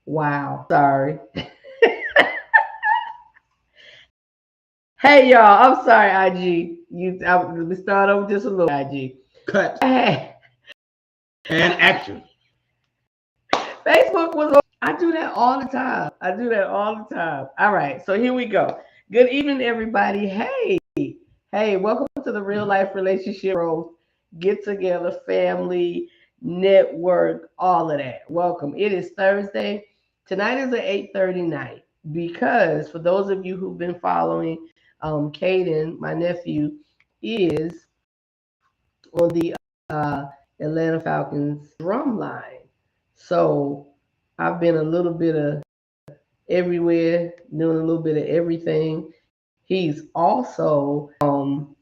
Wow. Sorry. Hey y'all, I'm sorry, IG. Let me start over just a little, IG. Cut Hey, and action. Facebook was. I do that all the time. I do that all the time. All right, so here we go. Good evening, everybody. Hey, welcome to the Real Life Relationship Growth Get Together Family Network. All of that. Welcome. It is Thursday. Tonight is at 8:30 night because for those of you who've been following, Caden, my nephew, is on the Atlanta Falcons drum line. So I've been a little bit of everywhere, doing a little bit of everything. He's also in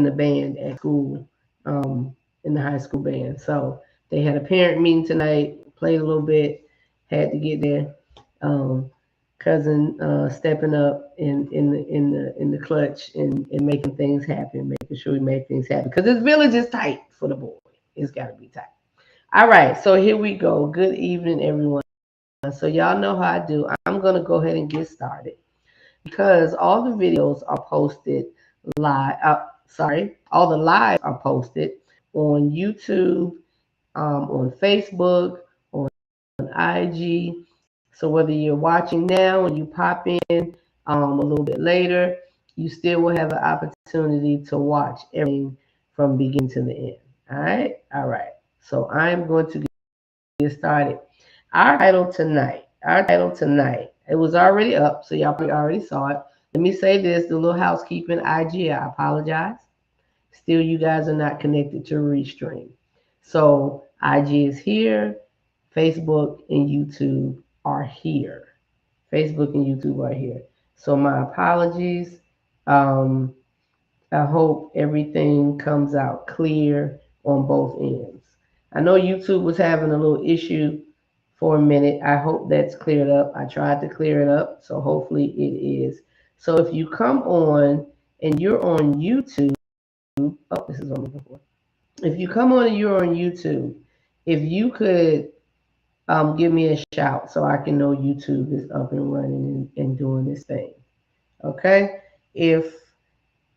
the band at school, in the high school band. So they had a parent meeting tonight, played a little bit, had to get there. Um, cousin stepping up in the clutch and making things happen, making sure we make things happen. Because this village is tight for the boy. It's gotta be tight. All right, so here we go. Good evening, everyone. So y'all know how I do. I'm gonna go ahead and get started because all the videos are posted live. All the lives are posted on YouTube, on Facebook, on IG. So whether you're watching now and you pop in a little bit later, you still will have an opportunity to watch everything from beginning to the end. All right. So I'm going to get started. Our title tonight, it was already up, so y'all probably already saw it. Let me say this, the little housekeeping IG, I apologize. Still, you guys are not connected to Restream. So IG is here, Facebook and YouTube are here. Facebook and YouTube are here. So my apologies. Um, I hope everything comes out clear on both ends. I know YouTube was having a little issue for a minute. I hope that's cleared up. I tried to clear it up, so hopefully it is. So if you come on and you're on YouTube, oh, this is what I'm looking for. If you come on and you're on YouTube, if you could give me a shout so I can know YouTube is up and running and doing this thing. Okay? If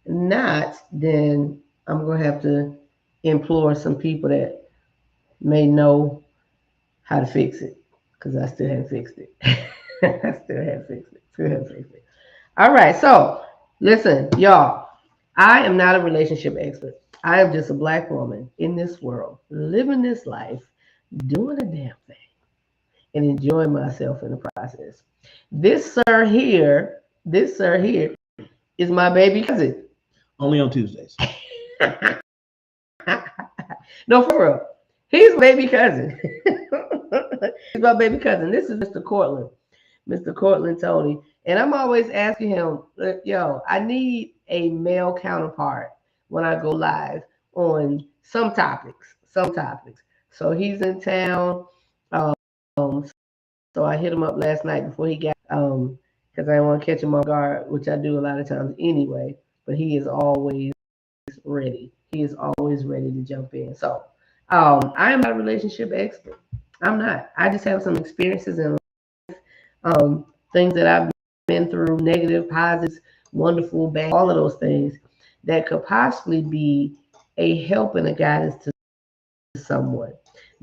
not, then I'm going to have to implore some people that may know how to fix it because I still haven't fixed it. I still haven't fixed it. Still haven't fixed it. All right. So, listen, y'all, I am not a relationship expert. I am just a black woman in this world, living this life, doing a damn thing, and enjoying myself in the process. This sir here is my baby cousin. Only on Tuesdays. No, for real. He's my baby cousin. He's my baby cousin. This is Mr. Cortland. Mr. Cortland Tony. And I'm always asking him, yo, I need a male counterpart when I go live on some topics. Some topics. So he's in town. So I hit him up last night before he got because I didn't want to catch him off guard, which I do a lot of times anyway. But he is always ready. He is always ready to jump in. So I am not a relationship expert. I'm not. I just have some experiences in things that I've been through, negative, positives, wonderful, bad, all of those things that could possibly be a help and a guidance to someone.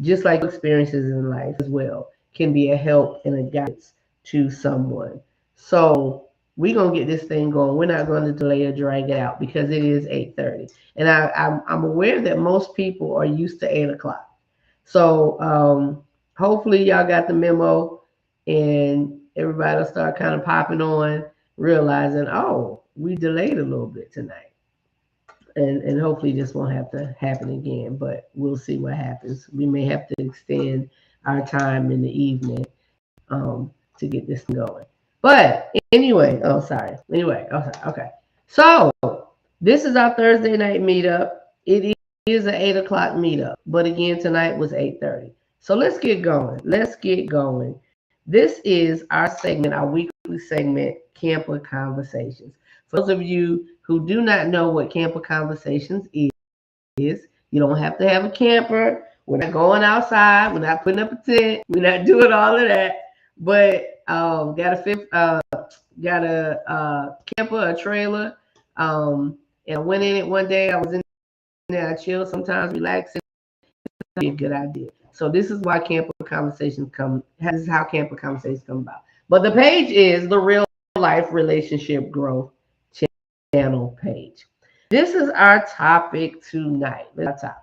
Just like experiences in life as well can be a help and a guidance to someone. So we're gonna get this thing going. We're not going to delay or drag it out because it is 8:30, and I'm aware that most people are used to 8 o'clock. So hopefully y'all got the memo, and everybody will start kind of popping on, realizing, oh, we delayed a little bit tonight, and hopefully this won't have to happen again. But we'll see what happens. We may have to extend our time in the evening to get this going. But anyway, oh sorry. Anyway, okay. So this is our Thursday night meetup. It is an 8 o'clock meetup, but again tonight was 8:30. So let's get going. Let's get going. This is our segment, our weekly segment, Camper Conversations. For those of you who do not know what Camper Conversations is, you don't have to have a camper We're not going outside. We're not putting up a tent. We're not doing all of that. But got a camper, a trailer. And I went in it one day. I was in there. I chill sometimes, relaxing. Be a good idea. So this is why camper conversations come. This is how camper conversations come about. But the page is the Real Life Relationship Growth channel page. This is our topic tonight. That's our topic.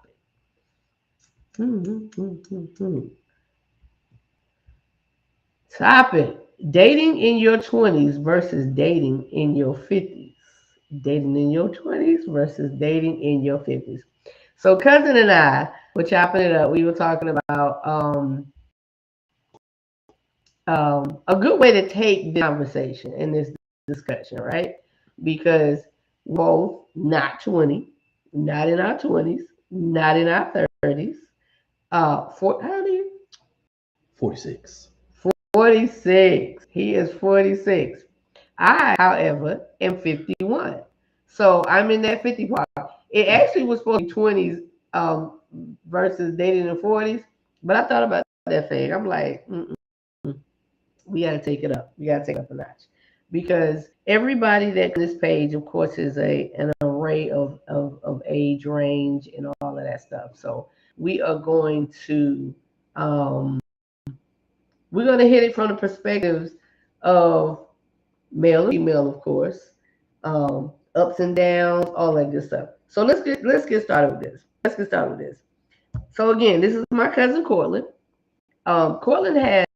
Topic: dating in your 20s versus dating in your 50s. Dating in your 20s versus dating in your 50s. So cousin and I were chopping it up. We were talking about a good way to take this conversation in this discussion, right? Because both not 20, not in our 20s, not in our 30s. How old are you? 46. 46. He is 46. I, however, am 51. So I'm in that 50 part. It actually was supposed to be 20s versus dating in the 40s. But I thought about that thing. I'm like, we got to take it up. We got to take it up a notch. Because everybody that this page, of course, is an array of age range and all of that stuff. So we are going to hit it from the perspectives of male and female, of course, ups and downs, all that good stuff. So let's get started with this. So again, this is my cousin Cortland. Cortland has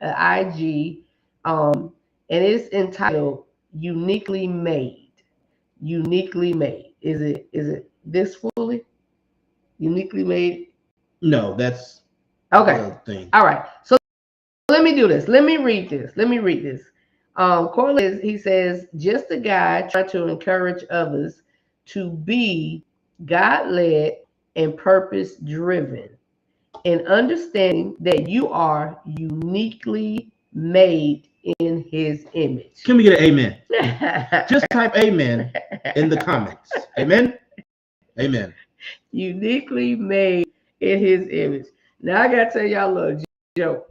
an IG, and it's entitled "Uniquely Made." Uniquely made. Is it this fully? Uniquely made. No, that's okay. The thing. All right. So let me do this. Let me read this. Cortland, he says, just a guy trying to encourage others to be God-led and purpose-driven, and understanding that you are uniquely made in His image. Can we get an amen? Just type amen in the comments. Amen? Amen. Uniquely made in His image. Now I got to tell y'all a little joke.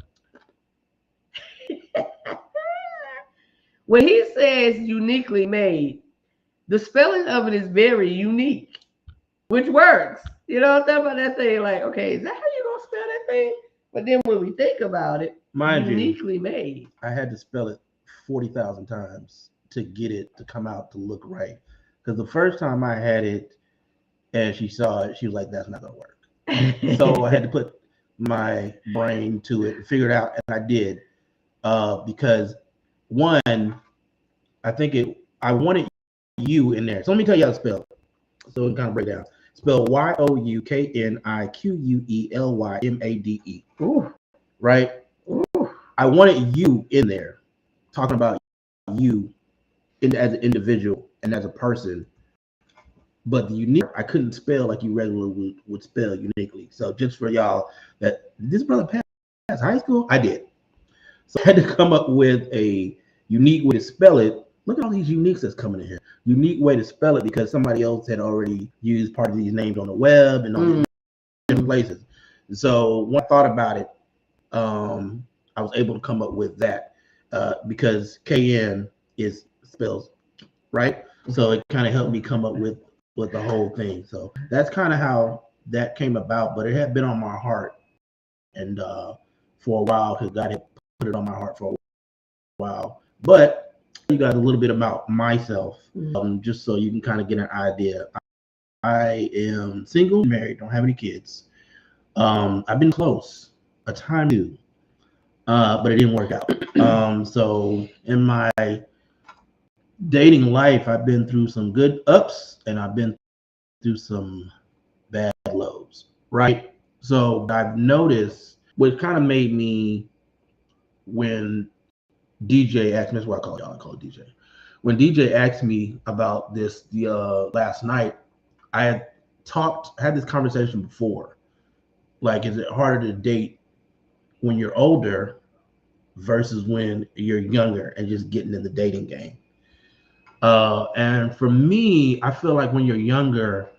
When he says uniquely made, the spelling of it is very unique, which works. You know what I'm talking about? That thing, like, okay, is that how you gonna spell that thing? But then when we think about it, uniquely made. I had to spell it 40,000 times to get it to come out to look right. Because the first time I had it and she saw it, she was like, that's not gonna work. So I had to put my brain to it and figure it out, and I did. Because one, I wanted you in there. So let me tell you how to spell it. So it kind of break down. Spell YOUKNIQUELYMADE. Right? Ooh. I wanted you in there, talking about you as an individual and as a person. But the unique, I couldn't spell like you regularly would spell uniquely. So just for y'all, that this brother passed high school, I did. So I had to come up with a unique way to spell it. Look at all these uniques that's coming in here. Unique way to spell it because somebody else had already used part of these names on the web and on different places. So when I thought about it, I was able to come up with that because KN spells right. So it kind of helped me come up with the whole thing. So that's kind of how that came about. But it had been on my heart and for a while because God had put it on my heart for a while. But you got a little bit about myself, just so you can kind of get an idea. I am single, married, don't have any kids. I've been close a time too, but it didn't work out. So in my dating life, I've been through some good ups and I've been through some bad lows, right? So I've noticed what kind of made me when DJ asked me, that's what I call it DJ. When DJ asked me about this last night, I had this conversation before. Like, is it harder to date when you're older versus when you're younger and just getting in the dating game? And for me, I feel like when you're younger,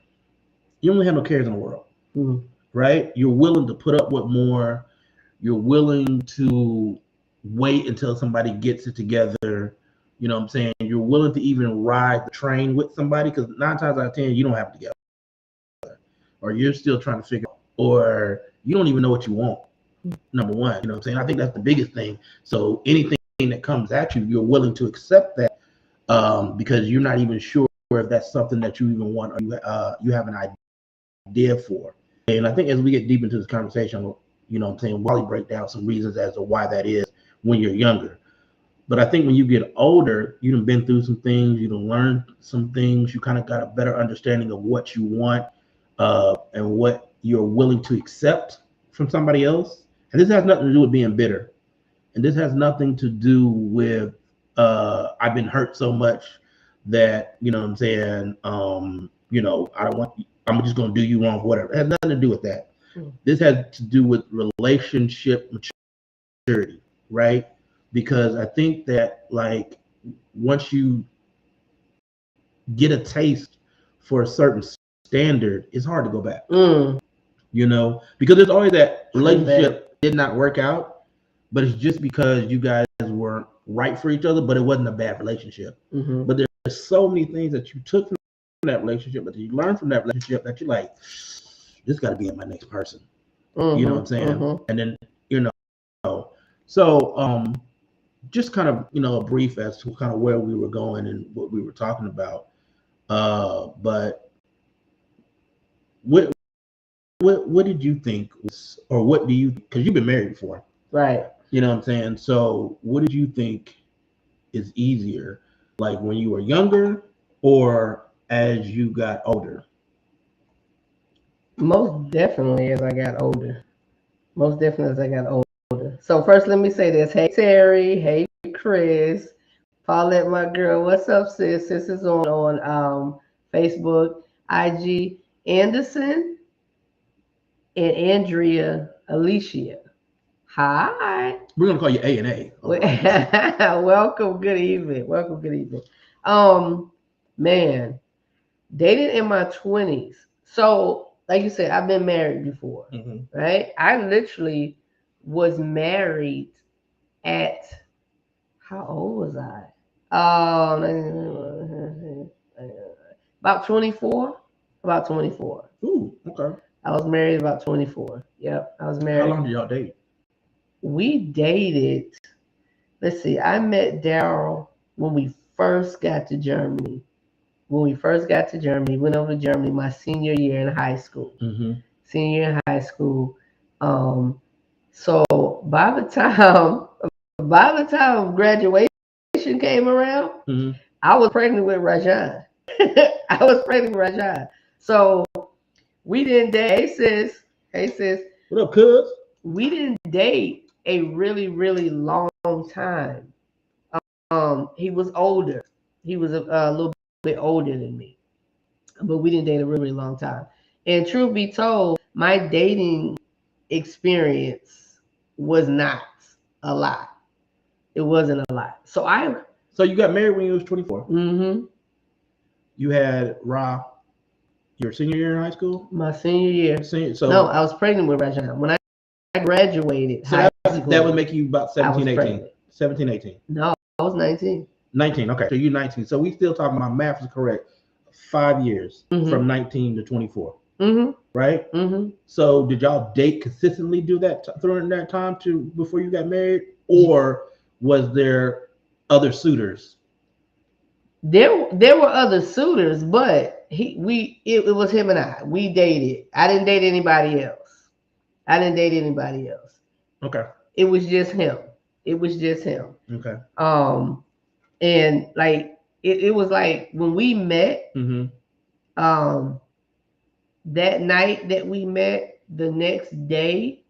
you only have no cares in the world. right? You're willing to put up with more. You're willing to wait until somebody gets it together. You know what I'm saying? You're willing to even ride the train with somebody because 9 times out of 10, you don't have it together. Or you're still trying to figure out, or you don't even know what you want. Number one, you know what I'm saying? I think that's the biggest thing. So anything that comes at you, you're willing to accept that because you're not even sure if that's something that you even want or you have an idea for. And I think as we get deep into this conversation, you know what I'm saying, Wally break down some reasons as to why that is when you're younger. But I think when you get older, you've been through some things, you've learned some things, you kind of got a better understanding of what you want and what you're willing to accept from somebody else. And this has nothing to do with being bitter. And this has nothing to do with I've been hurt so much that, you know what I'm saying, you know, I'm just going to do you wrong, whatever. It has nothing to do with that. This has to do with relationship maturity, right? Because I think that, like, once you get a taste for a certain standard, it's hard to go back. You know, because there's always that relationship did not work out, but it's just because you guys weren't right for each other, but it wasn't a bad relationship. But there's so many things that you took from that relationship, that you learned from that relationship, that you're like, this got to be in my next person. You know what I'm saying? And then, you know, so just kind of, you know, a brief as to kind of where we were going and what we were talking about. But what did you think was, or what do you, because you've been married before, right? You know what I'm saying? So what did you think is easier, like when you were younger or as you got older? Most definitely as I got older. Most definitely as I got older. So first, let me say this. Hey, Terry. Hey, Chris. Paulette, my girl. What's up, sis? Sis is on Facebook, IG. Anderson and Andrea Alicia. Hi. We're gonna call you A and A. Welcome. Good evening. Welcome. Good evening. Man, dating in my 20s. So, like you said, I've been married before, right? I literally was married at, how old was I? About 24. About 24. Ooh, okay. I was married about 24. Yep, I was married. How long did y'all date? We dated, let's see, I met Daryl when we first got to Germany. Went over to Germany my senior year in high school. Senior year in high school. So by the time graduation came around, I was pregnant with Rajan. So we didn't date. Hey sis. What up, cuz? We didn't date a really, really long time. He was older. He was a little bit older than me, but we didn't date a really, really long time. And truth be told, my dating experience was not a lot. It wasn't a lot. So you got married when you was 24. You had Ra your senior year in high school? My senior year. So no, I was pregnant with Rajan. When I graduated high school, that would make you about 17, 18. Pregnant. 17, 18. No, I was 19. 19, okay. So you're 19. So we still talking, my math is correct, 5 years from 19 to 24. Right? So did y'all date consistently during that time before you got married? Or was there other suitors? There were other suitors, but it was him and I. We dated. I didn't date anybody else. Okay. It was just him. Okay. And like it was like when we met, that night that we met, the next day,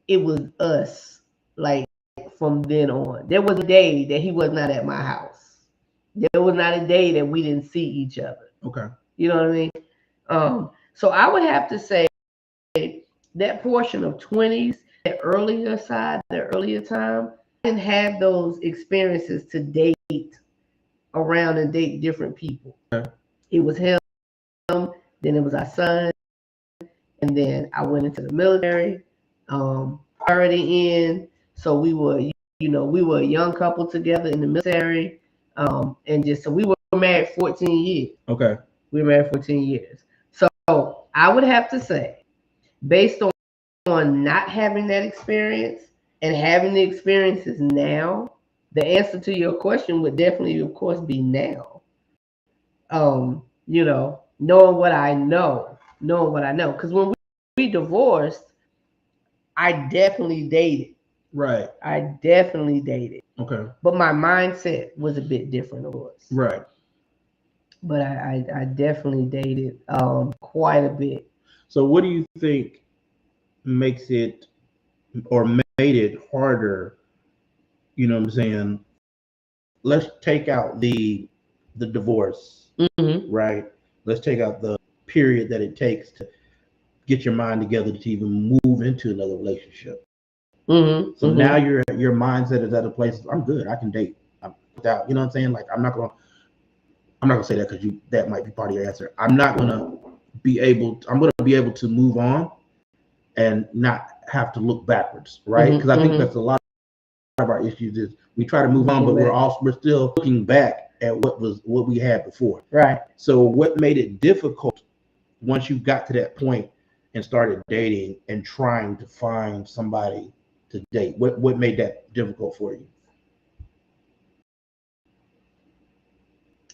it was us. Like from then on, there was a day that he was not at my house. There was not a day that we didn't see each other. Okay. You know what I mean? So I would have to say that portion of 20s, the earlier time, I didn't have those experiences to date around and date different people. Okay. It was him, then it was our son, and then I went into the military, already in. So we were, we were a young couple together in the military, and just so we were married 14 years. Okay. We were married 14 years. So I would have to say, based on not having that experience and having the experiences now, the answer to your question would definitely, of course, be now. Knowing what I know, because when we divorced, I definitely dated. Right. I definitely dated. Okay. But my mindset was a bit different, of course. Right. But I definitely dated quite a bit. So what do you think makes it or made it harder? You know what I'm saying? Let's take out the divorce, right? Let's take out the period that it takes to get your mind together to even move into another relationship. So now your mindset is at a place. I'm good. I can date. I'm without. You know what I'm saying? Like I'm not gonna say that because that might be part of your answer. I'm gonna be able to move on and not have to look backwards, right? Because I think that's a lot of our issues is we try to move on, but we're still looking back at what we had before. Right. So what made it difficult once you got to that point and started dating and trying to find somebody to date? What made that difficult for you?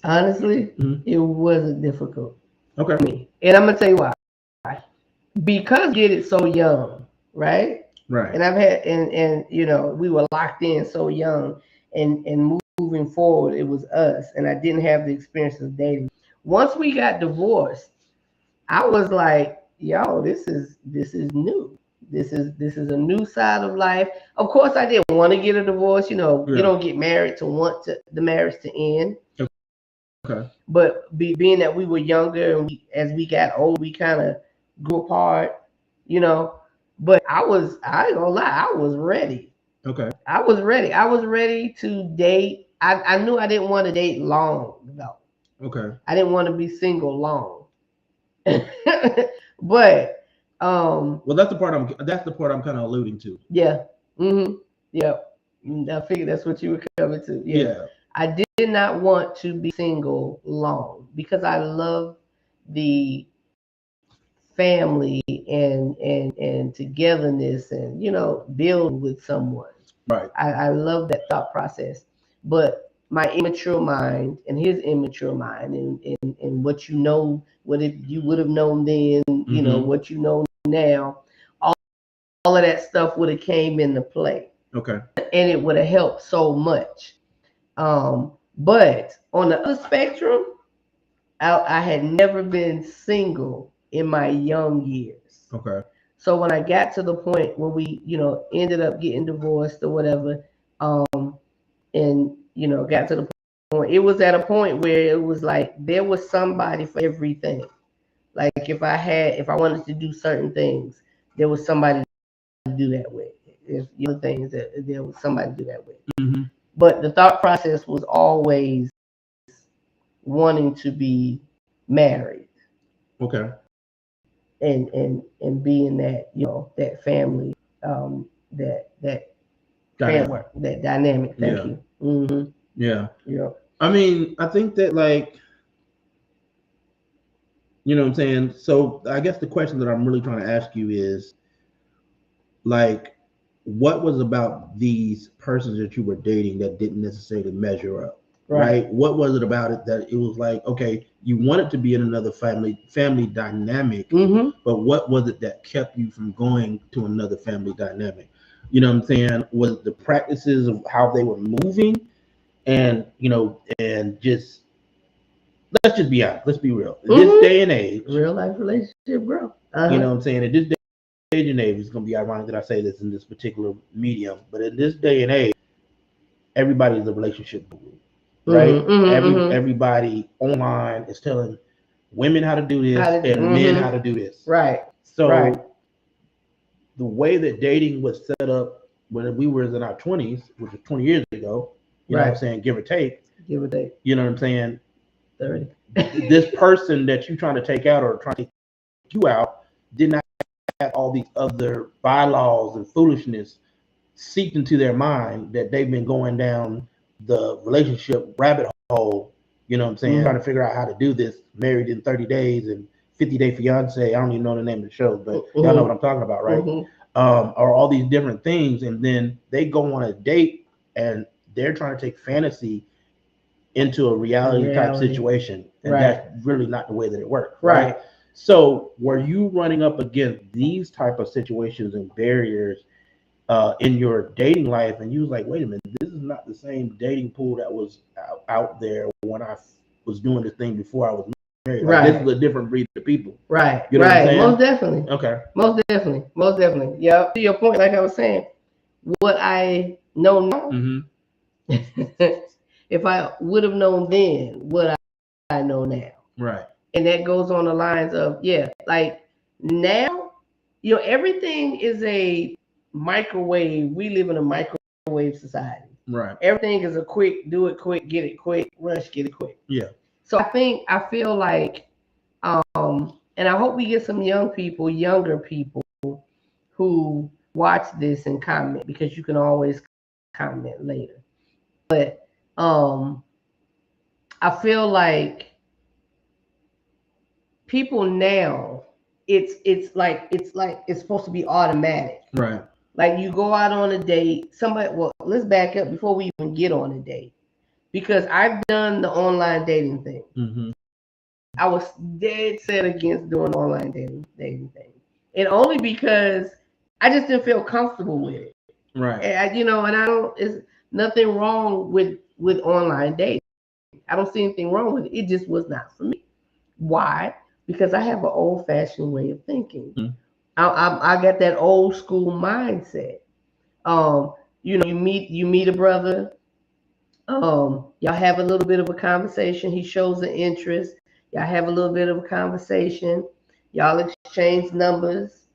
Honestly, it wasn't difficult. Okay. For me. And I'm gonna tell you why. Because we did it so young, right? Right. And I've had and we were locked in so young, and moving forward it was us, and I didn't have the experience of dating. Once we got divorced, I was like, yo, this is new. This is a new side of life. Of course, I didn't want to get a divorce. You don't get married to want the marriage to end. Okay. But being that we were younger and as we got older, we kind of grew apart, But I ain't gonna lie, I was ready. Okay. I was ready. I was ready to date. I knew I didn't want to date long, though. Okay. I didn't want to be single long. But well, that's the part I'm kind of alluding to. Yeah. Yeah. I figured that's what you were coming to. Yeah. I did not want to be single long because I love the family and togetherness and build with someone. Right. I love that thought process. But my immature mind and his immature mind and what what if you would have known then, what you know now, all of that stuff would have came into play. Okay. And it would have helped so much. But on the other spectrum, I had never been single in my young years. Okay. So when I got to the point where we, ended up getting divorced or whatever, and got to the point, it was at a point where it was like there was somebody for everything. Like if I wanted to do certain things, there was somebody to do that with. If things that there was somebody to do that with. But the thought process was always wanting to be married. Okay. And being that that family, that dynamic. framework, that dynamic. Thank you. Yeah. Yeah. I mean, I think that you know what I'm saying? So I guess the question that I'm really trying to ask you is what was about these persons that you were dating that didn't necessarily measure up? Right? What was it about it that it was like, okay, you wanted to be in another family dynamic, but what was it that kept you from going to another family dynamic? You know what I'm saying? Was it the practices of how they were moving? And and just let's just be honest, let's be real. In this day and age, real life relationship, bro. You know what I'm saying? In this day and age, it's gonna be ironic that I say this in this particular medium, but in this day and age, everybody's a relationship guru. Right? Everybody online is telling women how to do this and men how to do this. Right. So the way that dating was set up when we were in our 20s, which was 20 years ago, you know what I'm saying, give or take. You know what I'm saying? 30. This person that you're trying to take out or trying to take you out did not have all these other bylaws and foolishness seeped into their mind that they've been going down the relationship rabbit hole. You know what I'm saying? Trying to figure out how to do this, married in 30 days and 50-day fiance. I don't even know the name of the show, but y'all know what I'm talking about, right? Or all these different things. And then they go on a date and they're trying to take fantasy into a reality type situation. And that's really not the way that it works. Right. So were you running up against these type of situations and barriers in your dating life, and you was like, wait a minute, this is not the same dating pool that was out there when I was doing this thing before I was married. Like, this is a different breed of people. Right. You know what I'm saying? Most definitely. Okay. Most definitely. Yeah. To your point, like I was saying, what I know now, if I would have known then what I know now. Right. And that goes on the lines of, like now, everything is a microwave. We live in a microwave society. Right. Everything is a quick, do it quick, get it quick, rush, get it quick. Yeah. So I feel like, and I hope we get some younger people who watch this and comment, because you can always comment later. But I feel like people now, it's supposed to be automatic. Right. Like you go out on a date, let's back up before we even get on a date, because I've done the online dating thing. I was dead set against doing the online dating thing, and only because I just didn't feel comfortable with it. Right. And it's nothing wrong with online dating. I don't see anything wrong with it. It just was not for me. Why? Because I have an old-fashioned way of thinking. I got that old school mindset. You meet a brother. Y'all have a little bit of a conversation. He shows an interest. Y'all have a little bit of a conversation. Y'all exchange numbers.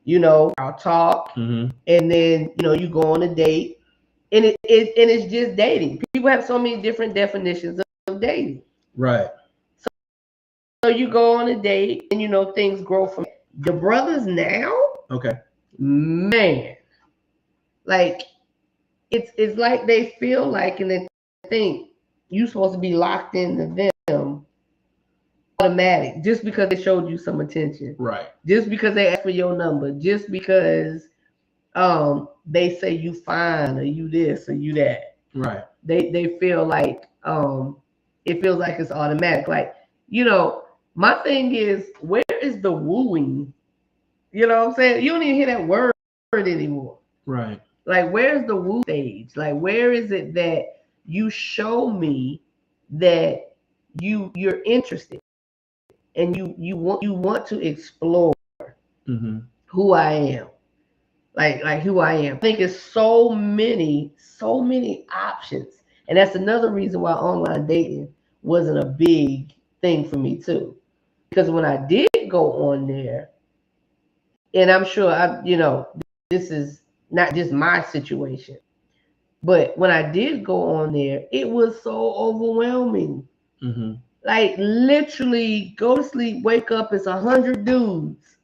I'll talk, and then you go on a date, and it's just dating. People have so many different definitions of dating. Right. So you go on a date, and things grow from the brothers now. Okay. Man, like it's like they feel like, and they think you're supposed to be locked into them automatic, just because they showed you some attention. Right. Just because they asked for your number, just because they say you fine, or you this or you that. Right. They feel like it feels like it's automatic. Like, my thing is, where is the wooing? You know what I'm saying? You don't even hear that word anymore. Right. Like, where's the woo stage? Like, where is it that you show me that you're interested, and you want to explore who I am, like who I am. I think it's so many options, and that's another reason why online dating wasn't a big thing for me too. Because when I did go on there, and I'm sure this is not just my situation, but when I did go on there, it was so overwhelming. Like, literally, go to sleep, wake up, it's 100 dudes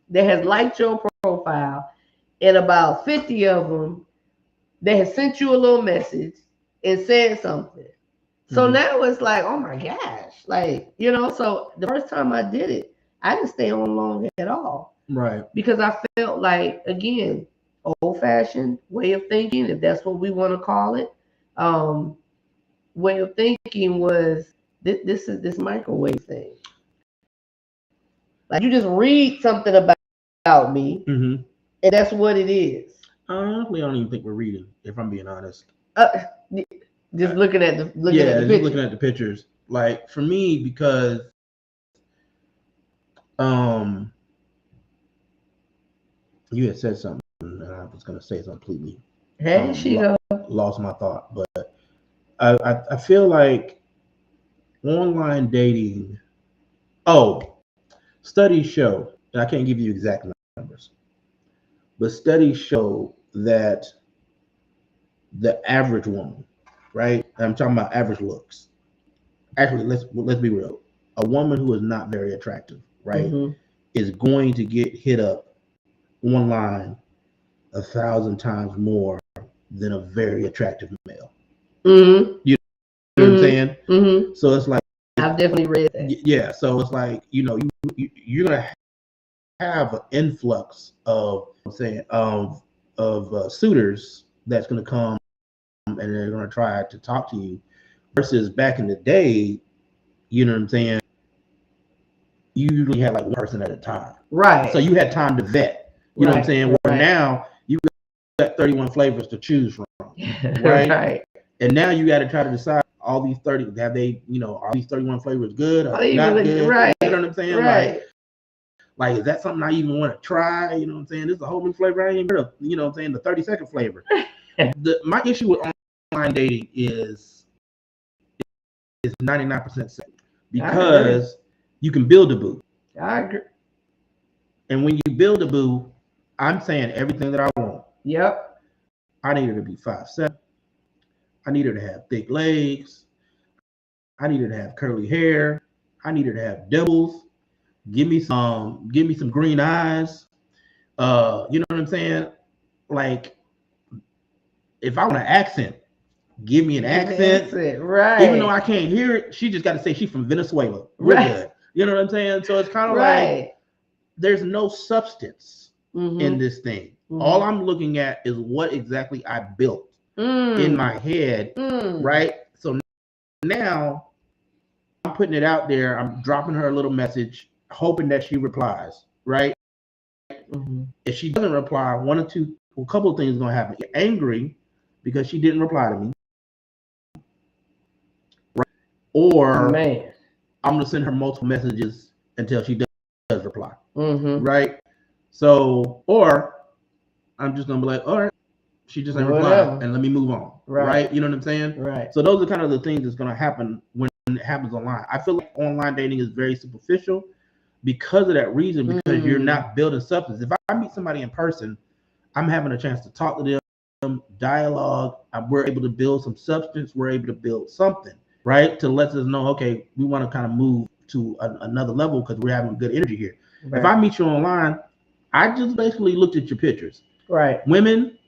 that has liked your profile, and about 50 of them that has sent you a little message and said something. So now it's like, oh my gosh, like, so the first time I did it, I didn't stay on long at all. Right. Because I felt like, again, old-fashioned way of thinking, if that's what we want to call it, way of thinking was this microwave thing. Like, you just read something about me, and that's what it is. Honestly, I don't even think we're reading, if I'm being honest. Just looking at the looking at the pictures. Like, for me, because you had said something, and I was gonna say something completely. Lost my thought, but I feel like online dating. Studies show, and I can't give you exact numbers, but studies show that the average woman, right? I'm talking about average looks. Actually, let's be real. A woman who is not very attractive, right? is going to get hit up online 1,000 times more than a very attractive male. Mm-hmm. You know what I'm saying? Mm-hmm. So it's like, I've definitely read that. yeah. So it's like, you're gonna have an influx of, suitors that's gonna come and they're gonna try to talk to you. Versus back in the day, you know what I'm saying? You usually had like one person at a time, Right? So you had time to vet. You know what I'm saying? Where now you got 31 flavors to choose from, right? Right. And now you got to try to decide all these 30. Have they, are these 31 flavors good or not good? Right. You know what I'm saying? Right. Like, is that something I even want to try? You know what I'm saying? This is a whole new flavor I ain't heard of. You know what I'm saying? The 30-second flavor. My issue with online dating is 99% safe because you can build a boo. I agree. And when you build a boo, I'm saying everything that I want. Yep. I need her to be 5'7". I need her to have thick legs. I need her to have curly hair. I need her to have dimples. Give me some green eyes. You know what I'm saying? Like, if I want an accent, give me an accent. Right. Even though I can't hear it, she just got to say she's from Venezuela. We're good. You know what I'm saying? So it's kind of like there's no substance in this thing. All I'm looking at is what exactly I built in my head, right? So now I'm putting it out there. I'm dropping her a little message, hoping that she replies, right? If she doesn't reply, a couple of things are going to happen. Get angry because she didn't reply to me, right? Or I'm going to send her multiple messages until she does reply, right? So, or I'm just going to be like, all right, she just ain't reply, and let me move on, right? You know what I'm saying? Right. So those are kind of the things that's going to happen when it happens online. I feel like online dating is very superficial because of that reason, because you're not building substance. If I meet somebody in person, I'm having a chance to talk to them, dialogue. We're able to build some substance. We're able to build something, right? To let us know, okay, we want to kind of move to another level because we're having good energy here. Right. If I meet you online, I just basically looked at your pictures. Right. Women,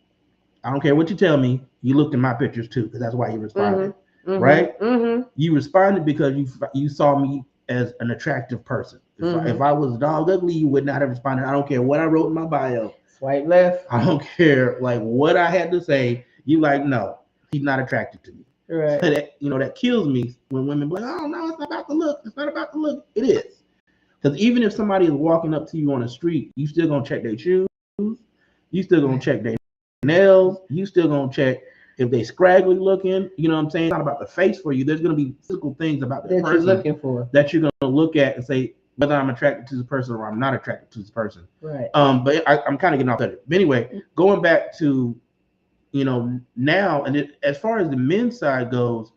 I don't care what you tell me, you looked at my pictures too, because that's why you responded, right? You responded because you saw me as an attractive person. If I was dog ugly, you would not have responded. I don't care what I wrote in my bio. Swipe left. I don't care like what I had to say. You like, no, he's not attracted to me. Right. So that, that kills me when women be like, oh no, it's not about the look. It's not about the look. It is. Because even if somebody is walking up to you on the street, you still gonna check their shoes. You still gonna check their nails. You still gonna check if they scraggly looking. You know what I'm saying? It's not about the face for you. There's gonna be physical things about the person you're looking for that you're gonna look at and say whether I'm attracted to this person or I'm not attracted to this person. Right. But I'm kind of getting off that. But anyway, going back to now, and as far as the men's side goes,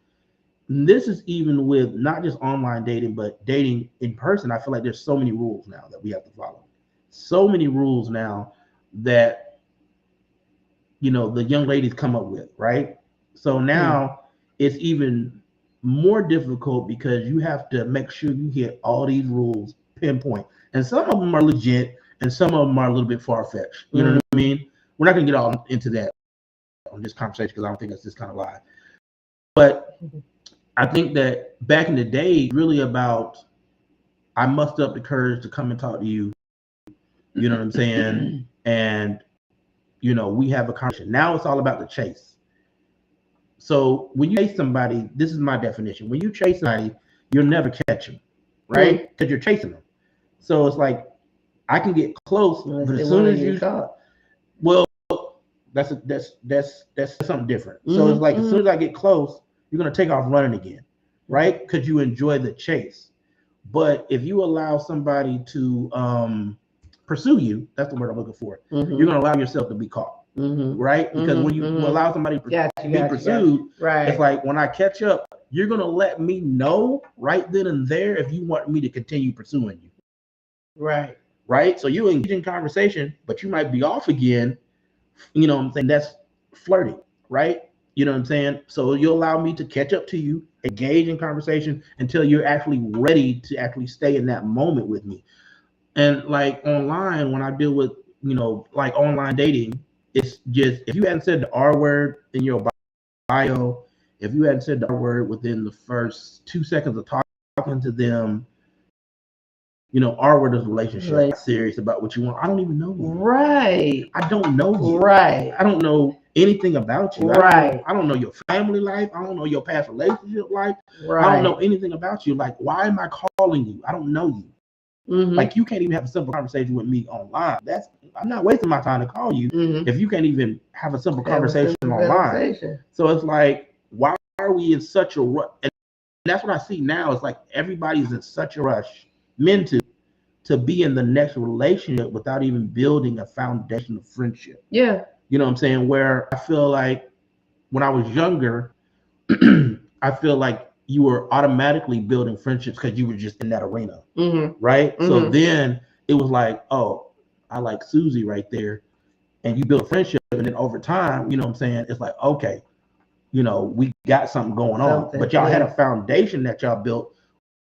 this is even with not just online dating, but dating in person. I feel like there's so many rules now that we have to follow. So many rules now that the young ladies come up with, right? So now it's even more difficult because you have to make sure you hit all these rules pinpoint. And some of them are legit and some of them are a little bit far-fetched. You know what I mean? We're not going to get all into that on this conversation because I don't think that's this kind of live. But I think that back in the day, really about I mustered up the courage to come and talk to you. You know what I'm saying? And we have a conversation. Now it's all about the chase. So when you chase somebody, this is my definition. When you chase somebody, you'll never catch them, right? Because you're chasing them. So it's like I can get close, but as soon as you caught, well, that's something different. So it's like as soon as I get close, you're gonna take off running again, right? Because you enjoy the chase. But if you allow somebody to pursue you, that's the word I'm looking for. You're gonna allow yourself to be caught. Right? Because when you allow somebody to be pursued, right, it's like when I catch up, you're going to let me know right then and there if you want me to continue pursuing you. Right. Right? So you engage in conversation, but you might be off again. You know what I'm saying? That's flirting, right? You know what I'm saying? So you allow me to catch up to you, engage in conversation until you're actually ready to actually stay in that moment with me. And like online, when I deal with, like online dating, it's just, if you hadn't said the R word in your bio, if you hadn't said the R word within the first 2 seconds of talking to them, R word is relationship. Right. Serious about what you want. I don't even know you. Right. I don't know you. Right. I don't know anything about you. Right. I don't know your family life. I don't know your past relationship life. Right. I don't know anything about you. Like, why am I calling you? I don't know you. Mm-hmm. Like, you can't even have a simple conversation with me online. I'm not wasting my time to call you if you can't even have a simple conversation online. So it's like, why are we in such a rush? And that's what I see now. It's like everybody's in such a rush, men to be in the next relationship without even building a foundation of friendship. Yeah. You know what I'm saying? Where I feel like when I was younger, I feel like you were automatically building friendships because you were just in that arena, right? So then it was like, oh, I like Susie right there, and you build a friendship, and then over time, you know what I'm saying? It's like, okay, we got something going on, but y'all had a foundation that y'all built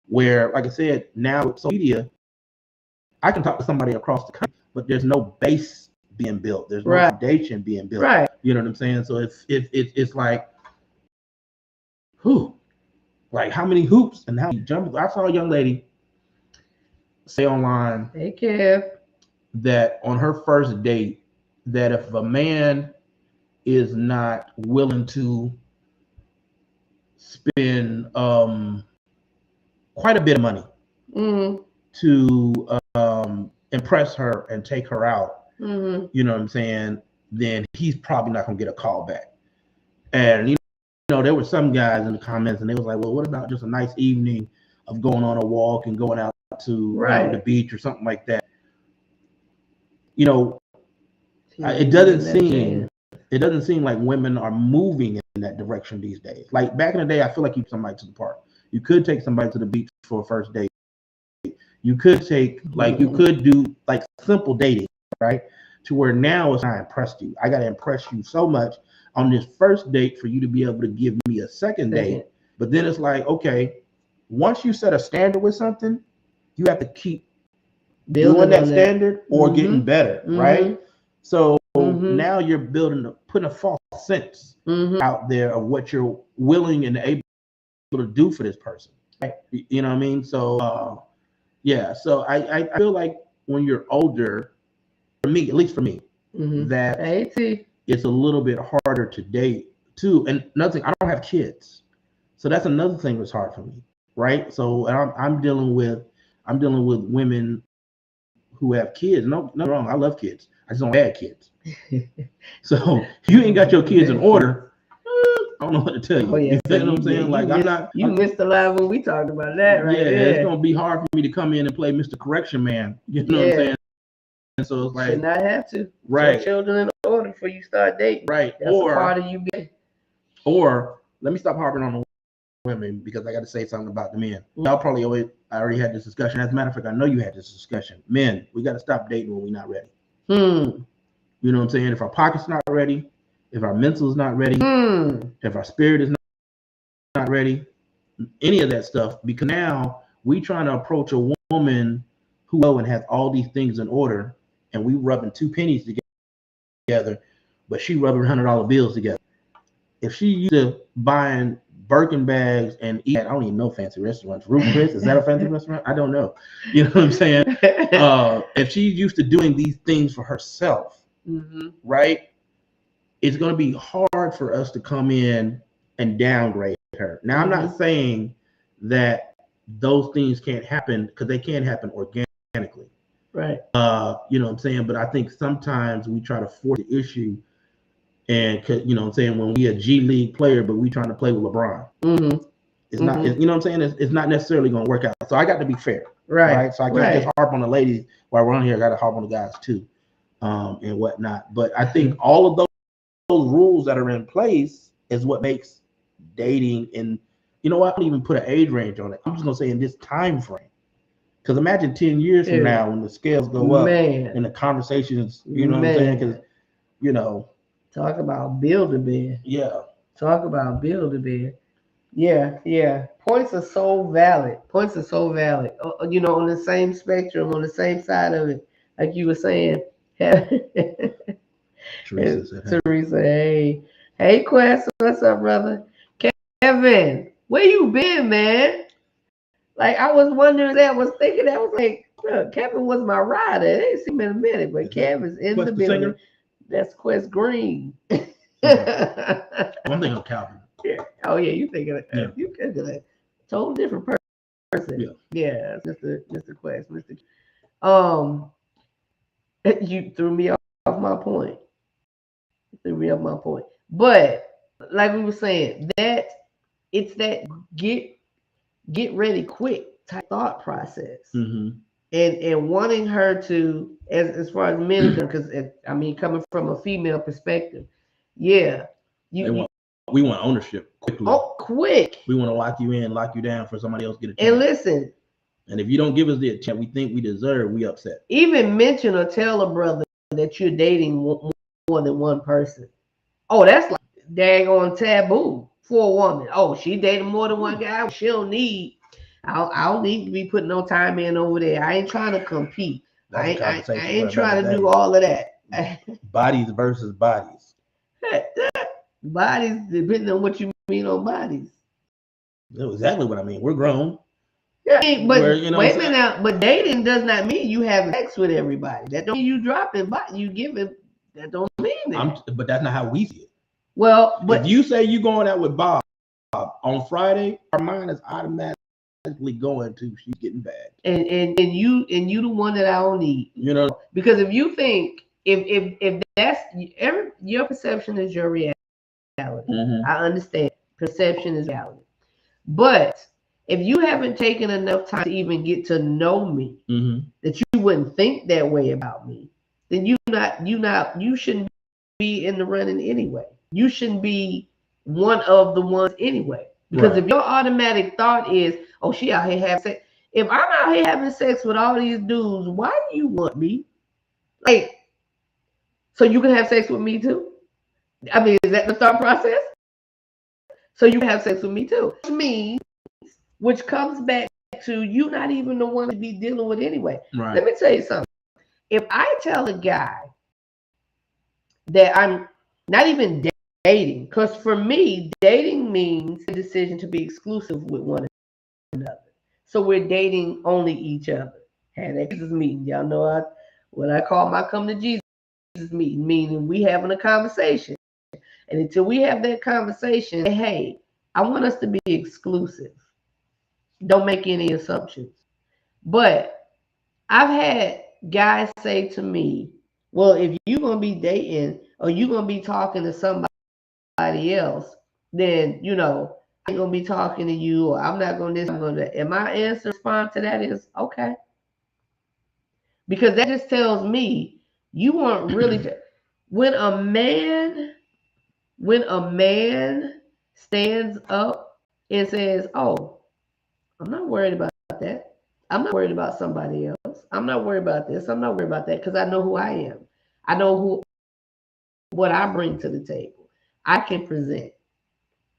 where, like I said, now with social media, I can talk to somebody across the country, but there's no base being built. There's no foundation being built. Right. You know what I'm saying? So it's like, who? Like, how many hoops and how many jumpers? I saw a young lady say online that on her first date, that if a man is not willing to spend quite a bit of money to impress her and take her out, you know what I'm saying, then he's probably not gonna get a call back. And there were some guys in the comments, and they was like, well, what about just a nice evening of going on a walk and going out to the beach or something like that? It doesn't seem like women are moving in that direction these days. Like back in the day, I feel like you took somebody to the park. You could take somebody to the beach for a first date. You could you could do like simple dating, right? To where now it's, I impressed you. I got to impress you so much on this first date for you to be able to give me a second date. But then it's like, okay, once you set a standard with something, you have to keep doing that standard or getting better, right? So now you're putting a false sense out there of what you're willing and able to do for this person. Right. You know what I mean? So yeah, so I feel like when you're older, for me, at least for me, that it's a little bit harder to date too. And another thing, I don't have kids, so that's another thing that's hard for me, right? So I'm dealing with women who have kids. No wrong, I love kids. I just don't have kids. So if you ain't got your kids in order, I don't know what to tell you. You know what I'm saying? Like, you missed the line when we talked about that, right? Yeah, it's gonna be hard for me to come in and play Mr. Correction Man. You know what I'm saying? And so it's like, should not have to. Right. Your children in order before you start dating. Right. That's a part of you being. Or let me stop harping on the women because I got to say something about the men. Y'all probably I already had this discussion. As a matter of fact, I know you had this discussion. Men, we got to stop dating when we're not ready. You know what I'm saying? If our pocket's not ready, if our mental is not ready, if our spirit is not ready, any of that stuff, because now we trying to approach a woman who and has all these things in order, and we rubbing 2 pennies together, but she rubbing $100 bills together. If she used to buying Birkin bags and eat, I don't even know fancy restaurants. Ruth Chris, is that a fancy restaurant? I don't know. You know what I'm saying? If she's used to doing these things for herself, right, it's going to be hard for us to come in and downgrade her. Now, I'm not saying that those things can't happen, because they can happen organically. Right. You know what I'm saying? But I think sometimes we try to force the issue, and you know what I'm saying, when we a G League player, but we trying to play with LeBron. It's not, you know what I'm saying? It's not necessarily going to work out. So I got to be fair. Right. So I can't just harp on the ladies while we're on here. I got to harp on the guys too, and whatnot. But I think all of those rules that are in place is what makes dating, and you know what? I don't even put an age range on it. I'm just going to say in this time frame. Because imagine 10 years from now when the scales go up and the conversations, you know what I'm saying? Because, you know. Talk about Build-A-Bear. Yeah. Talk about Build-A-Bear. Yeah. Points are so valid. Points are so valid. You know, on the same spectrum, on the same side of it, like you were saying. Teresa said, hey. Teresa, hey, Quest, what's up, brother? Kevin, where you been, man? Like I was wondering that, was thinking that was like, look, Kevin was my rider. I ain't seen him in a minute, but Kevin's in Quest the the building. singer? That's Quest Green. I'm thinking of Calvin. Yeah. Oh yeah, you thinking of Yeah. you thinking of a total different person. Yeah, Mr. Quest, Mr. You threw me off my point. But like we were saying, that it's that get ready quick type thought process. Mm-hmm. And wanting her to, as far as men, because I mean, coming from a female perspective, yeah, we want ownership quickly. Oh, quick. We want to lock you in, lock you down for somebody else to get a chance. And listen, and if you don't give us the chance we think we deserve, we upset. Even mention or tell a brother that you're dating more than one person. Oh, that's like daggone taboo for a woman. Oh, she dating more than one guy. She don't need. I don't need to be putting no time in over there. I ain't trying to compete. I ain't trying to do all of that. Bodies versus bodies. Bodies, depending on what you mean on bodies. That's exactly what I mean. We're grown. Yeah, but wait a minute now. But dating does not mean you having sex with everybody. That don't mean you dropping, but you giving. That don't mean that. But that's not how we see it. Well, but if you say you going out with Bob on Friday, our mind is automatically going to she's getting bad. And you the one that I don't need. You know, because if you think if that's your perception is your reality. Mm-hmm. I understand perception is reality, but if you haven't taken enough time to even get to know me, mm-hmm. that you wouldn't think that way about me, then you shouldn't be in the running anyway. You shouldn't be one of the ones anyway. Because if your automatic thought is, oh, she out here having sex. If I'm out here having sex with all these dudes, why do you want me? Like, so you can have sex with me too? I mean, is that the thought process? So you can have sex with me too. Which comes back to you not even the one to be dealing with anyway. Right. Let me tell you something. If I tell a guy that I'm not even dating, because for me, dating means a decision to be exclusive with one another. So we're dating only each other. Had that Jesus meeting. Y'all know what I call my come to Jesus meeting, meaning we having a conversation. And until we have that conversation, hey, I want us to be exclusive. Don't make any assumptions. But I've had guys say to me, well, if you're going to be dating or you're going to be talking to somebody else, then, I ain't going to be talking to you, or I'm not going to this, I'm going to that. And my answer response to that is, okay. Because that just tells me you weren't really, when a man stands up and says, oh, I'm not worried about that. I'm not worried about somebody else. I'm not worried about this. I'm not worried about that, because I know who I am. I know what I bring to the table. I can present.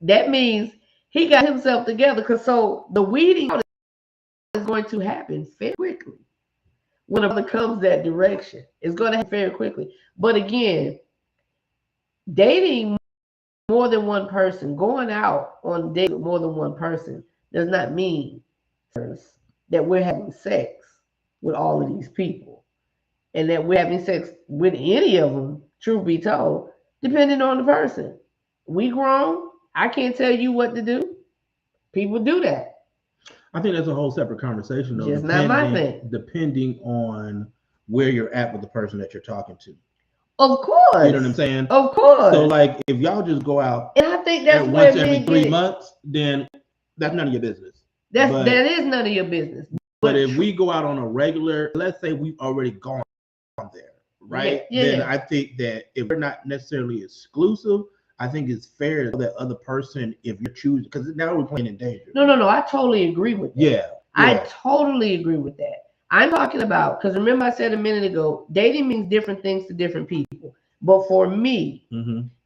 That means he got himself together, because so the weeding out is going to happen very quickly. When a brother comes that direction, it's going to happen very quickly. But again, dating more than one person, going out on dates with more than one person does not mean that we're having sex with all of these people, and that we're having sex with any of them, truth be told, depending on the person. We grown. I can't tell you what to do. People do that. I think that's a whole separate conversation, though. Just not my thing. Depending on where you're at with the person that you're talking to. Of course. You know what I'm saying? Of course. So, like, if y'all just go out and I think that's once every 3 months, then that's none of your business. That is none of your business. But if we go out on a regular, let's say we've already gone there, right? Then I think that if we're not necessarily exclusive, I think it's fair that other person, if you're choosing, because now we're playing in danger. No. I totally agree with that. Yeah. I totally agree with that. I'm talking about, because remember I said a minute ago, dating means different things to different people. But for me,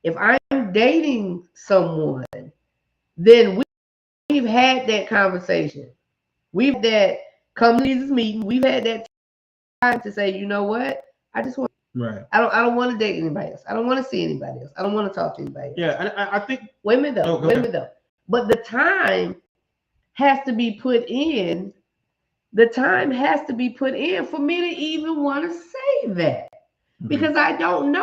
if I'm dating someone, then we've had that conversation. We've had that come to Jesus meeting. We've had that time to say, you know what? I just want. Right. I don't want to date anybody else. I don't want to see anybody else. I don't want to talk to anybody else. Yeah, and I think women though. Oh, Women though. But the time has to be put in. The time has to be put in for me to even want to say that. Because I don't know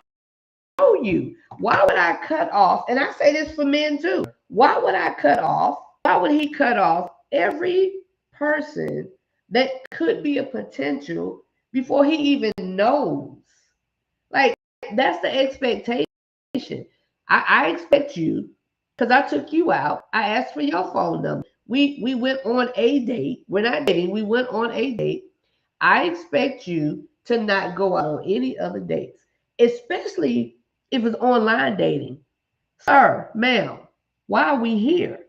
you. Why would I cut off? And I say this for men too. Why would I cut off? Why would he cut off every person that could be a potential before he even knows? Like, that's the expectation. I expect you, because I took you out. I asked for your phone number. We went on a date. We're not dating. We went on a date. I expect you to not go out on any other dates, especially if it's online dating. Sir, ma'am, why are we here?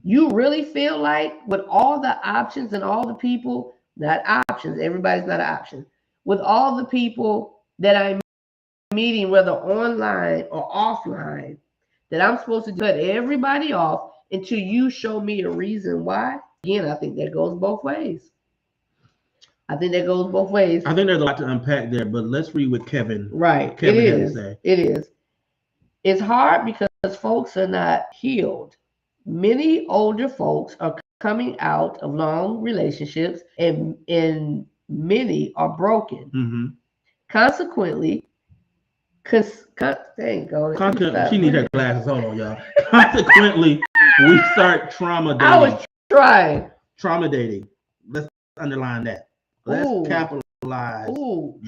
You really feel like with all the options and all the people, not options, everybody's not an option, with all the people that I'm meeting, whether online or offline, that I'm supposed to cut everybody off until you show me a reason why? Again, I think that goes both ways. I think that goes both ways. I think there's a lot to unpack there, but let's read what Kevin. Right. Kevin it had is. to say. It is. It's hard because folks are not healed. Many older folks are coming out of long relationships, and many are broken. Consequently, she needs her glasses. Hold on, y'all. Consequently, we start trauma dating. I was trying. Trauma dating. Let's underline that. Let's capitalize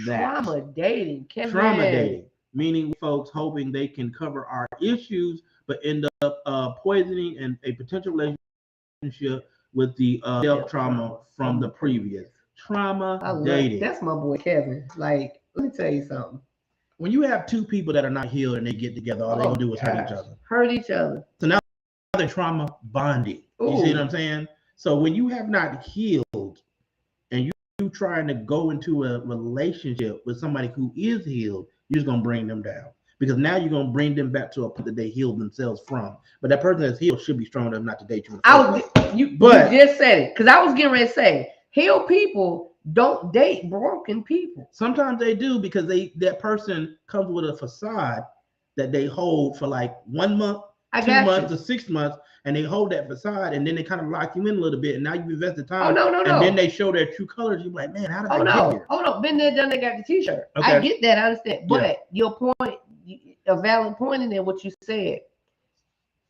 that. Trauma dating. Trauma dating. Meaning folks hoping they can cover our issues, but end up poisoning and a potential relationship with the self-trauma from the previous. Trauma dating. That's my boy Kevin. Like, let me tell you something. When you have two people that are not healed and they get together, all they're going to do is hurt each other. Hurt each other. So now they're trauma bonding. You see what I'm saying? So when you have not healed and you trying to go into a relationship with somebody who is healed, you're just going to bring them down. Because now you're going to bring them back to a point that they healed themselves from. But that person that's healed should be strong enough not to date you. You just said it. Because I was getting ready to say, healed people don't date broken people. Sometimes they do, because that person comes with a facade that they hold for like 1 month, 2 months, or 6 months, and they hold that facade, and then they kind of lock you in a little bit, and now you've invested time. And then they show their true colors. You're like, man, how did I get here? Oh no, been there, done that, got the t-shirt. Okay. I get that, I understand. But your point, a valid point in there, what you said,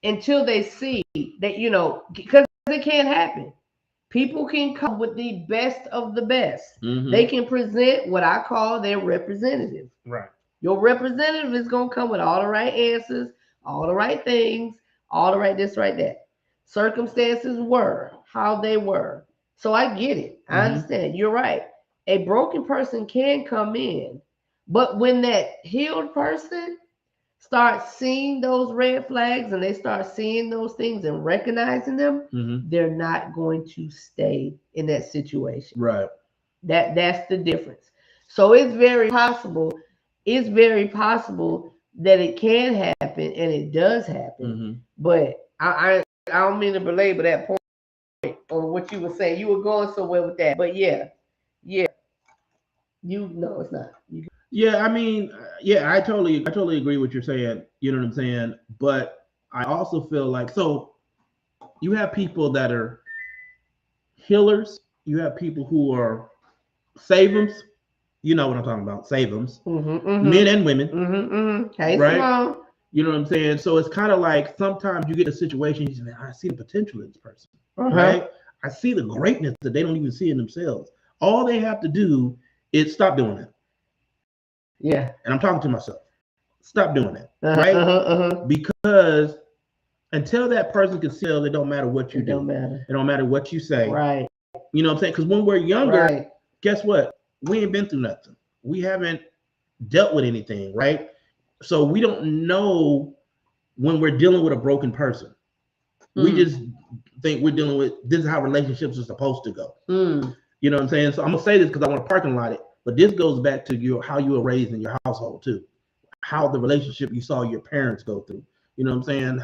until they see that, because it can't happen. People can come with the best of the best. They can present what I call their representative. Right. Your representative is going to come with all the right answers, all the right things, all the right this, right, that. Circumstances were how they were. So I get it. I understand. You're right. A broken person can come in. But when that healed person starts seeing those red flags and they start seeing those things and recognizing them, they're not going to stay in that situation. Right. That's the difference. So it's very possible that it can happen, and it does happen. But I don't mean to belabor that point on what you were saying. You were going somewhere with that. But yeah. It's not. Yeah, I mean, I totally agree with what you're saying. You know what I'm saying? But I also feel like, so you have people that are healers. You have people who are save-ems. You know what I'm talking about, save-ems. Men and women. Hey, right? Simone. You know what I'm saying? So it's kind of like sometimes you get a situation, you say, man, I see the potential in this person, right? I see the greatness that they don't even see in themselves. All they have to do is stop doing that. Yeah. And I'm talking to myself. Stop doing that, right? Because until that person can see it don't matter what you do. It don't matter what you say. Right. You know what I'm saying? Because when we're younger, guess what? We ain't been through nothing. We haven't dealt with anything, right? So we don't know when we're dealing with a broken person. We just think we're dealing with, this is how relationships are supposed to go. You know what I'm saying? So I'm gonna say this because I want to parking lot it, but this goes back to how you were raised in your household too. How the relationship you saw your parents go through. You know what I'm saying?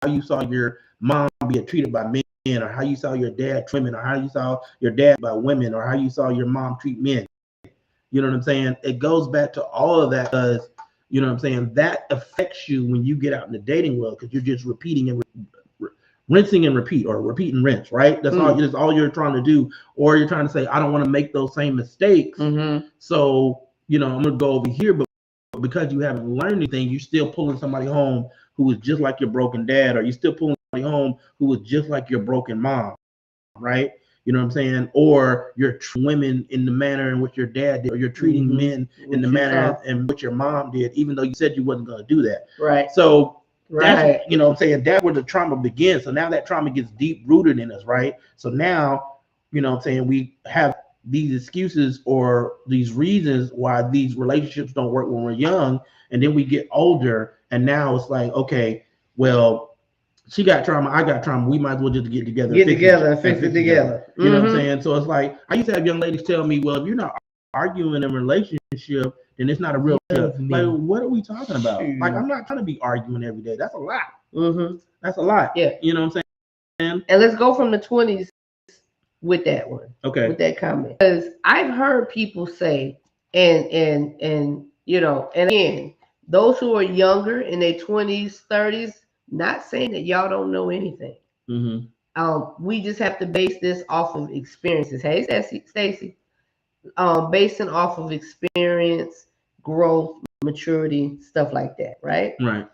How you saw your mom being treated by men, or how you saw your dad treat women, or how you saw your dad by women, or how you saw your mom treat men. You know what I'm saying? It goes back to all of that because, you know what I'm saying, that affects you when you get out in the dating world because you're just repeating and rinsing and repeat, or repeat and rinse, right? That's all you're trying to do. Or you're trying to say, I don't want to make those same mistakes. So, you know, I'm going to go over here, but because you haven't learned anything, you're still pulling somebody home who is just like your broken dad, or you're still pulling somebody home who is just like your broken mom, right? You know what I'm saying? Or you're women in the manner in which your dad did, or you're treating men in the manner in which your mom did, even though you said you wasn't going to do that. Right. So that's, you know what I'm saying, that's where the trauma begins. So now that trauma gets deep rooted in us, right? So now, you know what I'm saying, we have these excuses or these reasons why these relationships don't work when we're young, and then we get older, and now it's like, okay, well, she got trauma, I got trauma, we might as well just get together and fix it together. You know what I'm saying? So it's like, I used to have young ladies tell me, well, if you're not arguing in a relationship, then it's not a real relationship. Like, what are we talking about? Like, I'm not trying to be arguing every day. That's a lot. That's a lot. Yeah. You know what I'm saying? And let's go from the 20s with that one. Okay. With that comment. Because I've heard people say, and you know, and again, those who are younger in their 20s, 30s, not saying that y'all don't know anything. We just have to base this off of experiences. Hey, Stacy. Basing off of experience, growth, maturity, stuff like that, right? Right.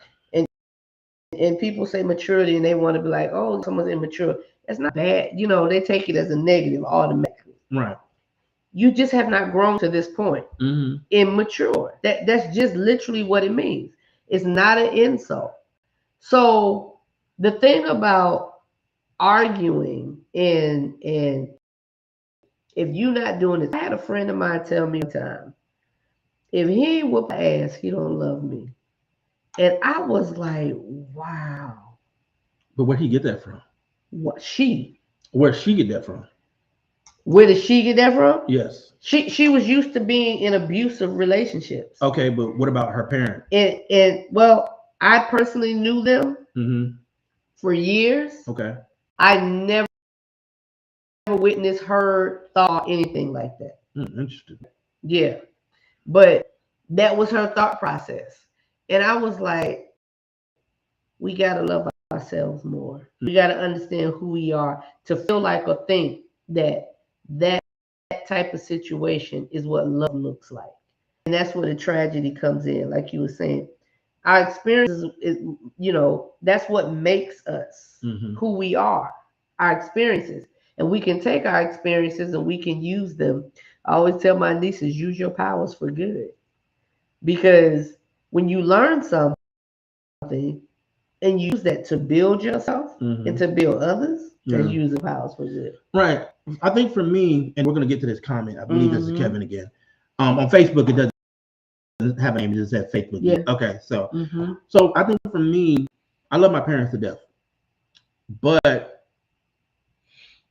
And people say maturity and they want to be like, oh, someone's immature. That's not bad. You know, they take it as a negative automatically. Right. You just have not grown to this point. Immature. That's just literally what it means. It's not an insult. So the thing about arguing and if you're not doing it, I had a friend of mine tell me one time, if he ain't whoop ass, he don't love me. And I was like, wow. But where'd he get that from? What she? Where'd she get that from? Where did she get that from? Yes. She was used to being in abusive relationships. Okay, but what about her parents? And well, I personally knew them for years. Okay. I never witnessed, heard, thought anything like that. Interesting. Yeah. But that was her thought process. And I was like, we got to love ourselves more. We got to understand who we are to feel like or think that type of situation is what love looks like. And that's where the tragedy comes in, like you were saying. Our experiences is, you know, that's what makes us who we are, our experiences. And we can take our experiences and we can use them. I always tell my nieces, use your powers for good. Because when you learn something and use that to build yourself and to build others, that's using powers for good. Right. I think for me, and we're going to get to this comment, I believe this is Kevin again. On Facebook, it doesn't have a name, it just says Facebook. Yeah. Okay, so so I think for me, I love my parents to death. But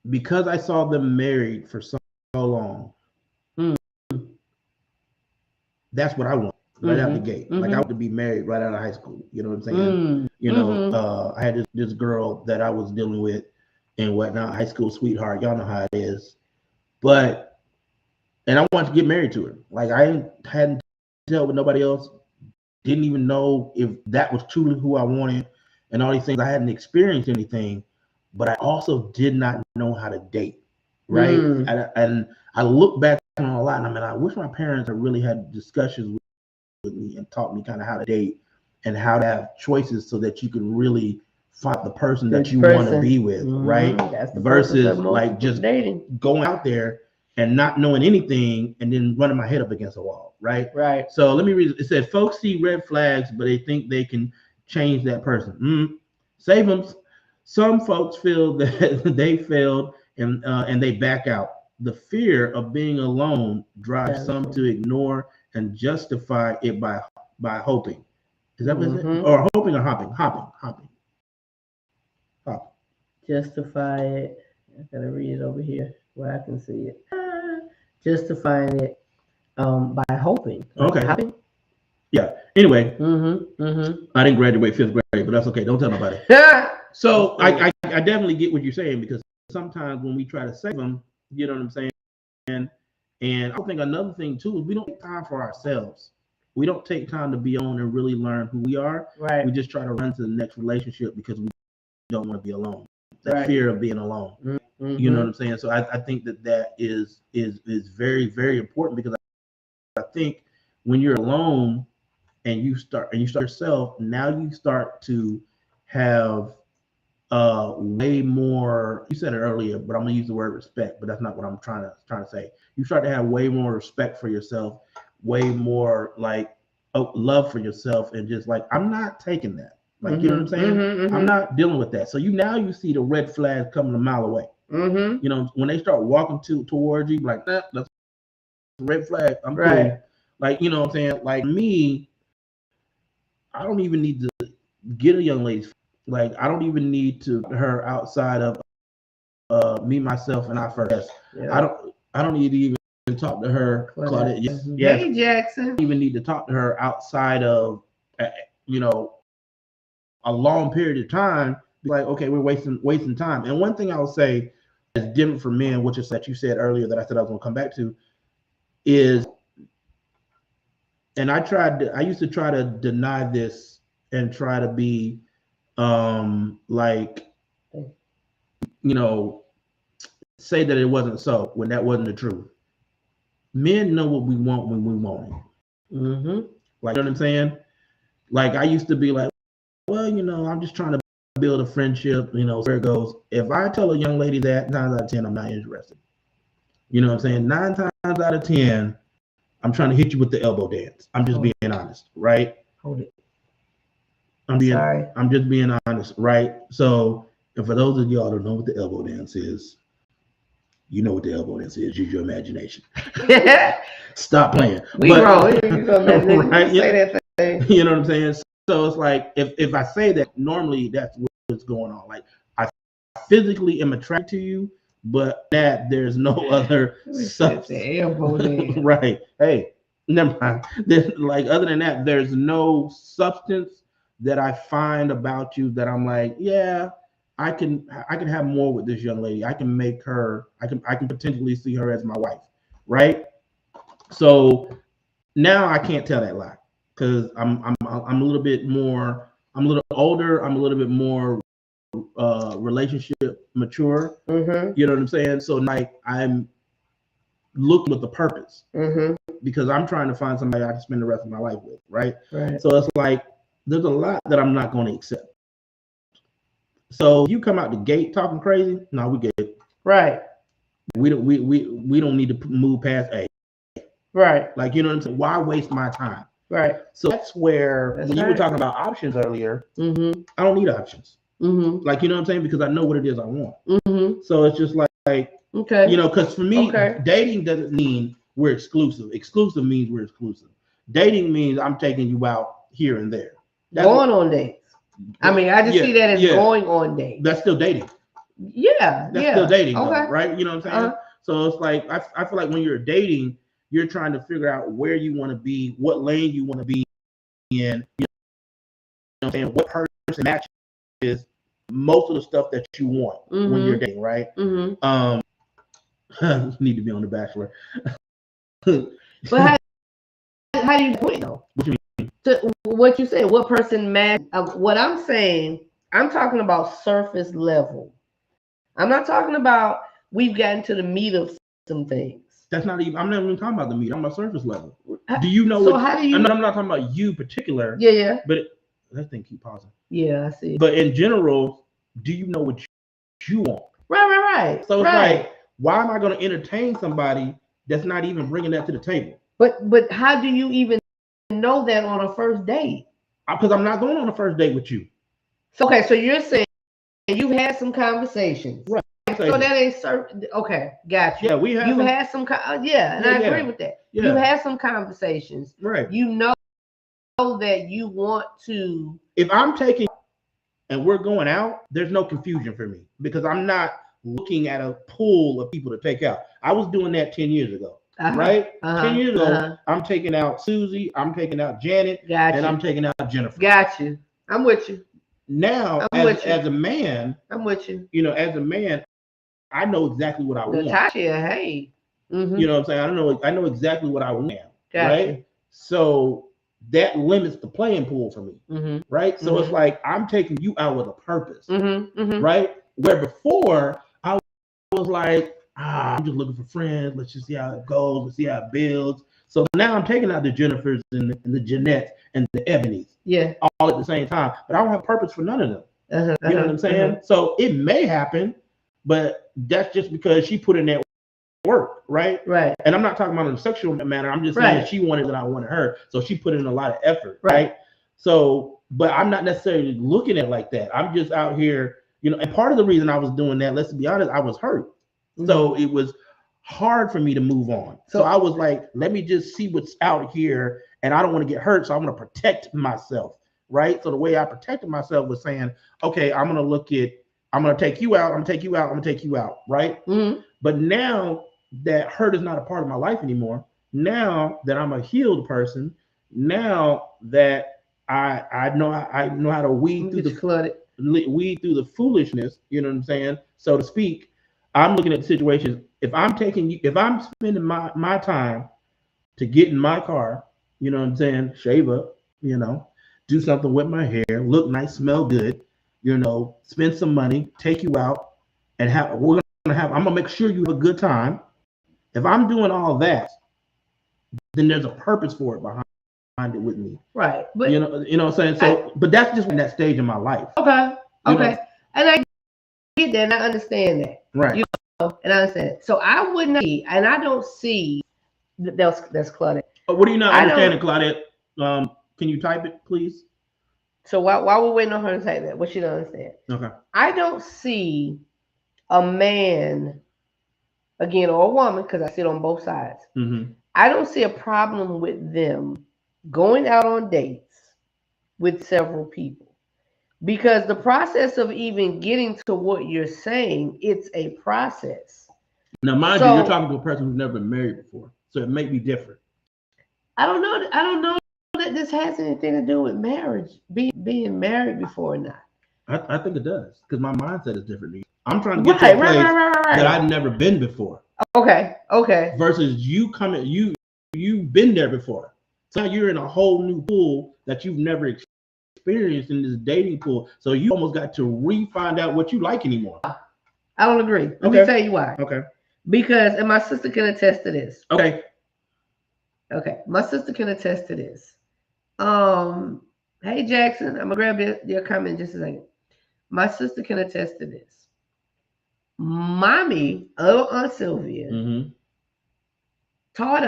because I saw them married for so long, that's what I want right out the gate. Like, I want to be married right out of high school. You know what I'm saying? You know, I had this girl that I was dealing with and whatnot, high school sweetheart. Y'all know how it is. But, and I wanted to get married to her. Like, I hadn't dealt with nobody else. Didn't even know if that was truly who I wanted and all these things. I hadn't experienced anything, but I also did not know how to date. Right. And I look back on a lot, and I mean, I wish my parents had really had discussions with me and taught me kind of how to date and how to have choices so that you could really find the person that you want to be with, right? That's the versus like just dating, going out there and not knowing anything and then running my head up against a wall, right? Right. So let me read. It said, folks see red flags, but they think they can change that person. Save them. Some folks feel that they failed and they back out. The fear of being alone drives some to ignore and justify it by hoping. Is that what it is? Or hoping or hopping? Justify it. I gotta read it over here where I can see it. Justifying it by hoping. Okay. Hopping? Yeah. Anyway, I didn't graduate 5th grade, but that's okay. Don't tell nobody. So I definitely get what you're saying, because sometimes when we try to save them, you know what I'm saying? And I think another thing too is we don't take time for ourselves. We don't take time to be alone and really learn who we are. Right. We just try to run to the next relationship because we don't want to be alone. That Right. fear of being alone. Mm-hmm. You know what I'm saying? So I think that is very, very important, because I think when you're alone and you start yourself, now you start to have way more. You said it earlier, but I'm gonna use the word respect, but that's not what I'm trying to say. You start to have way more respect for yourself, way more like love for yourself, and just like, I'm not taking that. Like, you know what I'm saying? I'm not dealing with that. So you see the red flags coming a mile away. You know, when they start walking towards you, like, that's a red flag. I'm cool. Like, you know what I'm saying? Like me, I don't even need to get a young lady. Like, I don't even need to her outside of me, myself, and I first. Yeah. I don't need to even talk to her. Claudette. Yes. Hey, Jackson. I don't even need to talk to her outside of you know, a long period of time. Like, okay, we're wasting time. And one thing I will say is different for men, which is that you said earlier that I said I was going to come back to, is, and I used to try to deny this and try to be like, you know, say that it wasn't so when that wasn't the truth. Men know what we want when we want it. Like, you know what I'm saying? Like, I used to be like, well, you know, I'm just trying to build a friendship, you know, where it goes. If I tell a young lady that, 9 out of 10, I'm not interested. You know what I'm saying? 9 times out of 10, I'm trying to hit you with the elbow dance. I'm just being honest, right? Hold it. I'm just being honest, right? So, and for those of y'all who don't know what the elbow dance is, you know what the elbow dance is. Use your imagination. Stop playing. Right? Say that thing. You know what I'm saying? So it's like, if I say that, normally that's what's going on. Like, I physically am attracted to you, but that there's no other substance. Right. Hey, never mind. Like, other than that, there's no substance that I find about you that I'm like, yeah, I can have more with this young lady. I can make her, I can potentially see her as my wife, right? So now I can't tell that lie, because I'm a little bit more, I'm a little older, I'm a little bit more relationship mature. You know what I'm saying? So like, I'm looking with the purpose, because I'm trying to find somebody I can spend the rest of my life with, right? So it's like, there's a lot that I'm not going to accept. So you come out the gate talking crazy, no, we get it. Right. We don't need to move past A. Right. Like, you know what I'm saying? Why waste my time? Right. So that's where, when you were talking about options earlier, I don't need options. Like, you know what I'm saying? Because I know what it is I want. So it's just like, okay, you know, because for me, dating doesn't mean we're exclusive. Exclusive means we're exclusive. Dating means I'm taking you out here and there. That's going on dates. I mean, I just see that as going on dates. That's still dating. Yeah. That's still dating, though, right? You know what I'm saying? So it's like, I feel like when you're dating, you're trying to figure out where you want to be, what lane you want to be in, you know what I'm saying? What person matches most of the stuff that you want when you're dating, right? You need to be on The Bachelor. But how do you do it, though? What you mean? What you say, what person match? What I'm saying, I'm talking about surface level. I'm not talking about we've gotten to the meat of some things. That's not even, I'm not even talking about the meat. I'm about surface level. Do you know? So how do you? I'm not talking about you particular. Yeah. But that thing keep pausing. Yeah, I see. But in general, do you know what you want? Right. So it's like, why am I going to entertain somebody that's not even bringing that to the table? But how do you even know that on a first date? Because I'm not going on a first date with you. Okay, so you're saying you've had some conversations, right? So that ain't certain. Okay, got you. Yeah, we have. You've had some. Yeah, and I agree with that. Yeah. You've had some conversations, right? You know that you want to. If I'm taking and we're going out, there's no confusion for me, because I'm not looking at a pool of people to take out. I was doing that 10 years ago. Right? 10 years ago, I'm taking out Susie, I'm taking out Janet, and I'm taking out Jennifer. Got you. I'm with you. now as a man, I'm with you. You know, as a man, I know exactly what I want. Natasha, hey. Mm-hmm. You know what I'm saying? I know exactly what I want. Gotcha. Right? So that limits the playing pool for me. Mm-hmm. Right? So it's like I'm taking you out with a purpose. Mm-hmm. Mm-hmm. Right? Where before I was like, I'm just looking for friends. Let's just see how it goes. Let's see how it builds. So now I'm taking out the Jennifers and the Jeanettes and the Ebonies. Yeah. All at the same time. But I don't have purpose for none of them. You know what I'm saying? Uh-huh. So it may happen, but that's just because she put in that work, right? Right. And I'm not talking about in a sexual manner. I'm just saying she wanted that I wanted her. So she put in a lot of effort, right? So, but I'm not necessarily looking at it like that. I'm just out here, you know, and part of the reason I was doing that, let's be honest, I was hurt. Mm-hmm. So it was hard for me to move on. So I was like, let me just see what's out here, and I don't want to get hurt, so I'm going to protect myself, right? So the way I protected myself was saying, okay, I'm going to take you out, I'm going to take you out, I'm going to take you out, right? Mm-hmm. But now that hurt is not a part of my life anymore, now that I'm a healed person, now that I know how to weed through the foolishness, you know what I'm saying, so to speak. I'm looking at situations. If I'm spending my time to get in my car, you know what I'm saying, shave up, you know, do something with my hair, look nice, smell good, you know, spend some money, take you out, and I'm gonna make sure you have a good time. If I'm doing all that, then there's a purpose for it behind it with me. Right. But you know what I'm saying? So but that's just in that stage in my life. Okay. Okay. And I get that and I understand that. Right. You know, and I understand it. So I would not see, and I don't see that's Claudette. What do you not understand, Claudette? Can you type it, please? So while we're waiting on her to type that, what she don't understand. Okay. I don't see a man, again, or a woman, because I sit on both sides. Mm-hmm. I don't see a problem with them going out on dates with several people. Because the process of even getting to what you're saying, it's a process. Now, mind you, you're talking to a person who's never been married before, so it may be different. I don't know that this has anything to do with marriage, being married before or not. I think it does, because my mindset is different. I'm trying to get to a place that I've never been before. Okay. Versus you you've been there before. So now you're in a whole new pool that you've never experienced in this dating pool. So you almost got to re-find out what you like anymore. I don't agree. Let me tell you why. Okay. Because, and my sister can attest to this. Okay. My sister can attest to this. Hey Jackson, I'm gonna grab your comment in just a second. My sister can attest to this. Mommy, Aunt Sylvia, mm-hmm. talked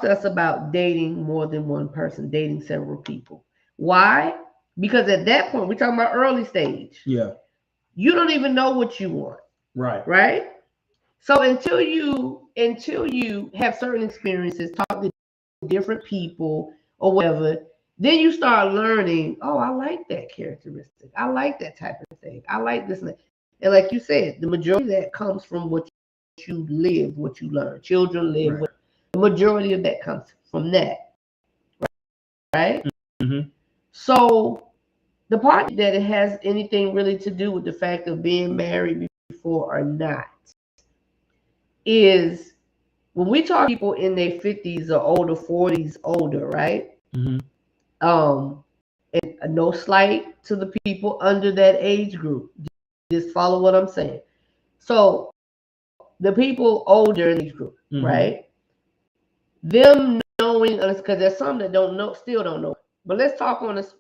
to us about dating more than one person, dating several people. Why? Because at that point, we're talking about early stage. Yeah. You don't even know what you want. Right. Right? So until you have certain experiences, talk to different people or whatever, then you start learning, oh, I like that characteristic. I like that type of thing. I like this and that. And like you said, the majority of that comes from what you live, what you learn. Children live. Right. The majority of that comes from that. Right? Mm-hmm. So the part that it has anything really to do with the fact of being married before or not is when we talk people in their 50s or older, 40s, older, right? Mm-hmm. And no slight to the people under that age group. Just follow what I'm saying. So the people older in the age group, mm-hmm. right? Them knowing, because there's some that don't know, still don't know. But let's talk on this.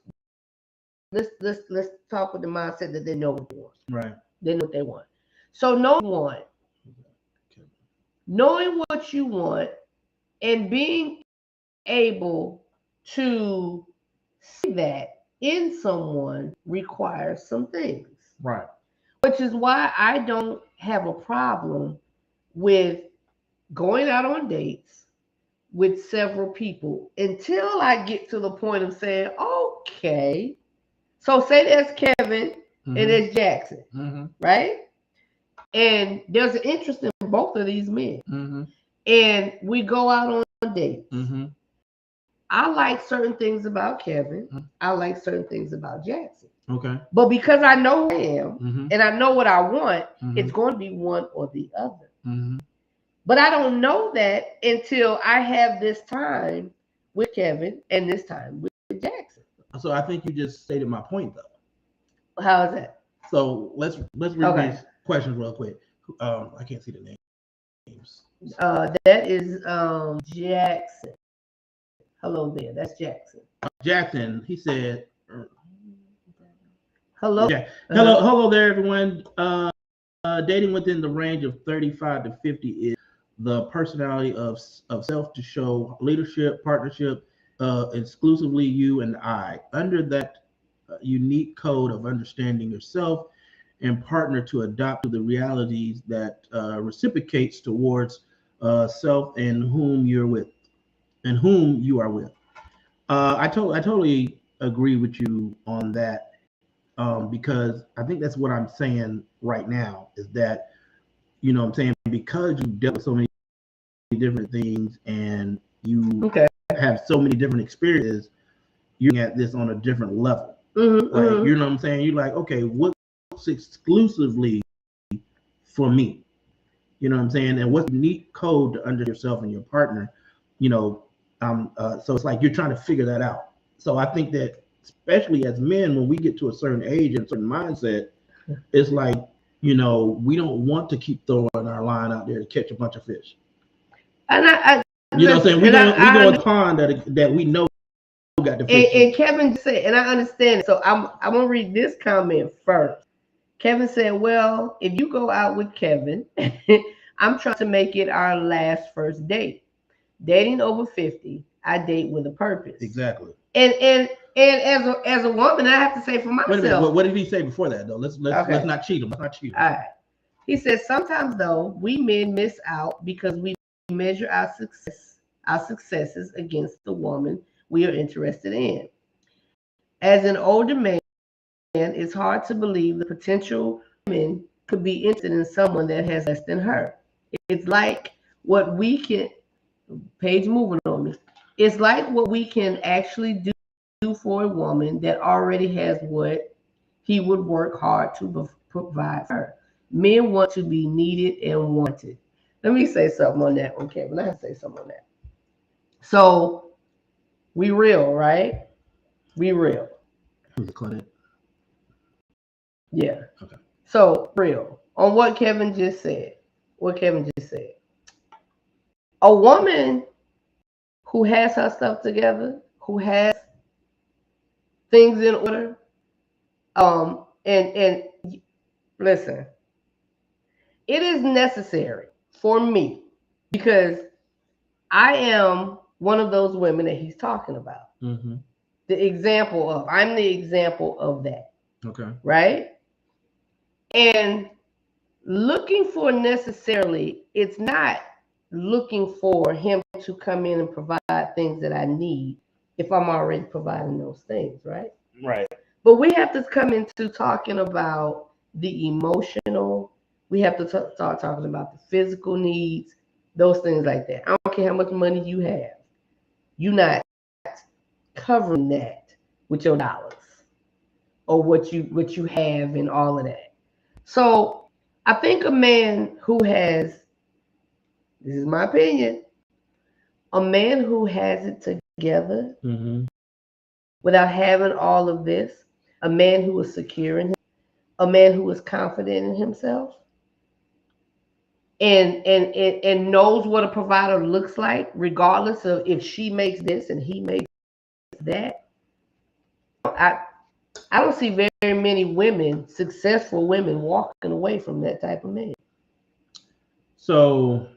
Let's talk with the mindset that they know what they want. Right. They know what they want. So knowing what you want and being able to see that in someone requires some things. Right. Which is why I don't have a problem with going out on dates with several people until I get to the point of saying, okay. So say there's Kevin mm-hmm. and there's Jackson, mm-hmm. right? And there's an interest in both of these men. Mm-hmm. And we go out on dates. Mm-hmm. I like certain things about Kevin. Mm-hmm. I like certain things about Jackson. Okay. But because I know who I am Mm-hmm. and I know what I want, Mm-hmm. it's going to be one or the other. Mm-hmm. But I don't know that until I have this time with Kevin and this time with Jackson. So I think you just stated my point, though. How is that? So let's read Okay. these questions real quick. I can't see the names. That is Jackson. Hello there. That's Jackson. Jackson, he said, Hello. yeah. Hello there, everyone. Dating within the range of 35 to 50 is the personality of self to show leadership, partnership, exclusively you and I. Under that unique code of understanding yourself and partner to adapt to the realities that reciprocates towards self and whom you're with and whom you are with. I totally agree with you on that, because I think that's what I'm saying right now is that, you know what I'm saying, because you dealt with so many different things and you have so many different experiences, you're at this on a different level. Like, you know what I'm saying? You're like, okay, what's exclusively for me? You know what I'm saying? And what's the unique code to under yourself and your partner, you know? So it's like you're trying to figure that out. So I think that especially as men, when we get to a certain age and certain mindset, it's like, you know, we don't want to keep throwing our line out there to catch a bunch of fish. And you know what I'm saying? We go in a pond that we know got the fish. And Kevin said, and I understand it. So I'm gonna read this comment first. Kevin said, well, if you go out with Kevin, I'm trying to make it our last first date. Dating over 50, I date with a purpose. Exactly. And as a woman, I have to say for myself. Wait a minute. What did he say before that though? Let's not cheat him. Let's not cheat him. All right. He says sometimes though we men miss out because we measure our successes against the woman we are interested in. As an older man, it's hard to believe the potential women could be interested in someone that has less than her. It's like what we can, page moving on me. It's like what we can actually do for a woman that already has what he would work hard to provide for her. Men want to be needed and wanted. Let me say something on that one, Kevin. I have to say something on that. So we real, right? We real. Yeah. Okay. So real on what Kevin just said. A woman who has her stuff together, who has things in order, and listen, it is necessary for me because I am one of those women that he's talking about. Mm-hmm. I'm the example of that. Okay. Right? And looking for necessarily, it's not looking for him to come in and provide things that I need if I'm already providing those things, right? Right. But we have to come into talking about the emotional. We have to start talking about the physical needs, those things like that. I don't care how much money you have. You're not covering that with your dollars or what you have and all of that. So I think a man who has, this is my opinion, a man who has it together without having all of this, a man who is secure in him, a man who is confident in himself, and knows what a provider looks like, regardless of if she makes this and he makes that. I don't see very many women, successful women, walking away from that type of man. So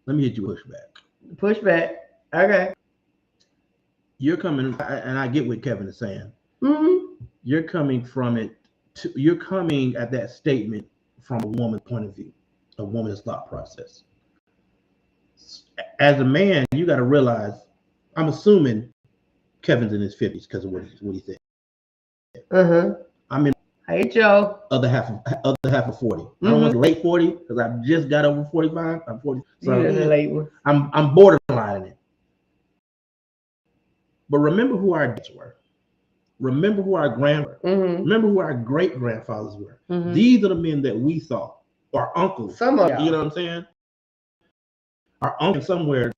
let me hit you pushback. Pushback. Okay. You're coming, and I get what Kevin is saying. Mm-hmm. You're coming from it. You're coming at that statement from a woman's point of view, a woman's thought process. As a man, you got to realize. I'm assuming Kevin's in his 50s because of what he said. I'm in. Hey Joe. Other half of 40. I don't want late 40 because I just got over 45. I'm 40. So you're the late one. I'm borderline it. But remember who our dads were. Remember who our remember who our great grandfathers were. These are the men that we saw, our uncles. Some of you know what I'm saying? Our uncle somewhere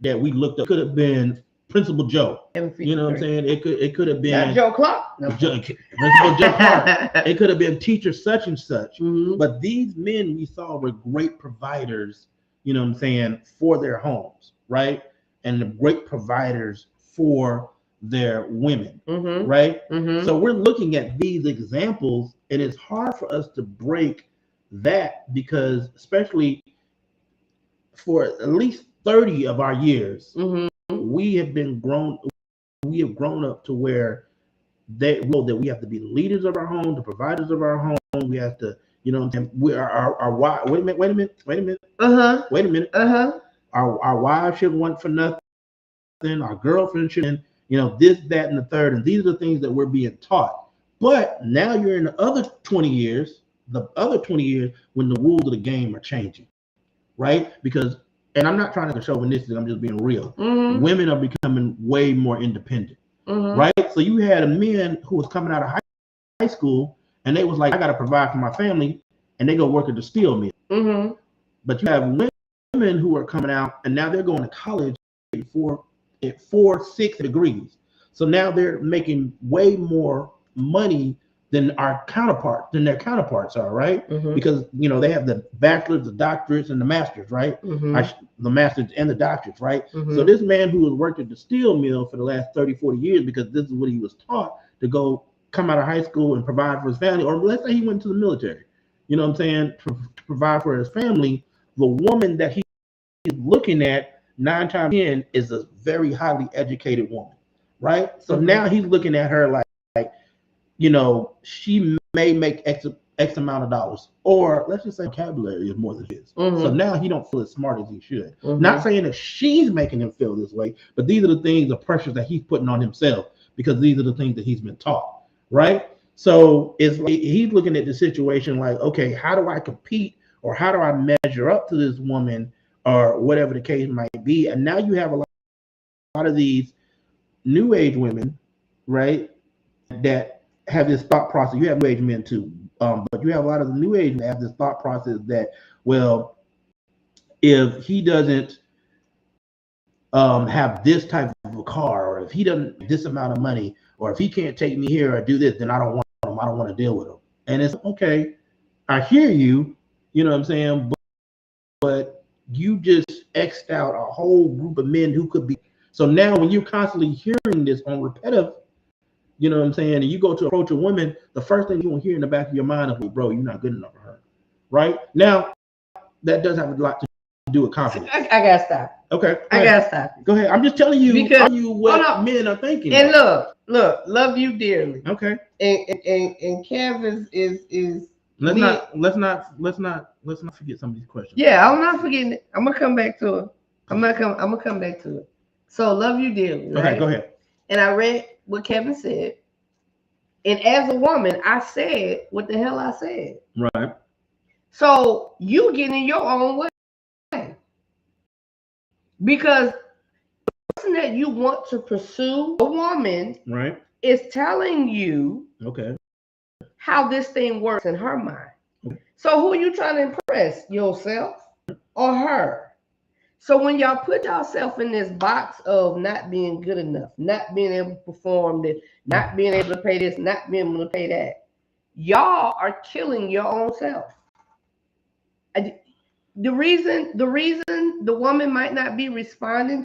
that we looked up could have been Principal Joe. You know what I'm saying? It could have been not Joe Clark. No. Principal Joe Clark. It could have been teacher such and such. But these men we saw were great providers, you know what I'm saying, for their homes, right? And the great providers for their women, right? So we're looking at these examples, and it's hard for us to break that because especially for at least 30 of our years, we have grown up to where they know that we have to be the leaders of our home, the providers of our home. We have to, you know, we are our wives. Wait a minute. Our wives shouldn't want for nothing. Our girlfriend shouldn't, you know, this, that, and the third. And these are the things that we're being taught. But now you're in the other 20 years when the rules of the game are changing, right? Because, and I'm not trying to be chauvinistic, I'm just being real. Women are becoming way more independent, right? So you had men who was coming out of high school and they was like, I got to provide for my family, and they go work at the steel mill. But you have women who are coming out and now they're going to college at 6 degrees. So now they're making way more money than their counterparts are, right? Because, you know, they have the bachelor's, the doctorates, and the masters, right? The masters and the doctorates, right? So this man who has worked at the steel mill for the last 30, 40 years, because this is what he was taught to go come out of high school and provide for his family, or let's say he went to the military, you know what I'm saying, to provide for his family, the woman that he's looking at 9 times 10 is a very highly educated woman, right? So now he's looking at her like, you know, she may make X amount of dollars, or let's just say vocabulary is more than his. So now he don't feel as smart as he should. Not saying that she's making him feel this way, but these are the things, the pressures that he's putting on himself because these are the things that he's been taught, right? So it's like he's looking at the situation like, okay, how do I compete, or how do I measure up to this woman, or whatever the case might be? And now you have a lot of these new age women, right, that have this thought process. You have new age men too, but you have a lot of the new age men that have this thought process that, well, if he doesn't have this type of a car, or if he doesn't this amount of money, or if he can't take me here or do this, then I don't want him. I don't want to deal with him. And it's okay, I hear you, you know what I'm saying, but you just X'd out a whole group of men who could be. So now when you're constantly hearing this on repetitive, you know what I'm saying, and you go to approach a woman, the first thing you will hear in the back of your mind is, bro, you're not good enough for her, right? Now, that does have a lot to do with confidence. I gotta stop. Okay. I gotta stop. Go ahead. I'm just telling you, what men are thinking. And look, love you dearly. Okay. And Kev is let's not forget some of these questions. Yeah, I'm not forgetting it. I'm gonna come back to it. I'm gonna come back to it. So love you dearly. Right? Okay, go ahead. And I read what Kevin said. And as a woman, I said what the hell I said. Right. So you get in your own way. Because the person that you want to pursue, a woman, right, is telling you okay how this thing works in her mind. Okay. So who are you trying to impress? Yourself or her? So when y'all put yourself in this box of not being good enough, not being able to perform this, not being able to pay this, not being able to pay that, y'all are killing your own self. The reason the woman might not be responding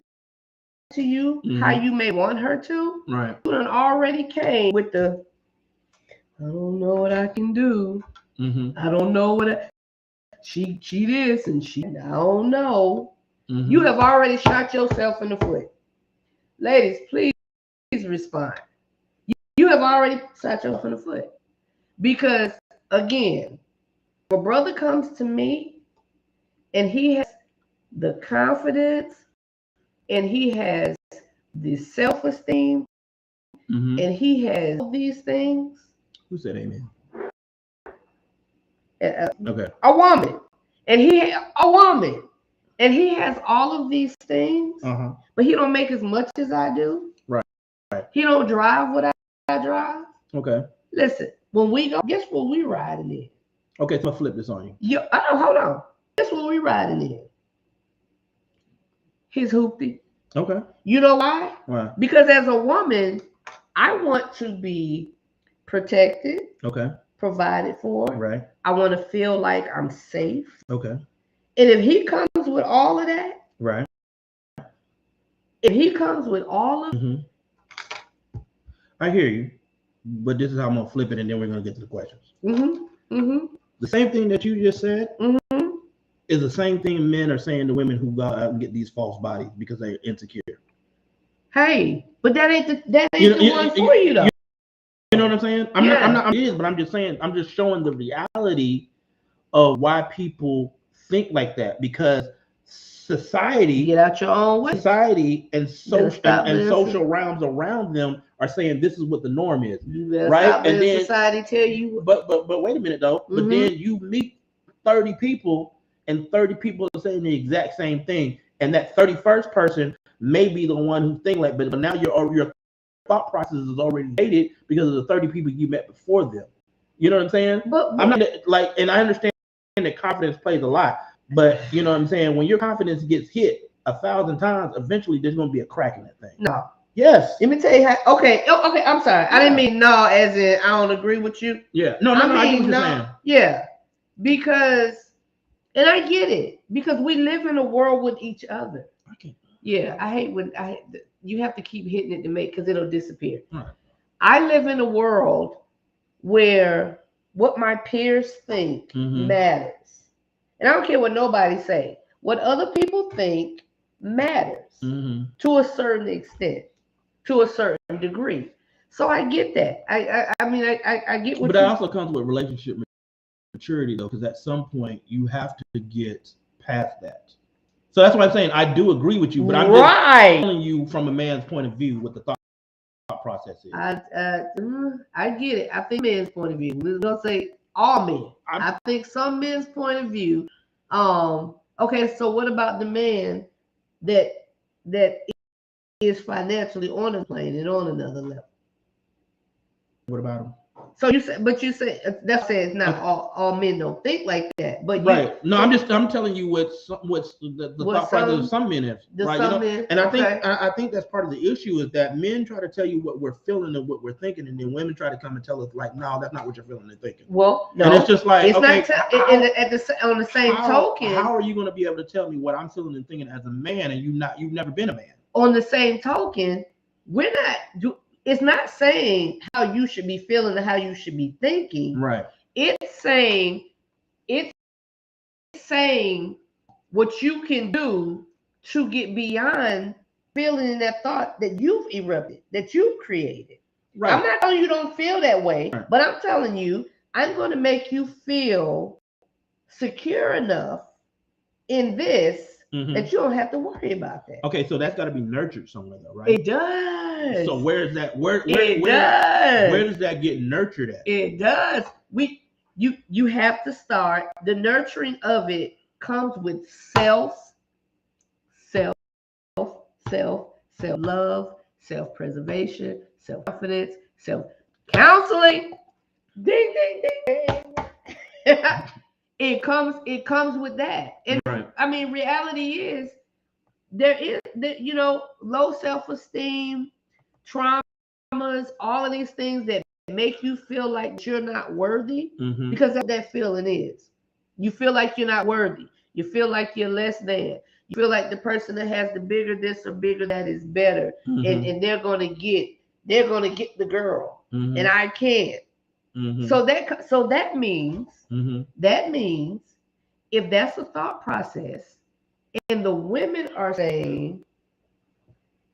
to you how you may want her to, right? You already came with the, I don't know what I can do. I don't know what she this and she, I don't know. You have already shot yourself in the foot. Ladies, please respond. You have already shot yourself in the foot. Because, again, if a brother comes to me and he has the confidence and he has the self-esteem and he has all these things. Who said amen? Okay. A woman. And he has all of these things, but he don't make as much as I do. Right. He don't drive what drive. Okay. Listen, when we go, guess what we riding in? Okay, so I'll flip this on you. Hold on. Guess what we riding in? His hoopty. Okay. You know why? Why? Because as a woman, I want to be protected, Okay. provided for. Right. I want to feel like I'm safe. Okay. And if he comes with all of that, Right. if he comes with all of I hear you, but this is how I'm gonna flip it, and then we're gonna get to the questions. the same thing that you just said Mm-hmm. is the same thing men are saying to women who go out and get these false bodies because they're insecure. Hey, but that ain't the one for you though. You know what I'm saying? I'm not, but I'm just saying, I'm just showing the reality of why people think like that, because society, Get out your own way. Society and social realms around them are saying this is what the norm is. You better right? stop And then society tell you. But wait a minute though. But then you meet 30 people, and 30 people are saying the exact same thing, and that 31st person may be the one who think like, but now your thought process is already dated because of the 30 people you met before them. You know what I'm saying? But I'm not like, and I understand that confidence plays a lot, but you know what I'm saying? When your confidence gets hit 1,000 times, eventually there's going to be a crack in that thing. No. Yes. Let me tell you how. Okay. I'm sorry. I didn't mean no, as in I don't agree with you. Yeah. No. I get what you're saying. Yeah. Because, and I get it, because we live in a world with each other. Okay. Yeah. I hate when you have to keep hitting it to make, because it'll disappear. Right. I live in a world where what my peers think matters. And I don't care what nobody say. What other people think matters to a certain extent, to a certain degree. So I get that. I mean, I get what. But that also comes with relationship maturity, though, because at some point you have to get past that. So that's why I'm saying I do agree with you, but I'm just telling you from a man's point of view what the thought process is. I get it. I think men's point of view. We're gonna say all men. I think some men's point of view. Okay, so what about the man that is financially on a plane and on another level? What about him? So you say, that says not all men don't think like that, but right. No, I'm telling you what's the thought process of some men have, right? And I think that's part of the issue is that men try to tell you what we're feeling and what we're thinking, and then women try to come and tell us like, no, that's not what you're feeling and thinking. Well, no, and it's just like, it's okay, not on the same token. How are you going to be able to tell me what I'm feeling and thinking as a man, and you've never been a man? On the same token, it's not saying how you should be feeling and how you should be thinking. Right. It's saying what you can do to get beyond feeling that thought that you've erupted, that you've created. Right. I'm not telling you don't feel that way, but I'm telling you, I'm going to make you feel secure enough in this that you don't have to worry about that. Okay, so that's got to be nurtured somewhere, though, right? It does. So where is that? Where does that get nurtured at? It does. You have to start. The nurturing of it comes with self-love, self-preservation, self-confidence, self-counseling. Ding, ding, ding, ding. It comes with that. And I mean, reality is there is low self-esteem, traumas, all of these things that make you feel like you're not worthy, because that's what that feeling is. You feel like you're not worthy. You feel like you're less than. You feel like the person that has the bigger this or bigger that is better, and they're gonna get the girl, and I can't. So that means if that's a thought process, and the women are saying,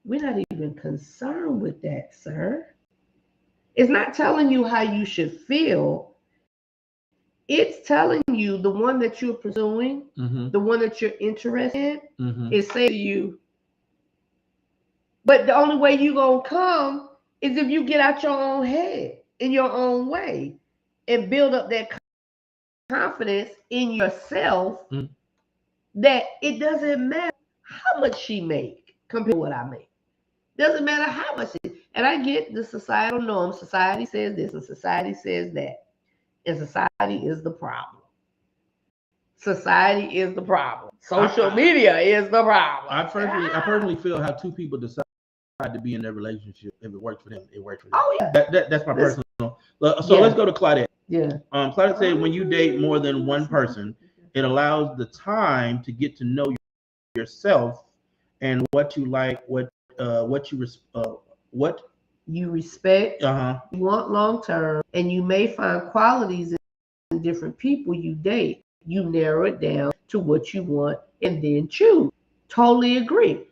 we're not even concerned with that, sir. It's not telling you how you should feel. It's telling you the one that you're pursuing, the one that you're interested in, is saying to you, but the only way you're going to come is if you get out your own head in your own way and build up that confidence in yourself that it doesn't matter how much she make compared to what I make. Doesn't matter how much it is. And I get the societal norm. Society says this and society says that. And society is the problem. Society is the problem. Social media is the problem. I personally feel how two people decide to be in their relationship. If it works for them, it works for them. Oh yeah. That's my personal. So let's go to Claudette. Yeah. Claudette said when you date more than one person, it allows the time to get to know yourself and what you like, what you respect, you want long term, and you may find qualities in different people you date. You narrow it down to what you want and then choose. Totally agree.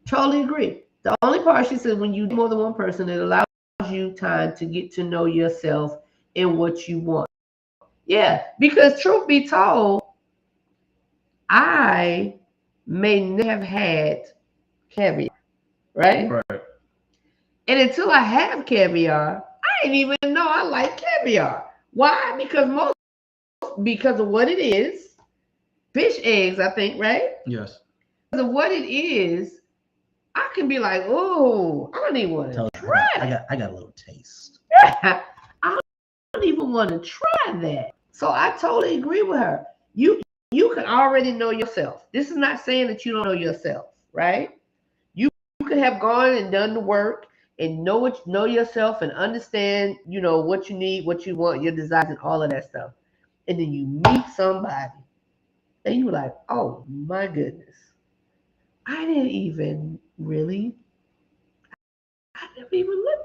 Totally agree. The only part she said when you date more than one person, it allows you time to get to know yourself and what you want. Yeah, because truth be told, I may never have had caviar, right? Right. And until I have caviar, I didn't even know I like caviar. Why? Because of what it is. Fish eggs, I think, right? Yes. Because of what it is, I can be like, oh, I don't even want to try it. I got a little taste. I don't even want to try that. So I totally agree with her. You can already know yourself. This is not saying that you don't know yourself, right? You could have gone and done the work and know yourself and understand, what you need, what you want, your desires, and all of that stuff. And then you meet somebody, and you're like, oh my goodness, I never even looked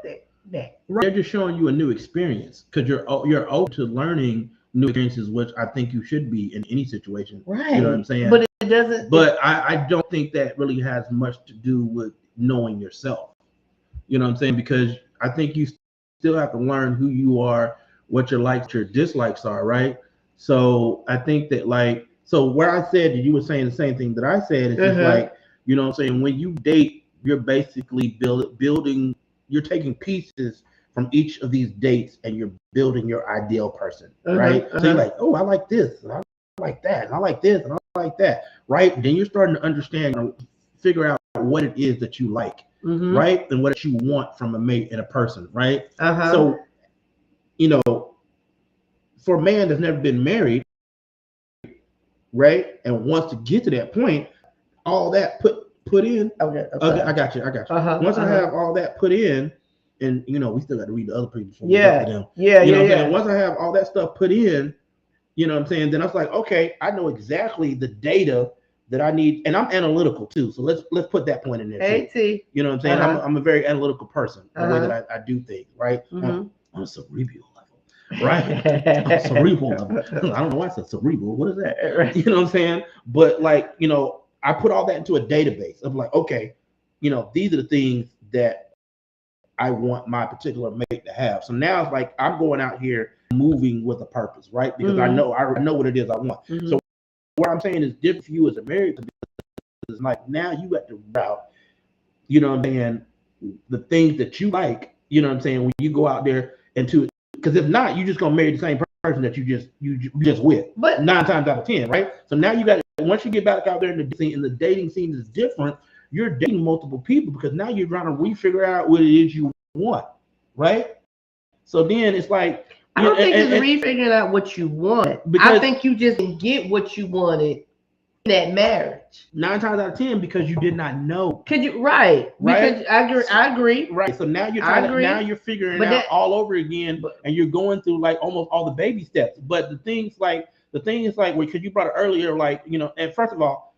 at that. Right. They're just showing you a new experience because you're open to learning new experiences, which I think you should be in any situation. Right. You know what I'm saying? But it doesn't. But I don't think that really has much to do with knowing yourself. You know what I'm saying? Because I think you still have to learn who you are, what your likes, your dislikes are, right? So I think that where I said that you were saying the same thing that I said, it's just like, you know what I'm saying? When you date, you're basically building, you're taking pieces from each of these dates and you're building your ideal person, right? So you're like, oh, I like this, and I like that, and I like this, and I like that, right? Then you're starting to understand and figure out what it is that you like, right? And what you want from a mate and a person, right? So, for a man that's never been married, right, and wants to get to that point, all that put in. Okay, I got you. Once I have all that put in, and we still got to read the other people before we get to them. Yeah. Once I have all that stuff put in, you know what I'm saying, then I was like, okay, I know exactly the data that I need, and I'm analytical too. So let's put that point in there too. You know what I'm saying? I'm a very analytical person, the way that I do things, right? On a cerebral level, right? On a cerebral level. I don't know why I said cerebral. What is that? Right. You know what I'm saying? But I put all that into a database of like, okay, these are the things that I want my particular mate to have. So now it's like I'm going out here moving with a purpose, right? Because I know what it is I want. So what I'm saying is different for you as a married person. It's like now you got to route, you know what I'm saying, the things that you like, you know what I'm saying, when you go out there because if not, you're just gonna marry the same person that you just with. But 9 times out of 10, right? So now you got to, once you get back out there in the dating scene is different. You're dating multiple people because now you're trying to refigure out what it is you want, right? So then it's like I don't think it's refiguring out what you want. I think you just didn't get what you wanted in that marriage. 9 times out of 10 because you did not know. Right? Because I agree. Right. So now you're figuring it out all over again, and you're going through like almost all the baby steps. But the thing is like because you brought it earlier, and first of all,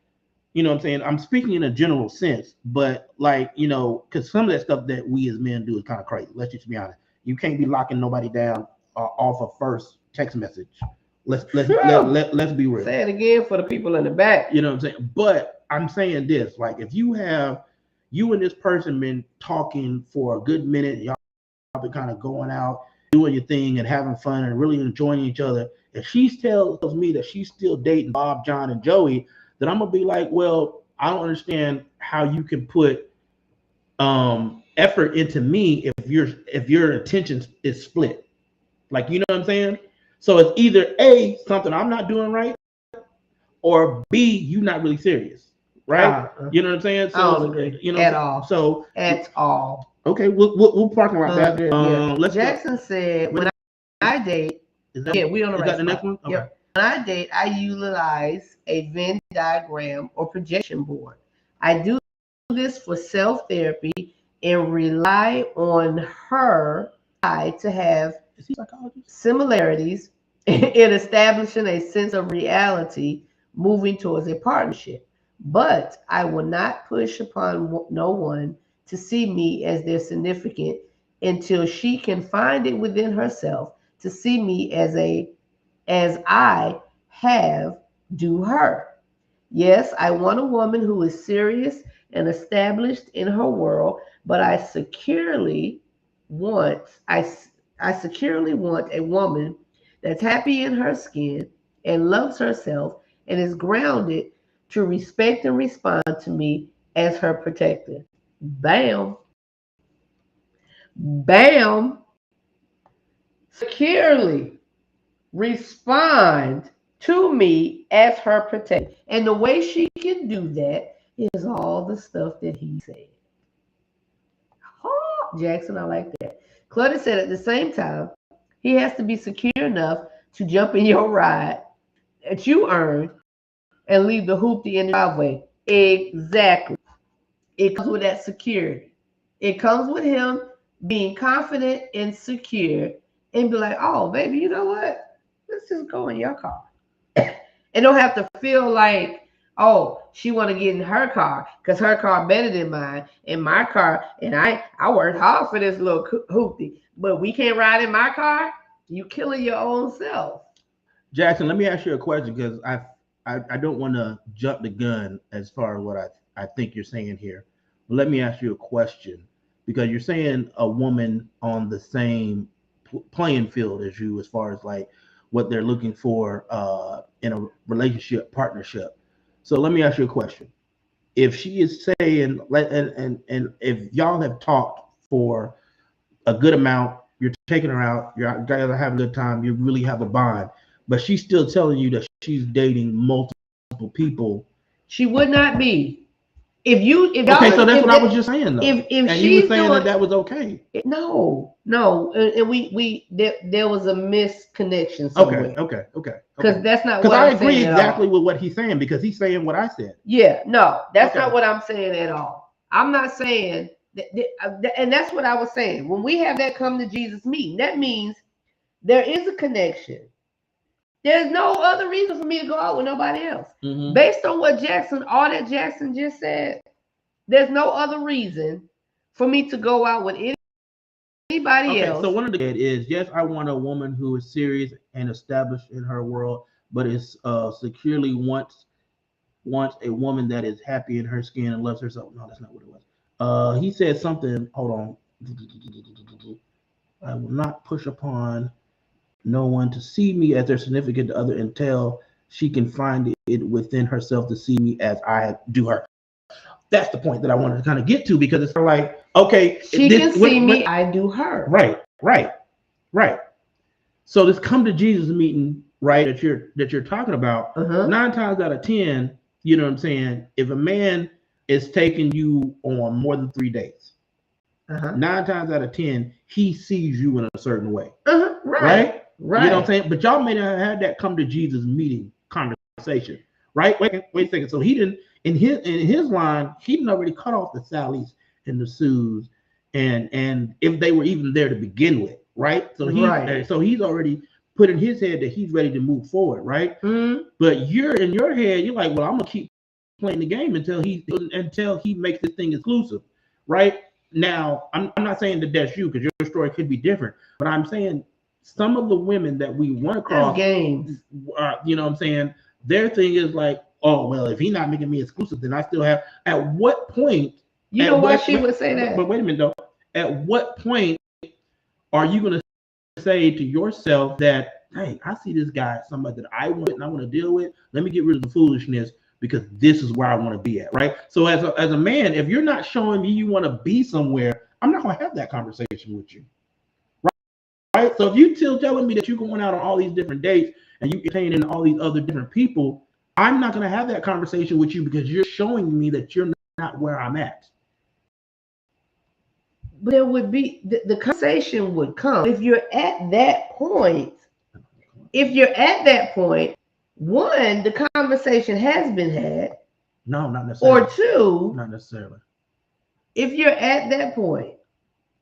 you know what I'm saying? I'm speaking in a general sense, but because some of that stuff that we as men do is kind of crazy. Let's just be honest. You can't be locking nobody down off a first text message. Let's be real. Say it again for the people in the back. You know what I'm saying? But I'm saying this, like if you and this person been talking for a good minute, y'all been kind of going out, doing your thing and having fun and really enjoying each other. If she tells me that she's still dating Bob, John, and Joey, then I'm gonna be like, well, I don't understand how you can put effort into me if your attention is split. Like, you know what I'm saying? So it's either A, something I'm not doing right, or B, you not really serious, right? You know what I'm saying? So, I don't agree at all. So at all. Okay, we'll talk about that. Yeah. Let's Jackson said, when I date, we on the right the next one? Okay. Yep. When I date, I utilize a Venn diagram or projection board. I do this for self-therapy and rely on her to have Is he a psychologist? similarities in establishing a sense of reality moving towards a partnership. But I will not push upon no one to see me as their significant until she can find it within herself to see me as I have do her. Yes, I want a woman who is serious and established in her world, but want I, I securely want a woman that's happy in her skin and loves herself and is grounded to respect and respond to me as her protector. Bam, bam, securely respond to me as her protector. And the way she can do that is all the stuff that he said. Oh, Jackson, I like that. Clutter said at the same time, he has to be secure enough to jump in your ride that you earned and leave the hoopty in the driveway. Exactly. It comes with that security. It comes with him being confident and secure and be like, oh, baby, you know what? Let's just go in your car. And don't have to feel like, oh, she want to get in her car because her car better than mine and my car, and I worked hard for this little hoopty, but we can't ride in my car. You killing your own self. Jackson, let me ask you a question because I don't want to jump the gun as far as what I think you're saying here. But let me ask you a question because you're saying a woman on the same playing field as you as far as like what they're looking for in a relationship partnership. So let me ask you a question. If she is saying and if y'all have talked for a good amount, you're taking her out, you're guys are having a good time, you really have a bond, but she's still telling you that she's dating multiple people. She would not be. If okay, so that's what I was just saying though. If and she's you were saying doing, that was okay. No, and there was a misconnection somewhere. Okay. Because that's not because what I I'm agree saying exactly with what he's saying because he's saying what I said. Yeah, no, that's not what I'm saying at all. I'm not saying and that's what I was saying. When we have that come to Jesus meeting, that means there is a connection. There's no other reason for me to go out with nobody else. Mm-hmm. Based on what all that Jackson just said, there's no other reason for me to go out with anybody else. So one of the is yes, I want a woman who is serious and established in her world, but is securely wants a woman that is happy in her skin and loves herself. No, that's not what it was. He said something. Hold on. I will not push upon no one to see me as their significant other until she can find it within herself to see me as I do her. That's the point that I wanted to kind of get to because it's like, okay, she can see me, I do her. Right. So this come to Jesus meeting, right, that you're talking about, 9 times out of 10, you know what I'm saying? If a man is taking you on more than 3 dates, 9 times out of 10, he sees you in a certain way. Right. You know what I'm saying? But y'all may not have had that come to Jesus meeting conversation, right? Wait a second. So he didn't in his line, he didn't already cut off the Sallys and the Sues, and if they were even there to begin with, right? So he's already put in his head that he's ready to move forward, right? But you're in your head, you're like, well, I'm gonna keep playing the game until he makes this thing exclusive, right? Now, I'm not saying that that's you because your story could be different, but I'm saying some of the women that we run across, games, you know what I'm saying? Their thing is like, oh, well, if he's not making me exclusive, then I still have. At what point? You know why she would say that? But wait a minute, though. At what point are you going to say to yourself that, hey, I see this guy, somebody that I want and I want to deal with. Let me get rid of the foolishness because this is where I want to be at, right? So as a man, if you're not showing me you want to be somewhere, I'm not going to have that conversation with you. Right? So if you're still telling me that you're going out on all these different dates and you're entertaining all these other different people, I'm not going to have that conversation with you because you're showing me that you're not where I'm at. but there would be the conversation would come if you're at that point. If you're at that point, one, the conversation has been had, No, not necessarily. or two, Not necessarily. if you're at that point,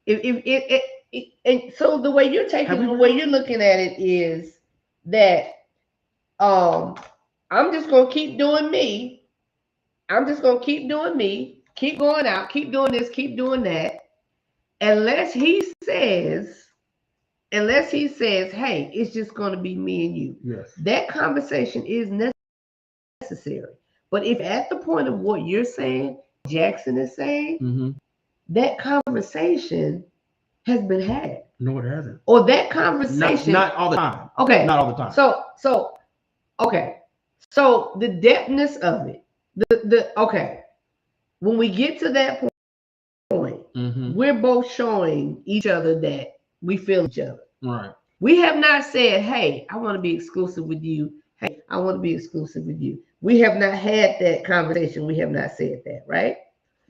and so the way you're taking, the way you're looking at it is that I'm just gonna keep doing me. I'm just gonna keep doing me, keep going out, keep doing this, keep doing that, unless he says, hey, it's just gonna be me and you. Yes. That conversation is necessary. But if at the point of what you're saying, Jackson is saying, that conversation has been had. No, it hasn't. Or that conversation. Not all the time. Okay. Not all the time. So okay. So the depthness of it. Okay. When we get to that point, we're both showing each other that we feel each other. Right. We have not said, hey, I want to be exclusive with you. Hey, I want to be exclusive with you. We have not had that conversation. We have not said that, right?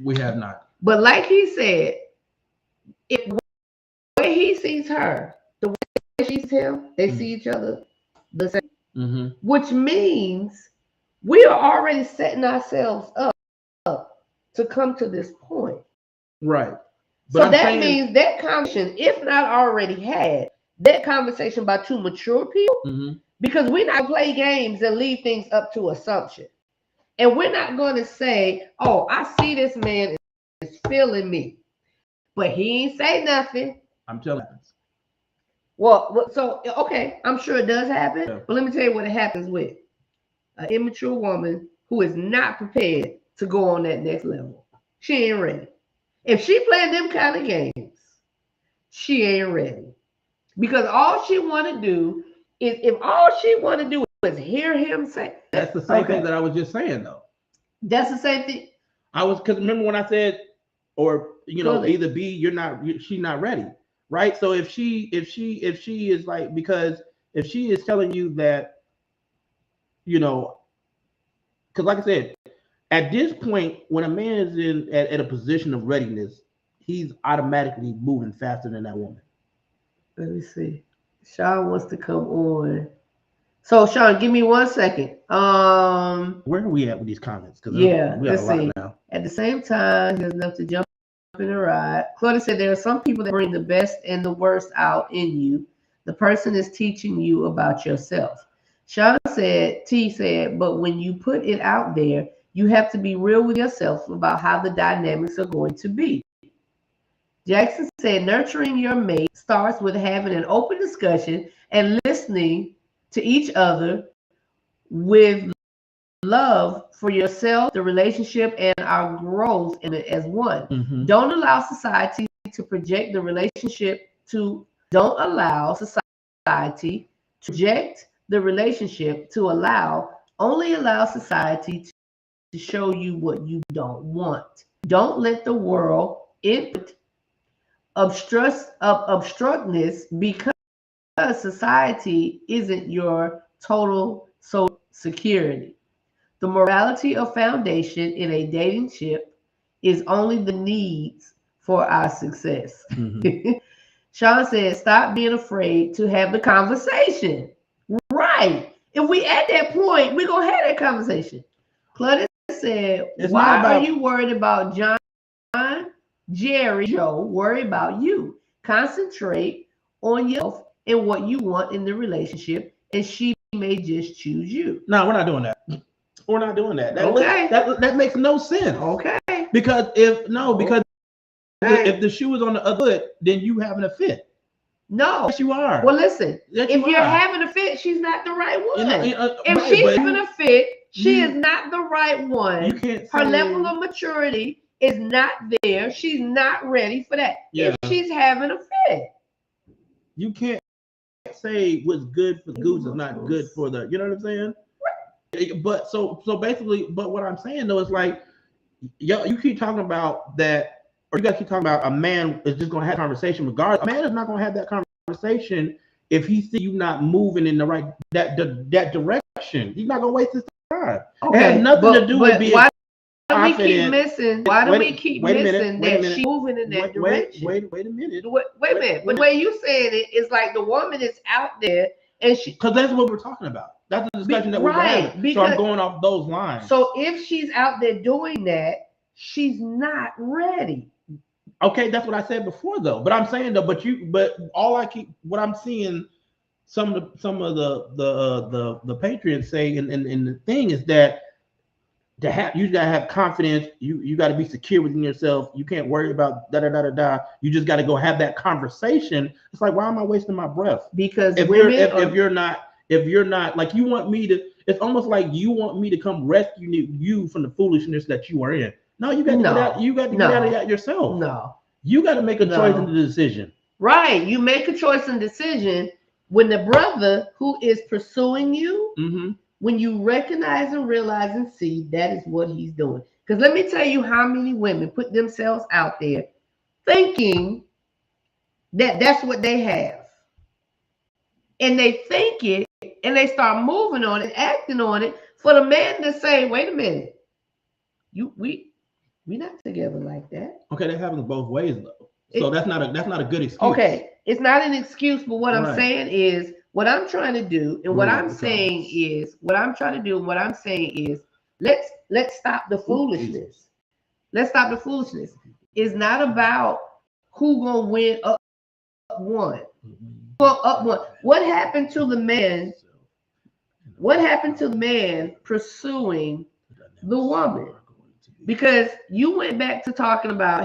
We have not. But like he said, the way he sees her, the way she sees him, they see each other the same. Which means we are already setting ourselves up to come to this point. Right. But so that means that conversation, if not already had, that conversation by two mature people, because we're not play games and leave things up to assumption. And we're not going to say, oh, I see this man is feeling me, but he ain't say nothing. I'm telling you. Well, so, okay, I'm sure it does happen, but let me tell you what it happens with an immature woman who is not prepared to go on that next level. She ain't ready. If she playing them kind of games, she ain't ready. Because all she want to do is, if all she want to do is hear him say. That's the same thing that I was just saying, though. That's the same thing. Because remember when I said, or, either B, she's not ready. Right. So if she is like, because if she is telling you that, because like I said, at this point, when a man is at a position of readiness, he's automatically moving faster than that woman. Let me see. Sean wants to come on. So Sean, give me 1 second. Where are we at with these comments? Let's see. Now. At the same time, there's enough to jump in a ride. Claudia said there are some people that bring the best and the worst out in you. The person is teaching you about yourself. Sean said, T said, but when you put it out there, you have to be real with yourself about how the dynamics are going to be. Jackson said, nurturing your mate starts with having an open discussion and listening to each other with love for yourself, the relationship, and our growth in it as one. Don't allow society to project the relationship to, only allow society to show you what you don't want. Don't let the world input obstructness because society isn't your total social security. The morality of foundation in a dating ship is only the needs for our success. Sean said, stop being afraid to have the conversation. Right. If we at that point, we're going to have that conversation. Claudia said, why are you worried about John, Jerry, Joe? Worry about you. Concentrate on yourself and what you want in the relationship, and she may just choose you. No, we're not doing that. We're not doing that. Okay. That makes no sense. Okay. Because if the shoe is on the other foot, then you having a fit. No. Yes, you are. Well, listen. If you're having a fit, she's not the right one. If she's having a fit, she is not the right one. You can't Her level of maturity is not there. She's not ready for that. Yeah. If she's having a fit. You can't say what's good for the goose is not good for the, you know what I'm saying? But so basically, but what I'm saying though is like, you keep talking about that, or you guys keep talking about a man is just gonna have a conversation regardless. A man is not gonna have that conversation if he see you not moving in the right that direction. He's not gonna waste his time. Okay, it has nothing to do with being. do we keep confident. missing? Why do Wait- we keep wait a minute, missing wait a that minute. she's moving in that direction? Wait a minute. Wait a minute. But the way you saying it is like the woman is out there and she. Because that's what we're talking about. That's the discussion that we're Right, having. So I'm going off those lines. So if she's out there doing that, she's not ready. Okay, that's what I said before, though. But I'm saying though, but all I keep, what I'm seeing, some of the patriots say, and the thing is that you gotta have confidence. You got to be secure within yourself. You can't worry about da da da da da. You just got to go have that conversation. It's like, why am I wasting my breath? Because if you're not like, you want me to, it's almost like you want me to come rescue you from the foolishness that you are in. No, you got to get out. You got to get out of that yourself. No, you got to make a choice in the decision. Right, you make a choice and decision when the brother who is pursuing you. Mm-hmm. When you recognize and realize and see that is what he's doing. Because let me tell you how many women put themselves out there thinking that that's what they have. And they think it and they start moving on it, acting on it for the man to say, wait a minute, we not together like that. Okay, that happens both ways though. So that's not a good excuse. Okay, it's not an excuse, but what I'm saying is, what I'm trying to do, and what I'm saying is, let's stop the foolishness. Let's stop the foolishness. It's not about who gonna win up one. Up one. What happened to the man? What happened to the man pursuing the woman? Because you went back to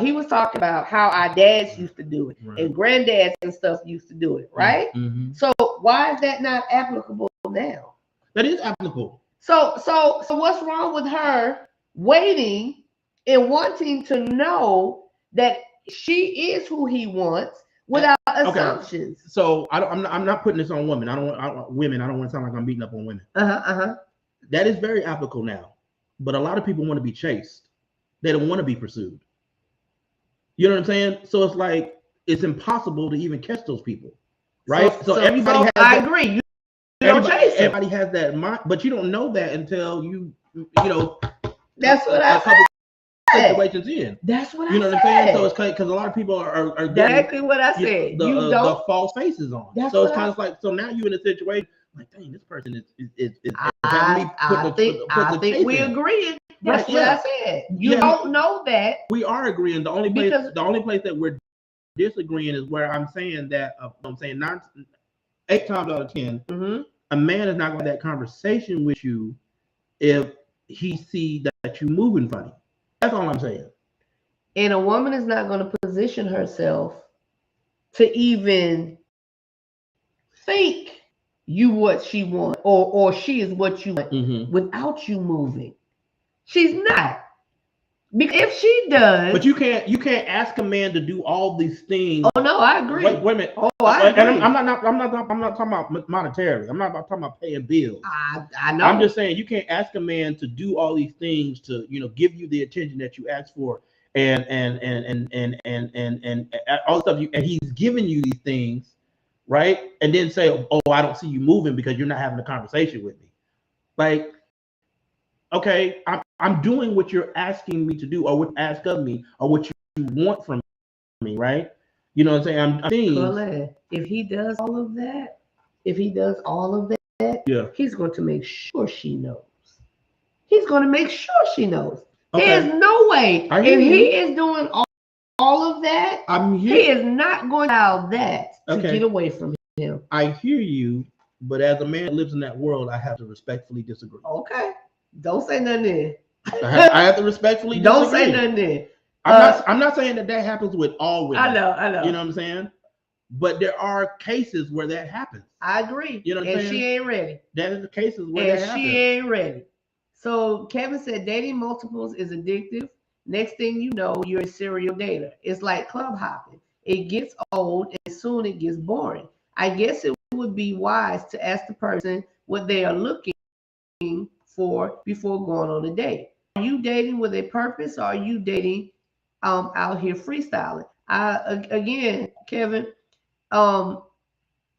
he was talking about how our dads used to do it, and granddads and stuff used to do it, right? Mm-hmm. So why is that not applicable now? That is applicable. So what's wrong with her waiting and wanting to know that she is who he wants without assumptions? So I'm not putting this on women. I don't want to sound like I'm beating up on women. That is very applicable now. But a lot of people want to be chased. They don't want to be pursued. You know what I'm saying? So it's like, it's impossible to even catch those people, right? So everybody has. I agree. Everybody has that mind, but you don't know that until you know. That's what I said. Situations in. That's what I said. You know what I'm saying? So it's because a lot of people are exactly what I said. The false faces on. So it's kind of like, so now you're in a situation like, dang, this person is I think we agree. That's what I said. You don't know that. We are agreeing. The only place that we're disagreeing is where I'm saying that I'm saying 8 times out of 10, a man is not going to have that conversation with you if he sees that you moving funny. That's all I'm saying. And a woman is not going to position herself to even think you what she wants, or she is what you want without you moving. She's not. Because if she does, but you can't ask a man to do all these things. Oh no, I agree. Wait a minute. Oh, I agree. And I'm not talking about monetarily. I'm not talking about paying bills. I know. I'm just saying, you can't ask a man to do all these things to, give you the attention that you ask for, and all stuff. And he's giving you these things, right? And then say, "Oh, I don't see you moving because you're not having a conversation with me." Like, okay, I'm doing what you're asking me to do, or what you ask of me, or what you want from me, right? You know what I'm saying? I'm saying, if he does all of that, he's going to make sure she knows. He's going to make sure she knows. Okay. There's no way. If he is doing all of that, he is not going to allow that to get away from him. I hear you, but as a man that lives in that world, I have to respectfully disagree. Okay. Don't say nothing there. I have to respectfully disagree. Don't say nothing there. I'm not saying that happens with all women. I know. You know what I'm saying? But there are cases where that happens. I agree. You know what I'm saying? She ain't ready. That is the cases where that happens. She ain't ready. So Kevin said dating multiples is addictive. Next thing you know, you're a serial dater. It's like club hopping. It gets old and soon it gets boring. I guess it would be wise to ask the person what they are looking for before going on a date. Are you dating with a purpose, or are you dating out here freestyling? Again, Kevin,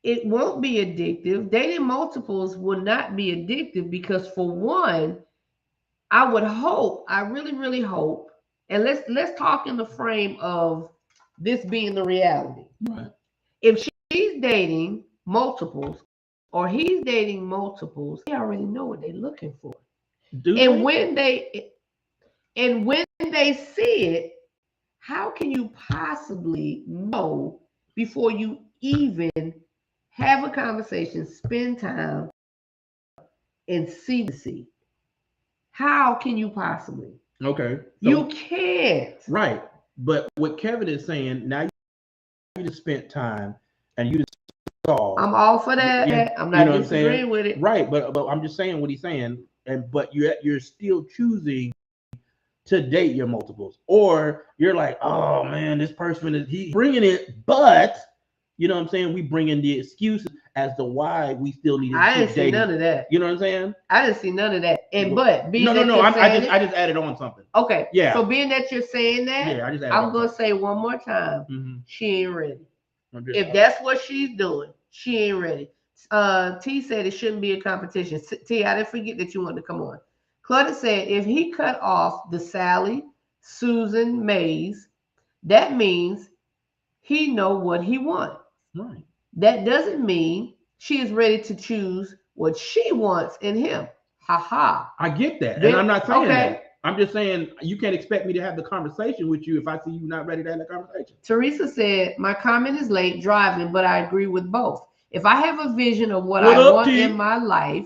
it won't be addictive. Dating multiples will not be addictive because, for one, I would hope, I really, really hope, and let's talk in the frame of this being the reality. Right. If she's dating multiples or he's dating multiples, they already know what they're looking for. Do And they? when they see it, how can you possibly know before you even have a conversation, spend time, and see? How can you possibly? Okay. So, You can't. right. But what Kevin is saying, now you just spent time and you just saw. I'm all for that. Yeah, I'm you not know what I'm saying? disagreeing with it. Right. But I'm just saying what he's saying, and but you're still choosing to date your multiples, or you're like, oh man, this person is he bringing it, but you know what I'm saying? We bring in the excuses as to why we still need to I keep didn't see dating. none of that. You know what I'm saying? I didn't see none of that. And Well, but being that no. you're I saying just added on something. okay. Yeah. So being that you're saying that, Yeah, I just added I'm on gonna something. say one more time, Mm-hmm. she ain't ready. Okay. If that's what she's doing, she ain't ready. T said it shouldn't be a competition. T, I didn't forget that you wanted to come on. Claudia said if he cut off the Sally, Susan, Mays, that means he know what he wants. Right. That doesn't mean she is ready to choose what she wants in him. Ha ha. I get that, Then- and I'm not saying okay. that. I'm just saying you can't expect me to have the conversation with you if I see you not ready to have the conversation. Teresa said, my comment is late driving, but I agree with both. If I have a vision of what What I up, want T? in my life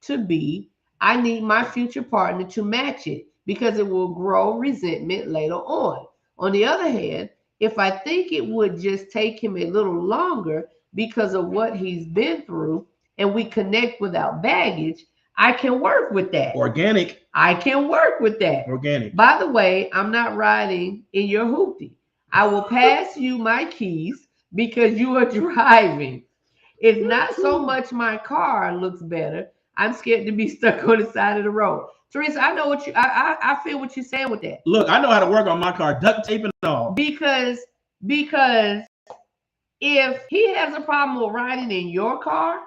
to be, I need my future partner to match it because it will grow resentment later on. On the other hand, if I think it would just take him a little longer because of what he's been through and we connect without baggage, I can work with that. Organic. I can work with that. Organic. By the way, I'm not riding in your hoopty. I will pass you my keys because you are driving. It's not so much my car looks better. I'm scared to be stuck on the side of the road. Teresa, I know what you I feel what you're saying with that. Look, I know how to work on my car, duct tape and all. Because if he has a problem with riding in your car,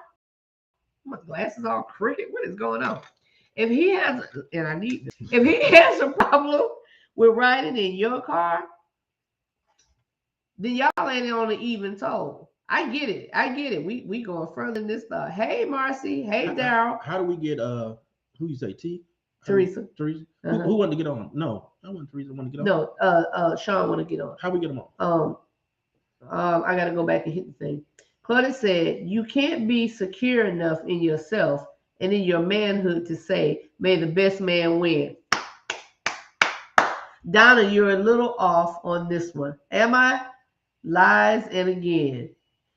my glasses all crooked. What is going on? If he has, and I need this, if he has a problem with riding in your car, then y'all ain't on an even toe. I get it. We going further than this stuff. Hey, Marcy. Hey, Daryl. How do we get who you say T? Teresa. Teresa. Uh-huh. Who wanted to get on? No, I want Teresa want to get on. No, Sean want to get on. How we get them on? I gotta go back and hit the thing. Claudia said, you can't be secure enough in yourself and in your manhood to say, may the best man win. Donna, you're a little off on this one. Am I? Lies and again.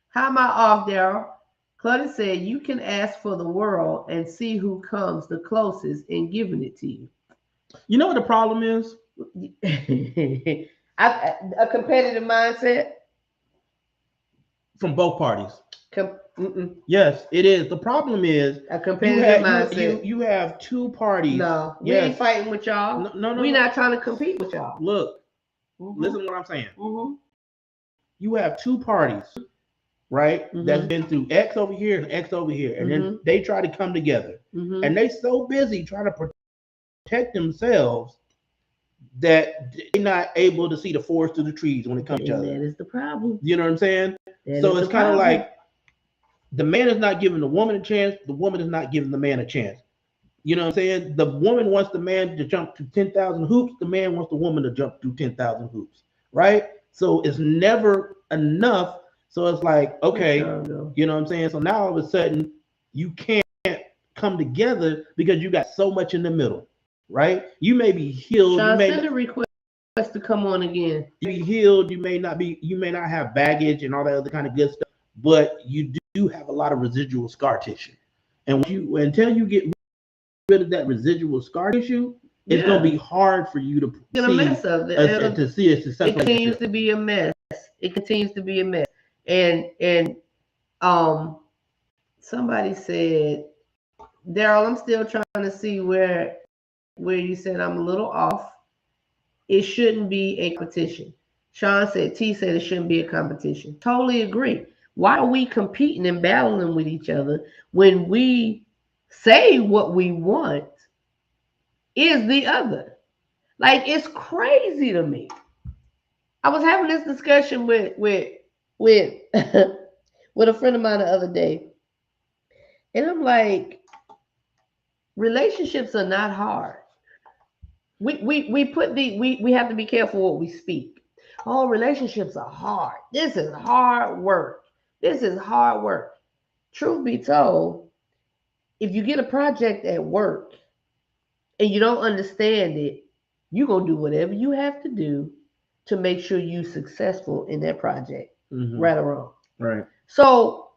How am I off, Daryl? Claudia said, you can ask for the world and see who comes the closest in giving it to you. You know what the problem is? A competitive mindset? From both parties. Mm-mm. Yes, it is. The problem is A competitive mindset. You have two parties. No, we Yes. ain't fighting with y'all. No. We're not trying to compete with y'all. Look, Mhm. listen to what I'm saying. Mm-hmm. You have two parties, right? Mhm. That's been through X over here and X over here, and then they try to come together, and they so busy trying to protect themselves that they're not able to see the forest through the trees when it comes to each other. That is the problem. You know what I'm saying? That So is it's the kind of problem. like the man is not giving the woman a chance. The woman is not giving the man a chance. You know what I'm saying? The woman wants the man to jump through 10,000 hoops. The man wants the woman to jump through 10,000 hoops, right? So it's never enough. So it's like, okay, you know what I'm saying? So now all of a sudden you can't come together because you got so much in the middle, right? You may be healed. Sean, you may send a request to come on again. be healed. You may not have baggage and all that other kind of good stuff, but you do have a lot of residual scar tissue. And until you get rid of that residual scar tissue, it's gonna be hard for you to see a successful. It continues to be a mess. It continues to be a mess. And somebody said, Daryl, I'm still trying to see where you said I'm a little off. It shouldn't be a competition. Sean said, T said it shouldn't be a competition. Totally agree. Why are we competing and battling with each other when we say what we want is the other. Like, it's crazy to me. I was having this discussion with with a friend of mine the other day, and I'm like, relationships are not hard. We have to be careful what we speak. Oh, relationships are hard. This is hard work. This is hard work. Truth be told, if you get a project at work and you don't understand it, you're gonna do whatever you have to do to make sure you're successful in that project, right or wrong. Right. So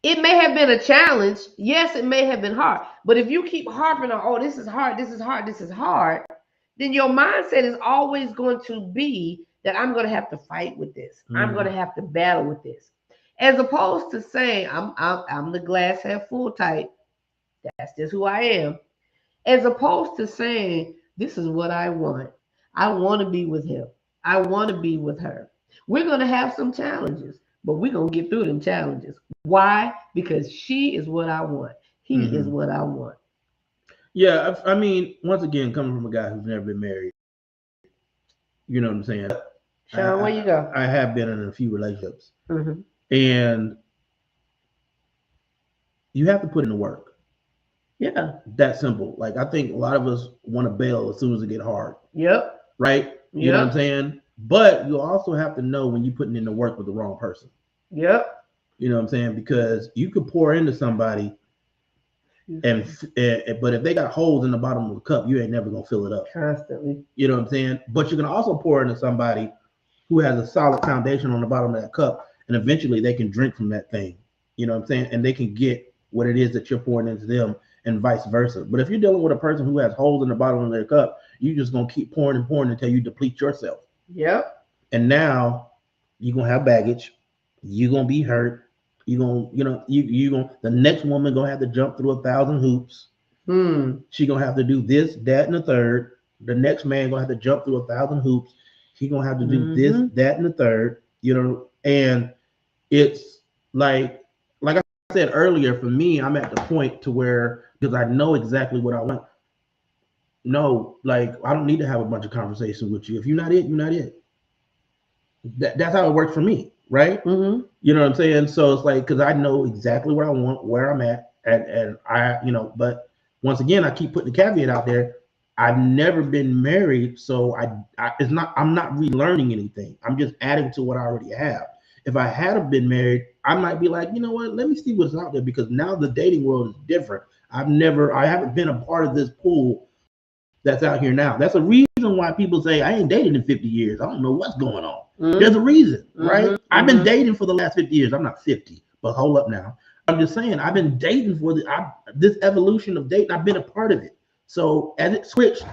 it may have been a challenge. Yes, it may have been hard. But if you keep harping on, oh, this is hard, this is hard, this is hard, then your mindset is always going to be that I'm going to have to fight with this. I'm going to have to battle with this. As opposed to saying, I'm the glass half full type. That's just who I am. As opposed to saying, this is what I want. I want to be with him. I want to be with her. We're going to have some challenges, but we're going to get through them challenges. Why? Because she is what I want. He is what I want. Yeah, I mean, once again, coming from a guy who's never been married, you know what I'm saying? Sean, where you go? I have been in a few relationships. And you have to put in the work. Yeah. That simple. Like, I think a lot of us want to bail as soon as it get hard. Yep. Right? You know what I'm saying? But you also have to know when you're putting in the work with the wrong person. Yep. You know what I'm saying? Because you could pour into somebody, but if they got holes in the bottom of the cup, you ain't never gonna fill it up constantly. You know what I'm saying? But you can also pour into somebody who has a solid foundation on the bottom of that cup, and eventually they can drink from that thing. You know what I'm saying? And they can get what it is that you're pouring into them, and vice versa. But if you're dealing with a person who has holes in the bottom of their cup, you're just gonna keep pouring and pouring until you deplete yourself. Yep. And now you're gonna have baggage. You're gonna be hurt. You're gonna, the next woman gonna have to jump through 1,000 hoops. She gonna have to do this, that, and the third. The next man gonna have to jump through 1,000 hoops. He gonna have to do this, that, and the third. And it's like I said earlier, for me, I'm at the point to where, because I know exactly what I want. No, like, I don't need to have a bunch of conversations with you. If you're not it, you're not it. That's how it works for me, right? You know what I'm saying? So it's like, because I know exactly what I want, where I'm at, and I, but once again, I keep putting the caveat out there. I've never been married, so I'm not relearning anything. I'm just adding to what I already have. If I had been married, I might be like, you know what, let me see what's out there, because now the dating world is different. I haven't been a part of this pool that's out here now. That's a reason why people say I ain't dated in 50 years. I don't know what's going on. There's a reason, right? I've been dating for the last 50 years. I'm not 50, but hold up now. I'm just saying, I've been dating for this evolution of dating. I've been a part of it. So as it switched,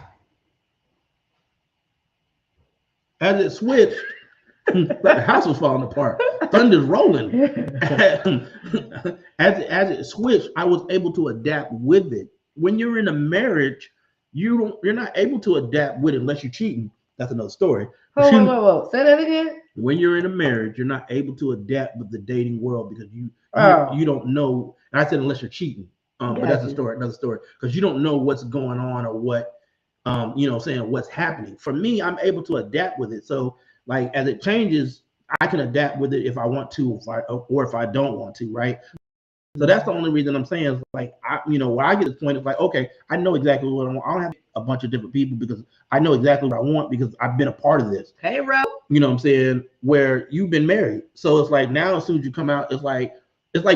the house was falling apart. Thunder's rolling. As it switched, I was able to adapt with it. When you're in a marriage, you're not able to adapt with it unless you're cheating. That's another story. Whoa. Say that again. When you're in a marriage, you're not able to adapt with the dating world because you don't know. And I said unless you're cheating. But that's another story. Because you don't know what's going on or what, what's happening. For me, I'm able to adapt with it. So, like, as it changes, I can adapt with it if I want to, or if I don't want to, right? So that's the only reason I'm saying is, like, where I get to the point, it's like, okay, I know exactly what I want. I don't have a bunch of different people because I know exactly what I want because I've been a part of this. Hey, Ro. You know what I'm saying? Where you've been married. So it's like now as soon as you come out, it's like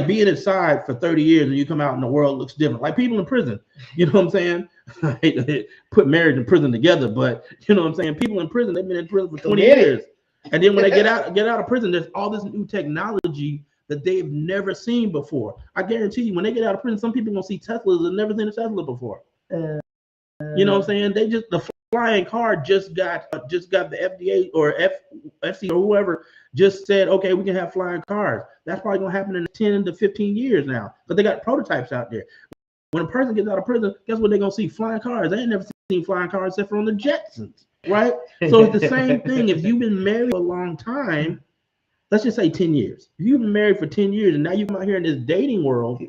being inside for 30 years and you come out and the world looks different. Like people in prison. You know what I'm saying? I hate to put marriage and prison together, but you know what I'm saying? People in prison, they've been in prison for 20 years. And then when they get out of prison, there's all this new technology that they've never seen before. I guarantee you, when they get out of prison, some people gonna see Teslas that never seen a Tesla before. You know what I'm saying? The flying car just got the FDA or FC or whoever just said, okay, we can have flying cars. That's probably gonna happen in 10 to 15 years now, but they got prototypes out there. When a person gets out of prison, guess what they're gonna see? Flying cars. They ain't never seen flying cars except for on the Jetsons, right? So it's the same thing. If you've been married for a long time, let's just say 10 years. If you've been married for 10 years and now you come out here in this dating world,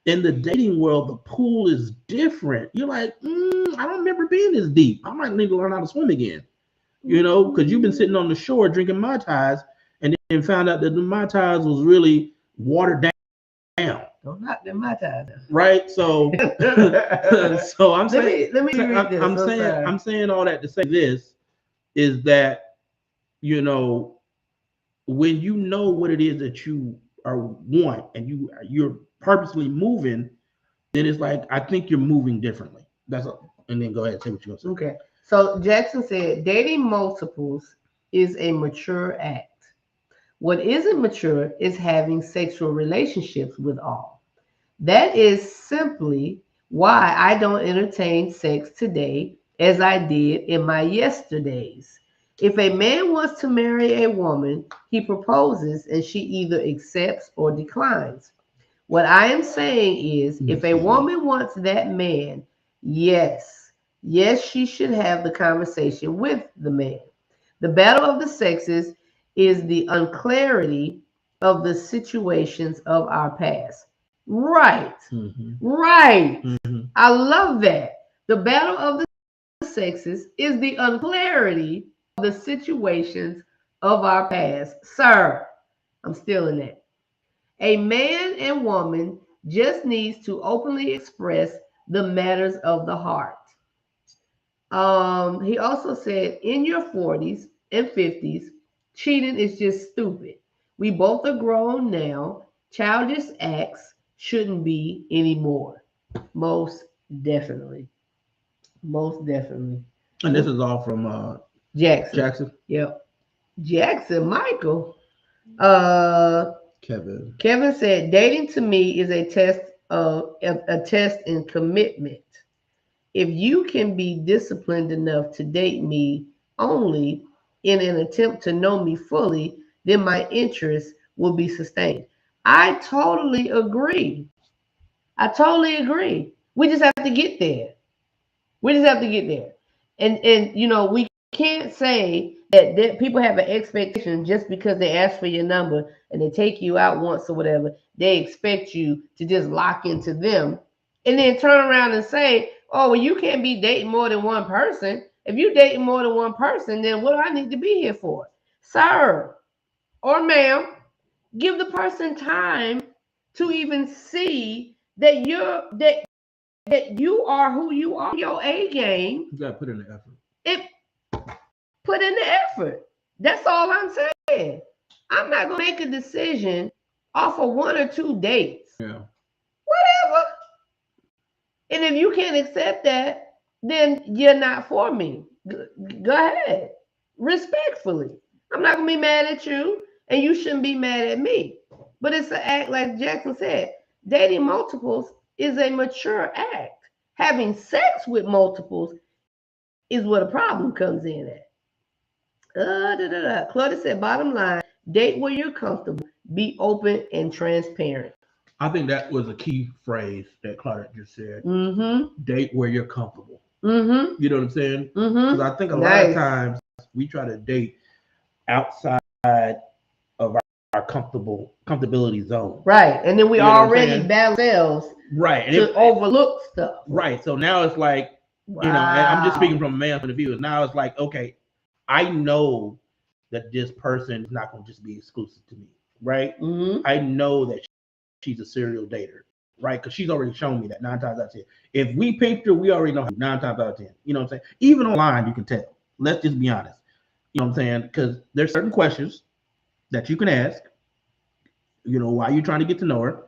in the dating world, the pool is different. You're like, I don't remember being this deep. I might need to learn how to swim again. You know, because you've been sitting on the shore drinking Mai Tais and then found out that the Mai Tais was really watered down. Don't knock them Mai Tais. Right. So so I'm saying let me read this. I'm saying all that to say this is that, you know, when you know what it is that you want and you're purposely moving, then it's like I think you're moving differently. That's all. And then go ahead and say what you're gonna say. Okay. So Jackson said dating multiples is a mature act. What isn't mature is having sexual relationships with all. That is simply why I don't entertain sex today as I did in my yesterdays. If a man wants to marry a woman, he proposes and she either accepts or declines. What I am saying is, if a woman wants that man, yes, she should have the conversation with the man. The battle of the sexes is the unclarity of the situations of our past. Right. Right. I love that. The battle of the sexes is the unclarity of the situations of our past. Sir, I'm still in that. A man and woman just needs to openly express the matters of the heart. He also said, in your 40s and 50s, cheating is just stupid. We both are grown now. Childish acts shouldn't be anymore. Most definitely. Most definitely. And this is all from Jackson. Yep. Jackson, Michael. Kevin said, dating to me is a test in commitment. If you can be disciplined enough to date me only in an attempt to know me fully, then my interest will be sustained. I totally agree. We just have to get there. And you know, we can't say that people have an expectation just because they ask for your number and they take you out once or whatever, they expect you to just lock into them and then turn around and say, oh, well, you can't be dating more than one person. If you dating more than one person, then what do I need to be here for? Sir or ma'am, give the person time to even see that you are who you are, your A game. You gotta put in the effort. Put in the effort. That's all I'm saying. I'm not gonna make a decision off of one or two dates. Yeah. Whatever. And if you can't accept that, then you're not for me. Go ahead. Respectfully. I'm not gonna be mad at you, and you shouldn't be mad at me. But it's an act, like Jackson said, dating multiples is a mature act. Having sex with multiples is where the problem comes in at. Claudia said, bottom line, date where you're comfortable, be open and transparent. I think that was a key phrase that Claudia just said. Mm-hmm. Date where you're comfortable. Mm-hmm. You know what I'm saying? Mm-hmm. Because I think a lot of times we try to date outside of our comfortability zone. Right. And then we already battle ourselves right to overlook stuff. Right. So now it's like, wow. You know, and I'm just speaking from a man's point of view. Now it's like, okay, I know that this person is not going to just be exclusive to me. Right. Mm-hmm. I know that she's a serial dater. Right. Because she's already shown me that 9 times out of 10. If we picked her, we already know 9 times out of 10. You know what I'm saying? Even online, you can tell. Let's just be honest. You know what I'm saying? Because there's certain questions that you can ask, you know, while you're trying to get to know her,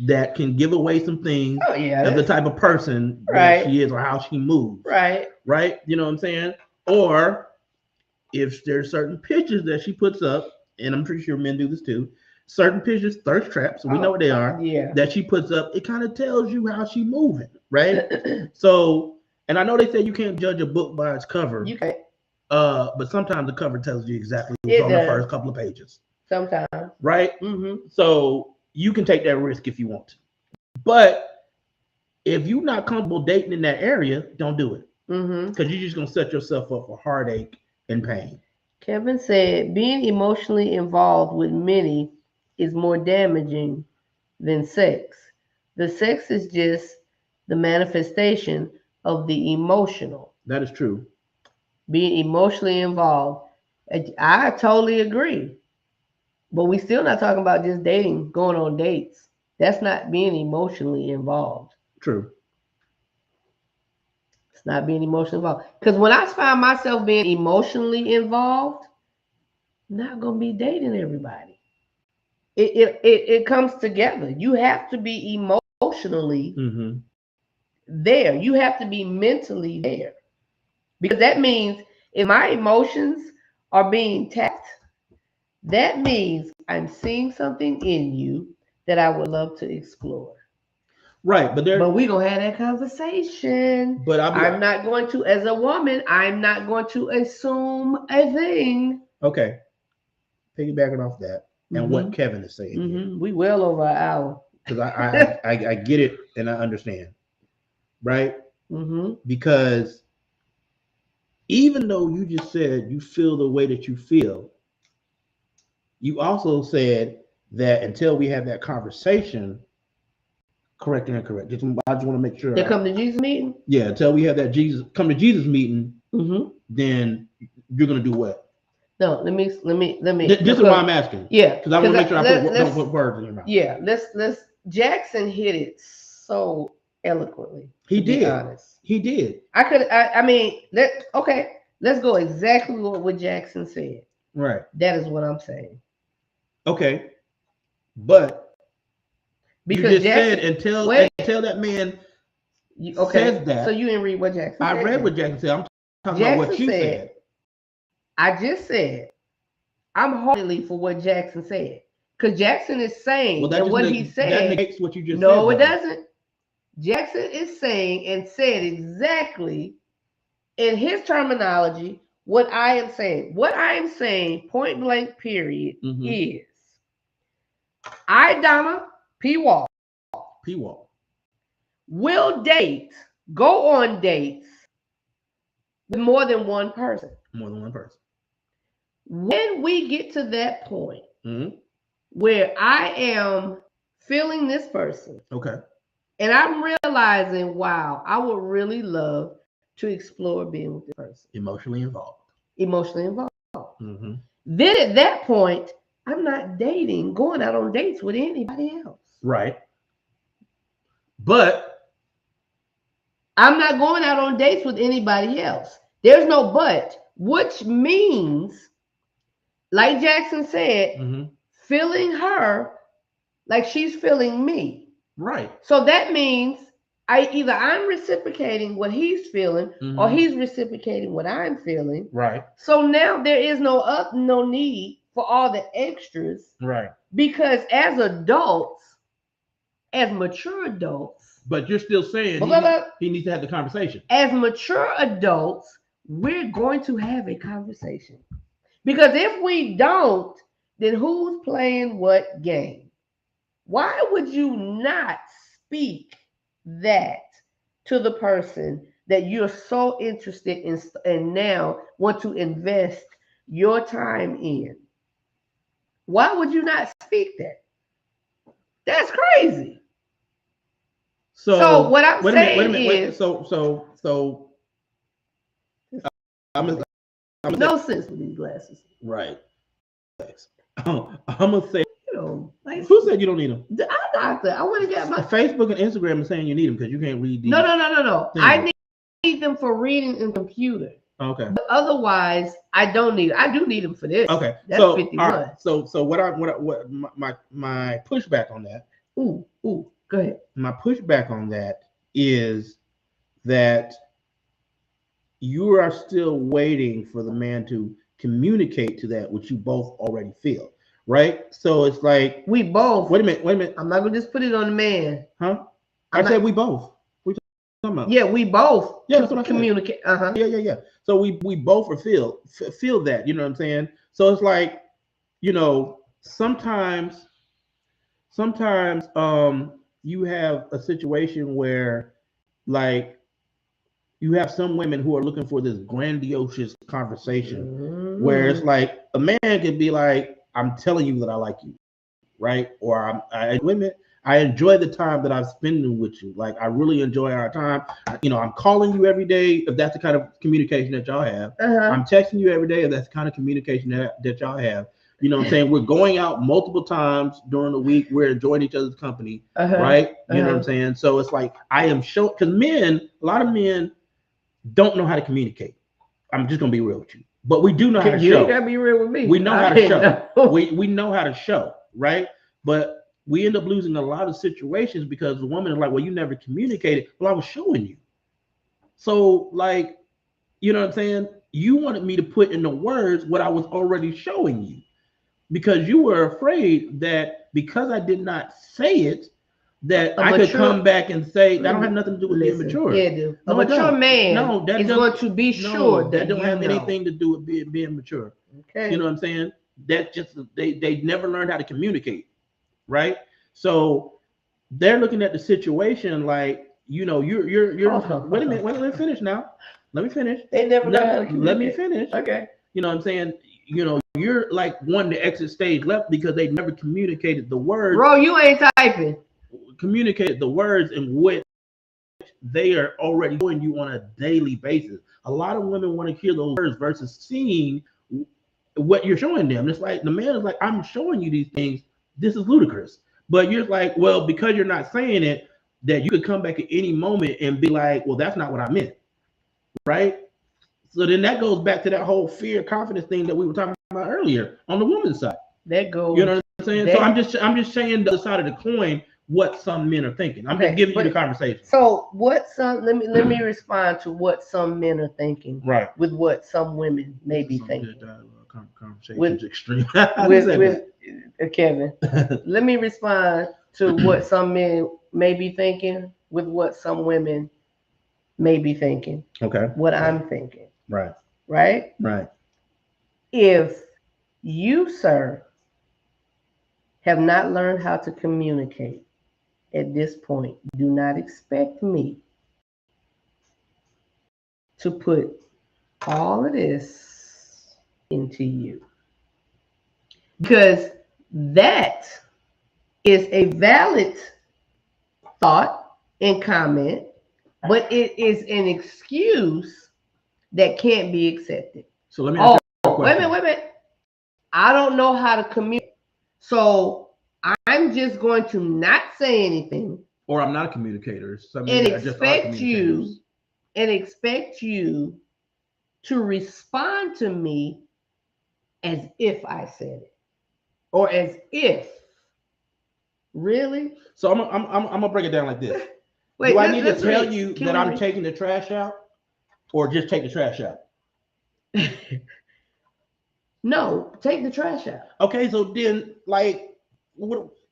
that can give away some things of the type of person that she is or how she moves. Right. Right. You know what I'm saying? Or if there's certain pictures that she puts up, and I'm pretty sure men do this too, certain pictures, thirst traps, so we know what they are, that she puts up, it kind of tells you how she moving, right? So, and I know they say you can't judge a book by its cover. You can't. But sometimes the cover tells you exactly what's on the first couple of pages. Sometimes. Right? Mm-hmm. So you can take that risk if you want to. But if you're not comfortable dating in that area, don't do it. Because you're just going to set yourself up for heartache and pain. Kevin said, being emotionally involved with many is more damaging than sex. The sex is just the manifestation of the emotional, That is true. being emotionally involved. I totally agree. But we still not talking about just dating, going on dates. That's not being emotionally involved. True. It's not being emotionally involved. Because when I find myself being emotionally involved, I'm not gonna be dating everybody. It comes together. You have to be emotionally Mm-hmm. there. You have to be mentally there. Because that means if my emotions are being tapped, that means I'm seeing something in you that I would love to explore. Right, But we gonna have that conversation. but I'm not going to, as a woman, I'm not going to assume a thing. okay. Piggybacking off that and what Kevin is saying here, We well over an hour. because I get it and I understand, right? Because even though you just said you feel the way that you feel, you also said that until we have that conversation, correct and incorrect. I just want to make sure. They come to Jesus meeting? Yeah, until we have that come to Jesus meeting, then you're gonna do what? No, let me. This is why I'm asking. Yeah, because I want to make sure I don't put words in your mouth. Yeah, let's. Jackson hit it so eloquently. He did. Be honest. He did. I mean, okay. Let's go exactly what Jackson said. Right. That is what I'm saying. Okay, but because you just said until that man says that. So you didn't read what Jackson said. I read what Jackson said. I'm talking about what you said. I just said I'm heartily for what Jackson said. Because Jackson is saying and what he said. That negates what you just said. No, it doesn't. Jackson is saying and said exactly in his terminology what I am saying. What I am saying, point blank, period, is I, Donna P. Wall, will date, go on dates with more than one person. When we get to that point where I am feeling this person, and I'm realizing, wow, I would really love to explore being with this person. Emotionally involved. Then at that point, I'm not going out on dates with anybody else. Right. But I'm not going out on dates with anybody else. There's no but, which means, like Jackson said, feeling her like she's feeling me. Right. So that means I'm reciprocating what he's feeling, or he's reciprocating what I'm feeling. Right. So now there is no need for all the extras. Right. Because as adults, as mature adults. But you're still saying he needs to have the conversation. As mature adults, we're going to have a conversation. Because if we don't, then who's playing what game? Why would you not speak that to the person that you're so interested in and now want to invest your time in? Why would you not speak that? That's crazy. So what I'm saying is, so I'm no sense with these glasses. Right. I'm gonna say, like, who said you don't need them? Doctor, I want to get my Facebook and Instagram are saying you need them because you can't read these. No. I need them for reading and computer. Okay. But otherwise, I don't need. I do need them for this. Okay. That's 51. All right. So what my pushback on that? Ooh, go ahead. My pushback on that is that you are still waiting for the man to communicate to that which you both already feel, right? So it's like we both. Wait a minute. I'm not gonna just put it on the man. Huh? I said we both. We talking about? Yeah, we both. Yeah, that's what I communicate. Yeah. So we both feel that. You know what I'm saying? So it's like, sometimes you have a situation where, like, you have some women who are looking for this grandiose conversation where it's like a man can be like, I'm telling you that I like you, right? Or I enjoy the time that I'm spending with you. Like I really enjoy our time. I'm calling you every day if that's the kind of communication that y'all have. I'm texting you every day if that's the kind of communication that y'all have. You know what I'm saying? We're going out multiple times during the week. We're enjoying each other's company, right? You know what I'm saying? So it's like I am showing, because a lot of men don't know how to communicate. I'm just gonna be real with you, but we do know how to you show. You gotta be real with me. We know how to show. We know how to show, right? But we end up losing a lot of situations because the woman is like, "Well, you never communicated." Well, I was showing you. So, like, you know what I'm saying? You wanted me to put in the words what I was already showing you, because you were afraid that because I did not say it, that I could come back and say that don't have nothing to do with being mature. Yeah, dude. A mature man is going to be sure that don't have anything to do with being mature. Okay. You know what I'm saying? That just they never learned how to communicate, right? So they're looking at the situation like, you're wait a minute, let me finish now. Let me finish. They never learned how to communicate. Let me finish. Okay. You know what I'm saying? You're like wanting to exit stage left because they never communicated the words. Bro, you ain't typing. Communicated the words in which they are already doing you on a daily basis. A lot of women want to hear those words versus seeing what you're showing them. It's like the man is like, I'm showing you these things. This is ludicrous. But you're like, well, because you're not saying it, that you could come back at any moment and be like, well, that's not what I meant. Right? So then that goes back to that whole fear, confidence thing that we were talking about earlier on the woman's side. That goes. You know what I'm saying? So I'm just saying the other side of the coin, what some men are thinking. I'm just giving you the conversation. So let me respond to what some men are thinking. Right. With what some women may be thinking. Conversation's extreme. Kevin, let me respond to what some men may be thinking with what some women may be thinking. Okay. What I'm thinking. Right. Right? Right. If you, sir, have not learned how to communicate at this point, do not expect me to put all of this into you. Because that is a valid thought and comment, but it is an excuse that can't be accepted. So let me ask you a question. Wait a minute. I don't know how to communicate. So I'm just going to not say anything. Or I'm not a communicator. And expect you to respond to me as if I said it. Or as if. Really? So I'm gonna break it down like this. Wait, do I need to tell you that I'm taking the trash out, or just take the trash out? No, take the trash out. Okay, so then, like,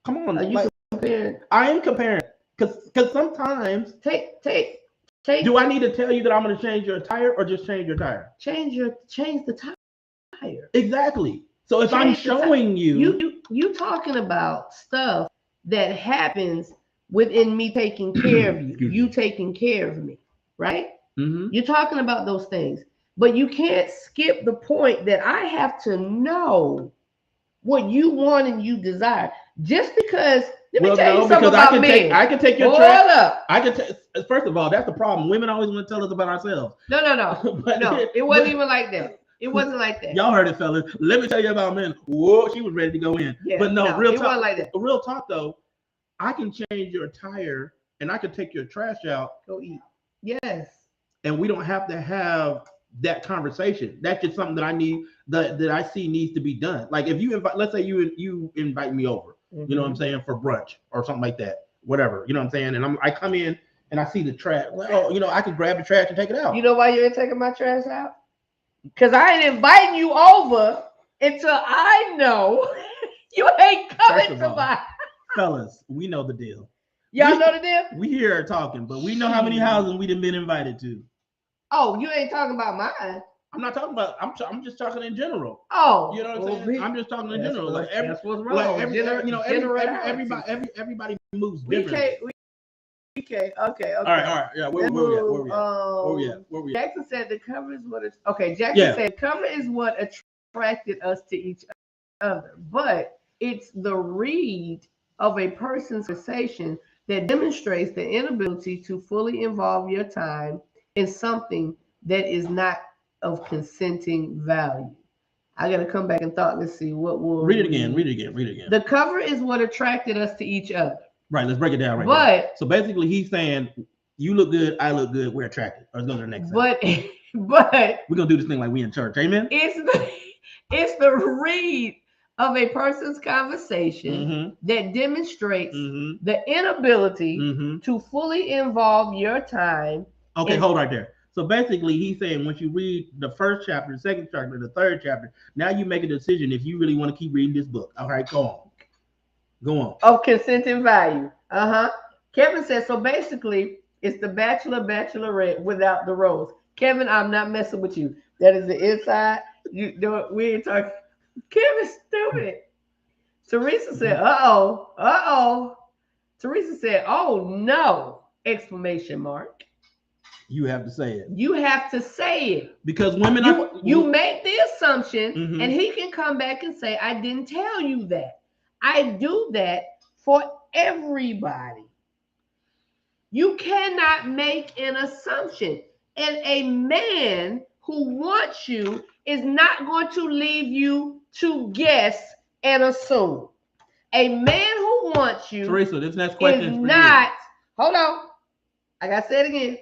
come on. Are you comparing? I am comparing, because sometimes take. Do I need to tell you that I'm going to change your tire, or just change your tire? Change the tire. Exactly. So if I'm showing you talking about stuff that happens within me taking care of you, you taking care of me, right? Mm-hmm. You're talking about those things, but you can't skip the point that I have to know what you want and you desire. Just because, let me tell you something about men. I can take your trash. Up. I can take. First of all, that's the problem. Women always want to tell us about ourselves. No. No, it wasn't even like that. It wasn't like that. Y'all heard it, fellas. Let me tell you about men. Whoa, she was ready to go in. Yeah, but no, real talk. Wasn't like that. Real talk though. I can change your tire and I can take your trash out. Go eat. Yes. And we don't have to have that conversation. That's just something that I need, that I see needs to be done. Like if you invite, let's say you invite me over, you know what I'm saying, for brunch or something like that, whatever, you know what I'm saying, and I come in and I see the trash. Well, I can grab the trash and take it out. You know why you ain't taking my trash out? Because I ain't inviting you over until I know you ain't coming to my. Fellas, we know the deal. Y'all know the deal? We hear her talking, but we know how many houses we done been invited to. Oh, you ain't talking about mine. I'm not talking about. I'm just talking in general. Oh, you know what I'm saying? I'm just talking in general. Like that's what's wrong. Everybody moves different. Okay. All right. Yeah, where we at? Jackson said the cover is what. Jackson said cover is what attracted us to each other, but it's the read of a person's conversation that demonstrates the inability to fully involve your time in something that is not of consenting value. I gotta come back and thought. Let's see what will read it again. Read it again. Read it again. The cover is what attracted us to each other. Right. Let's break it down. Right. But there. So basically, he's saying, "You look good. I look good. We're attracted." Let's go to the next. But we're gonna do this thing like we in church. Amen. It's the read of a person's conversation that demonstrates the inability to fully involve your time. Okay, hold right there. So basically, he's saying once you read the first chapter, the second chapter, the third chapter, now you make a decision if you really want to keep reading this book. All right, go on. Go on. Of consenting value. Kevin says, so basically, it's the bachelor, bachelorette without the rose. Kevin, I'm not messing with you. That is the inside. You don't. We ain't talking. Kevin's stupid. Teresa said, uh-oh. Teresa said, oh no! Exclamation mark. You have to say it. You have to say it. Because women you make the assumption, and he can come back and say, I didn't tell you that. I do that for everybody. You cannot make an assumption. And a man who wants you is not going to leave you to guess and assume. A man who wants you, Teresa, this next question is not, hold on. I got to say it again.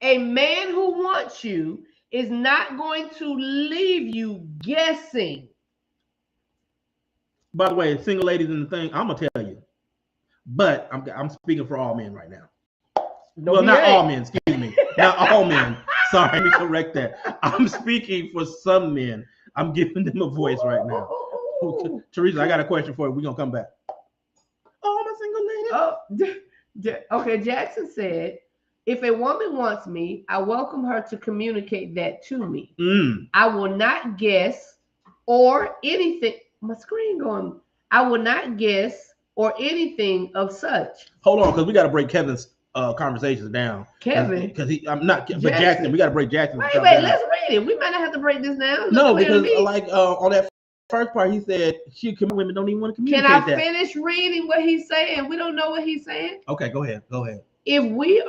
A man who wants you is not going to leave you guessing. By the way, single ladies in the thing, I'm gonna tell you, but I'm speaking for all men right now. No, well, not all men. Excuse me, not all men. Sorry, let me correct that. I'm speaking for some men. I'm giving them a voice right now. Teresa, I got a question for you. We're gonna come back. Oh, I'm a single lady. Okay, Jackson said, if a woman wants me, I welcome her to communicate that to me. I will not guess or anything. My screen going. I will not guess or anything of such. Hold on, because we got to break Kevin's conversations down. Kevin, because I'm not, but Jackson. We got to break Jackson. Wait, let's read it. We might not have to break this down. No, because like on that first part, he said women don't even want to communicate. Can I finish reading what he's saying? We don't know what he's saying. Okay, go ahead. If we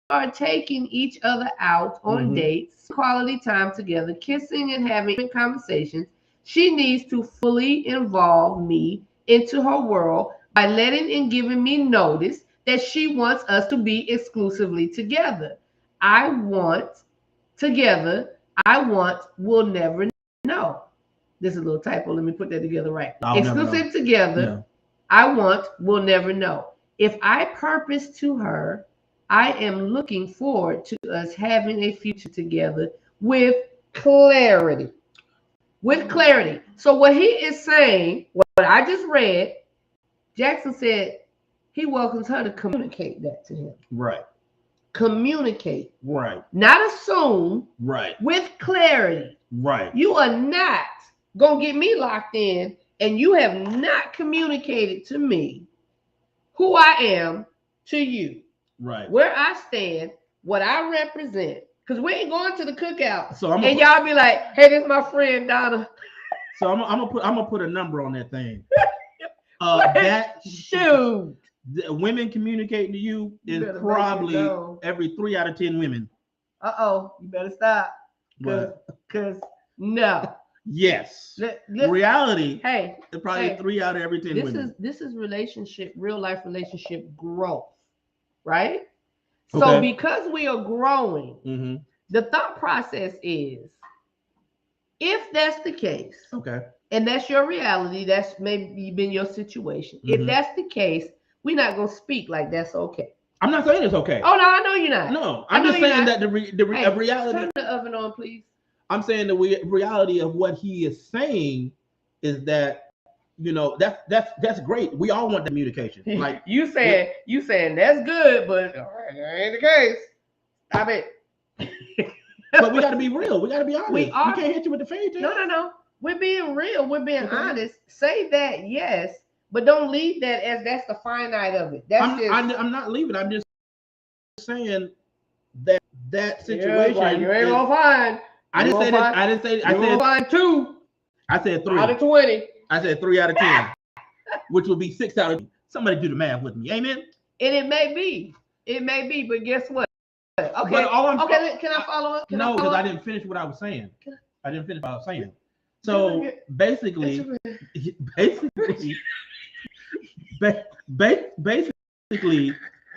are taking each other out on dates, quality time together, kissing and having conversations, she needs to fully involve me into her world by letting and giving me notice that she wants us to be exclusively together. I want, will never know. This is a little typo. Let me put that together right. Exclusive together. No. I want, will never know. If I purpose to her, I am looking forward to us having a future together with clarity. With clarity. So what he is saying, what I just read, Jackson said he welcomes her to communicate that to him. Right. Communicate. Right. Not assume. Right. With clarity. Right. You are not going to get me locked in, and you have not communicated to me who I am to you. Right. Where I stand, what I represent. Because we ain't going to the cookout. So y'all be like, hey, this is my friend Donna. So I'm gonna put a number on that thing. Shoot. Women communicating to you is probably every 3 out of 10 women. You better stop. Cause no. Yes. Reality. Hey, it's probably 3 out of every 10 women. This is real life relationship growth, right? Okay. So because we are growing, the thought process is, if that's the case, and that's your reality, that's maybe been your situation. If that's the case, we're not gonna speak like that's okay. I'm not saying it's okay. Oh no, I know you're not. No, I'm just saying that the reality. Turn the oven on, please. I'm saying the reality of what he is saying is that, that's great. We all want the communication. Like you saying that's good, but that ain't the case. Stop it. But we got to be real. We got to be honest. We can't hit you with the fairy tale. No. We're being real. We're being honest. Say that, yes, but don't leave that as that's the finite of it. I'm not leaving. I'm just saying that situation. You ain't gonna find. I didn't say that. I said find 2. I said 3 out of 20. I said 3 out of 10, which would be 6 out of 10. Somebody do the math with me. Amen. And it may be, but guess what? Okay, But can I follow up? No, because I didn't finish what I was saying. So basically,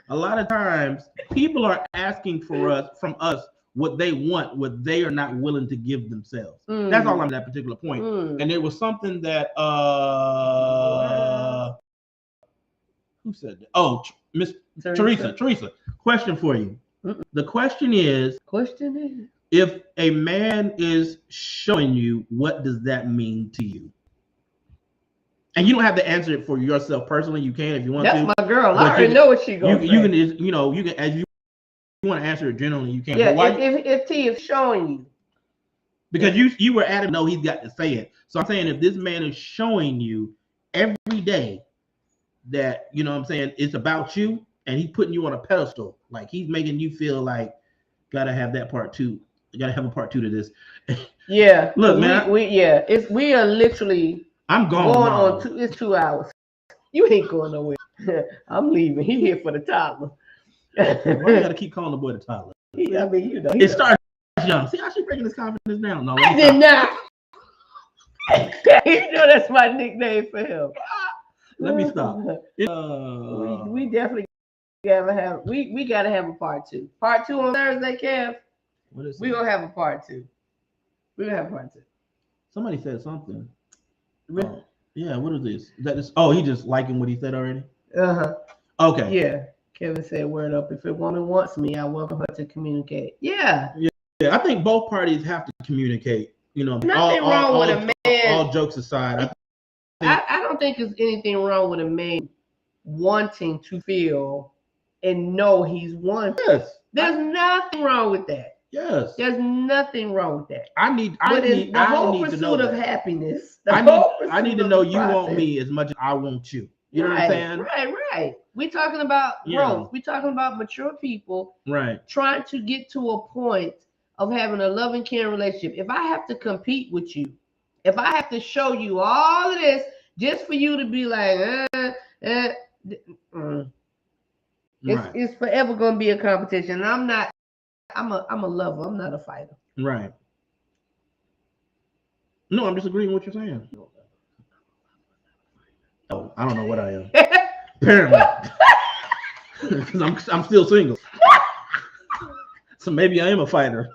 a lot of times people are asking from us what they want, what they are not willing to give themselves. That's all I'm at that particular point. And it was something that who said that? Oh, Miss Teresa. Question for you. The question is, if a man is showing you, what does that mean to you? And you don't have to answer it for yourself personally. You can if you want to. That's my girl. I already know what she going to say. You can, you can, as you want to answer it generally, you can. Yeah, if T is showing you. Because you were adamant, no, he's got to say it. So I'm saying, if this man is showing you every day that, you know what I'm saying, it's about you, and he's putting you on a pedestal, like he's making you feel like, gotta have that part two. You gotta have a part two to this. Yeah. Look, man. We are literally. I'm going on. It's 2 hours. You ain't going nowhere. I'm leaving. He here for the toddler. Why you gotta keep calling the boy the toddler? I mean, you know. It starts young. See how she breaking this confidence down? No, I did not. You know that's my nickname for him. Let me stop. We definitely gotta have. We gotta have a part two. Part two on Thursday, Kev. What is we gonna have a part two. We're gonna have a part two. Somebody said something. Yeah, what is this? Is that this? Oh, he just liking what he said already? Okay. Yeah. Kevin said, word up. If a woman wants me, I welcome her to communicate. Yeah. I think both parties have to communicate. You know, nothing wrong with a man. All jokes aside. I don't think there's anything wrong with a man wanting to feel and know he's wanted. Yes. There's nothing wrong with that. Yes. There's nothing wrong with that. I need the whole pursuit of happiness. I need to know you want me as much as I want you. You know what I'm saying? Right. We're talking about growth. We're talking about mature people trying to get to a point of having a loving, caring relationship. If I have to compete with you, if I have to show you all of this just for you to be like, it's forever going to be a competition. And I'm a lover. I'm not a fighter. Right. No, I'm just agreeing with what you're saying. Oh, I don't know what I am. Apparently. Because I'm still single. So maybe I am a fighter.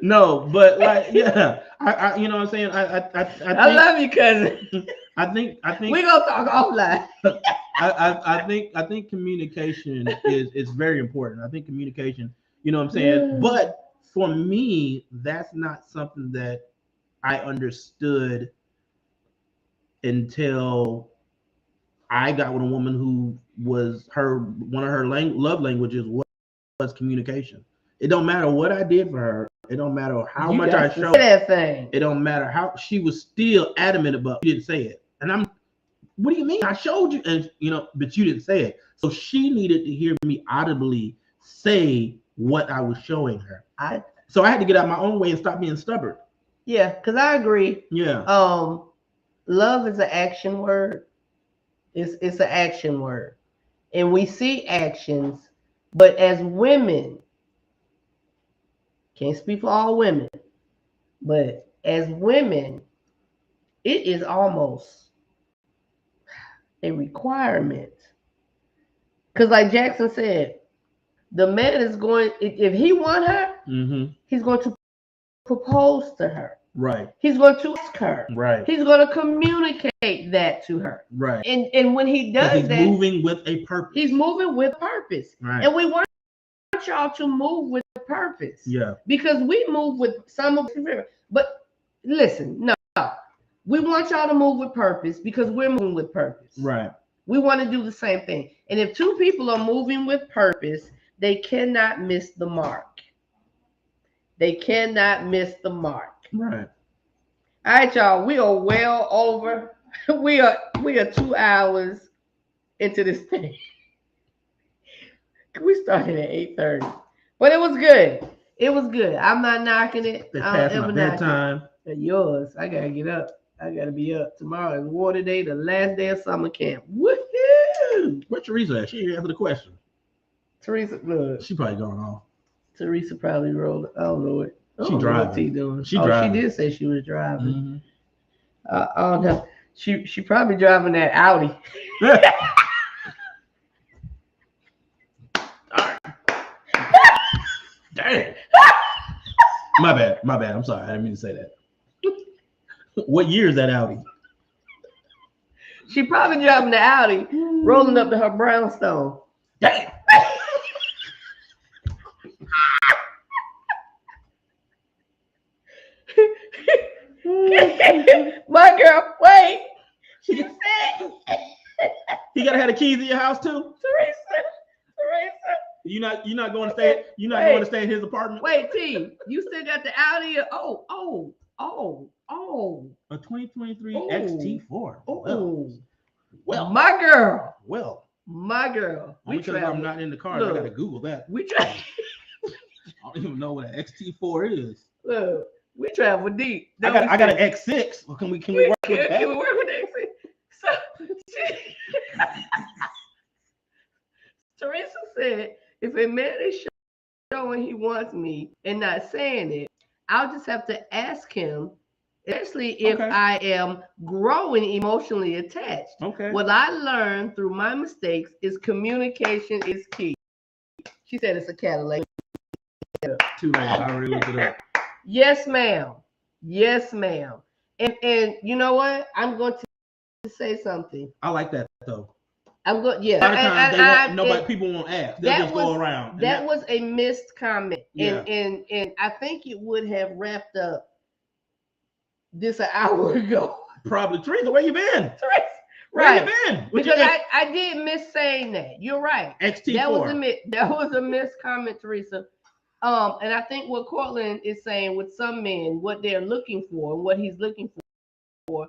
No, but like, yeah. I you know what I'm saying? I love you, cousin. I think we're gonna talk offline. I think communication is very important. I think communication, you know what I'm saying? But for me, that's not something that I understood until I got with a woman who was one of her love languages was communication. It don't matter what I did for her. It don't matter how much I showed that thing. It don't matter how she was still adamant about you didn't say it. And what do you mean? I showed you, and but you didn't say it. So she needed to hear me audibly say what I was showing her. So I had to get out of my own way and stop being stubborn. Yeah, because I agree. Yeah. Love is an action word. It's an action word. And we see actions, but as women, can't speak for all women, but as women, it is almost a requirement. Because like Jackson said, the man is going, if he want her, he's going to propose to her. Right. He's going to ask her. Right. He's going to communicate that to her. Right. And when he does that, he's moving with a purpose. He's moving with purpose. Right. And we want y'all to move with purpose. Yeah. Because we move with some of but listen, no. We want y'all to move with purpose because we're moving with purpose. Right. We want to do the same thing. And if two people are moving with purpose, they cannot miss the mark. They cannot miss the mark. Right. All right, y'all. We are well over. We are 2 hours into this thing. We started at 8:30, but it was good. It was good. I'm not knocking it. It's past my bedtime. Yours. I gotta get up. I gotta be up. Tomorrow is water day, the last day of summer camp. Woohoo! Where's Teresa at? She didn't answer the question. Teresa, look. She probably going off. Teresa probably rolled. I don't know what. She driving. What T doing? She driving. She did say she was driving. Mm-hmm. I don't know. She probably driving that Audi. Dang. My bad. I'm sorry. I didn't mean to say that. What year is that Audi? She probably driving the Audi, rolling up to her brownstone. Dang. My girl, wait. She said, "He gotta have the keys in your house too." Teresa. You're not going to stay. You're not going to stay in his apartment. Wait, T. You still got the Audi? Oh. A 2023 Oh. XT4. Oh. Well. My girl. Well. My girl. Only because I'm not in the car. Look, I gotta Google that. We try. I don't even know what an XT4 is. Look, we travel deep. I got an X6. Well, can we work with that? Can we work with X6? So Teresa said, if a man is showing he wants me and not saying it, I'll just have to ask him, especially if I am growing emotionally attached. Okay. What I learned through my mistakes is communication is key. She said it's a Cadillac. Too late. I already looked it up. Yes, ma'am. Yes, ma'am. And you know what? I'm going to say something. I like that though. I'm going. Yeah. A lot of times people won't ask. They'll just go around. That was a missed comment. Yeah. And I think it would have wrapped up this an hour ago. Probably. Teresa, where you been? Teresa. Where Right. you been? Because I did miss saying that. You're right. XT4. That was a missed comment, Teresa. And I think what Cortland is saying with some men, what they're looking for and what he's looking for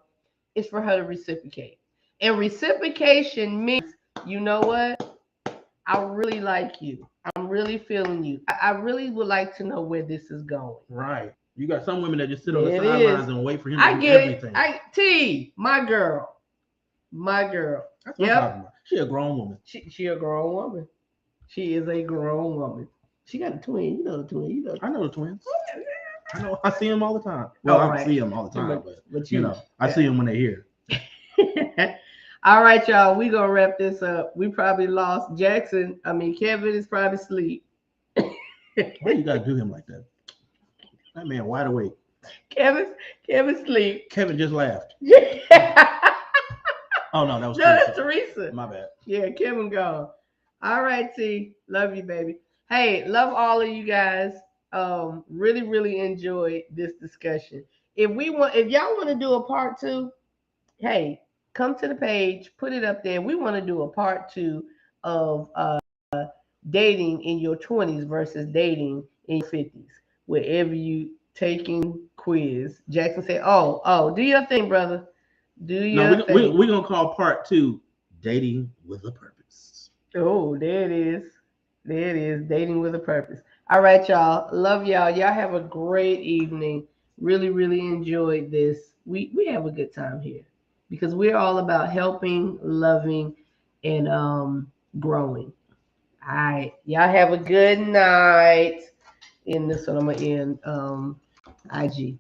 is for her to reciprocate. And reciprocation means, you know what? I really like you. I'm really feeling you. I really would like to know where this is going. Right. You got some women that just sit on the It sidelines is. and wait for him I to do get everything. it. T, my girl. That's what I'm talking about. She a grown woman. She a grown woman. She is a grown woman. She got a twin. You know the twin. You know. I know the twins. I know. I see them all the time. Well, I don't see them all the time, but you know, I see them when they're here. All right, y'all. We gonna wrap this up. We probably lost Jackson. Kevin is probably asleep. Why you gotta do him like that? That man wide awake. Kevin sleep. Kevin just laughed. Oh no, that was that's Teresa. My bad. Yeah, Kevin gone. All right, T. Love you, baby. Hey, love all of you guys. Really, really enjoyed this discussion. If y'all want to do a part 2, hey, come to the page, put it up there. We want to do a part 2 of dating in your 20s versus dating in your 50s. Wherever you taking quiz. Jackson said, "Oh, do your thing, brother. Do your thing." We're gonna call part 2 dating with a purpose. Oh, there it is. There it is. Dating with a purpose. All right, y'all. Love y'all. Y'all have a great evening. Really, really enjoyed this. We have a good time here because we're all about helping, loving, and growing. All right. Y'all have a good night. In this one, I'm gonna end IG.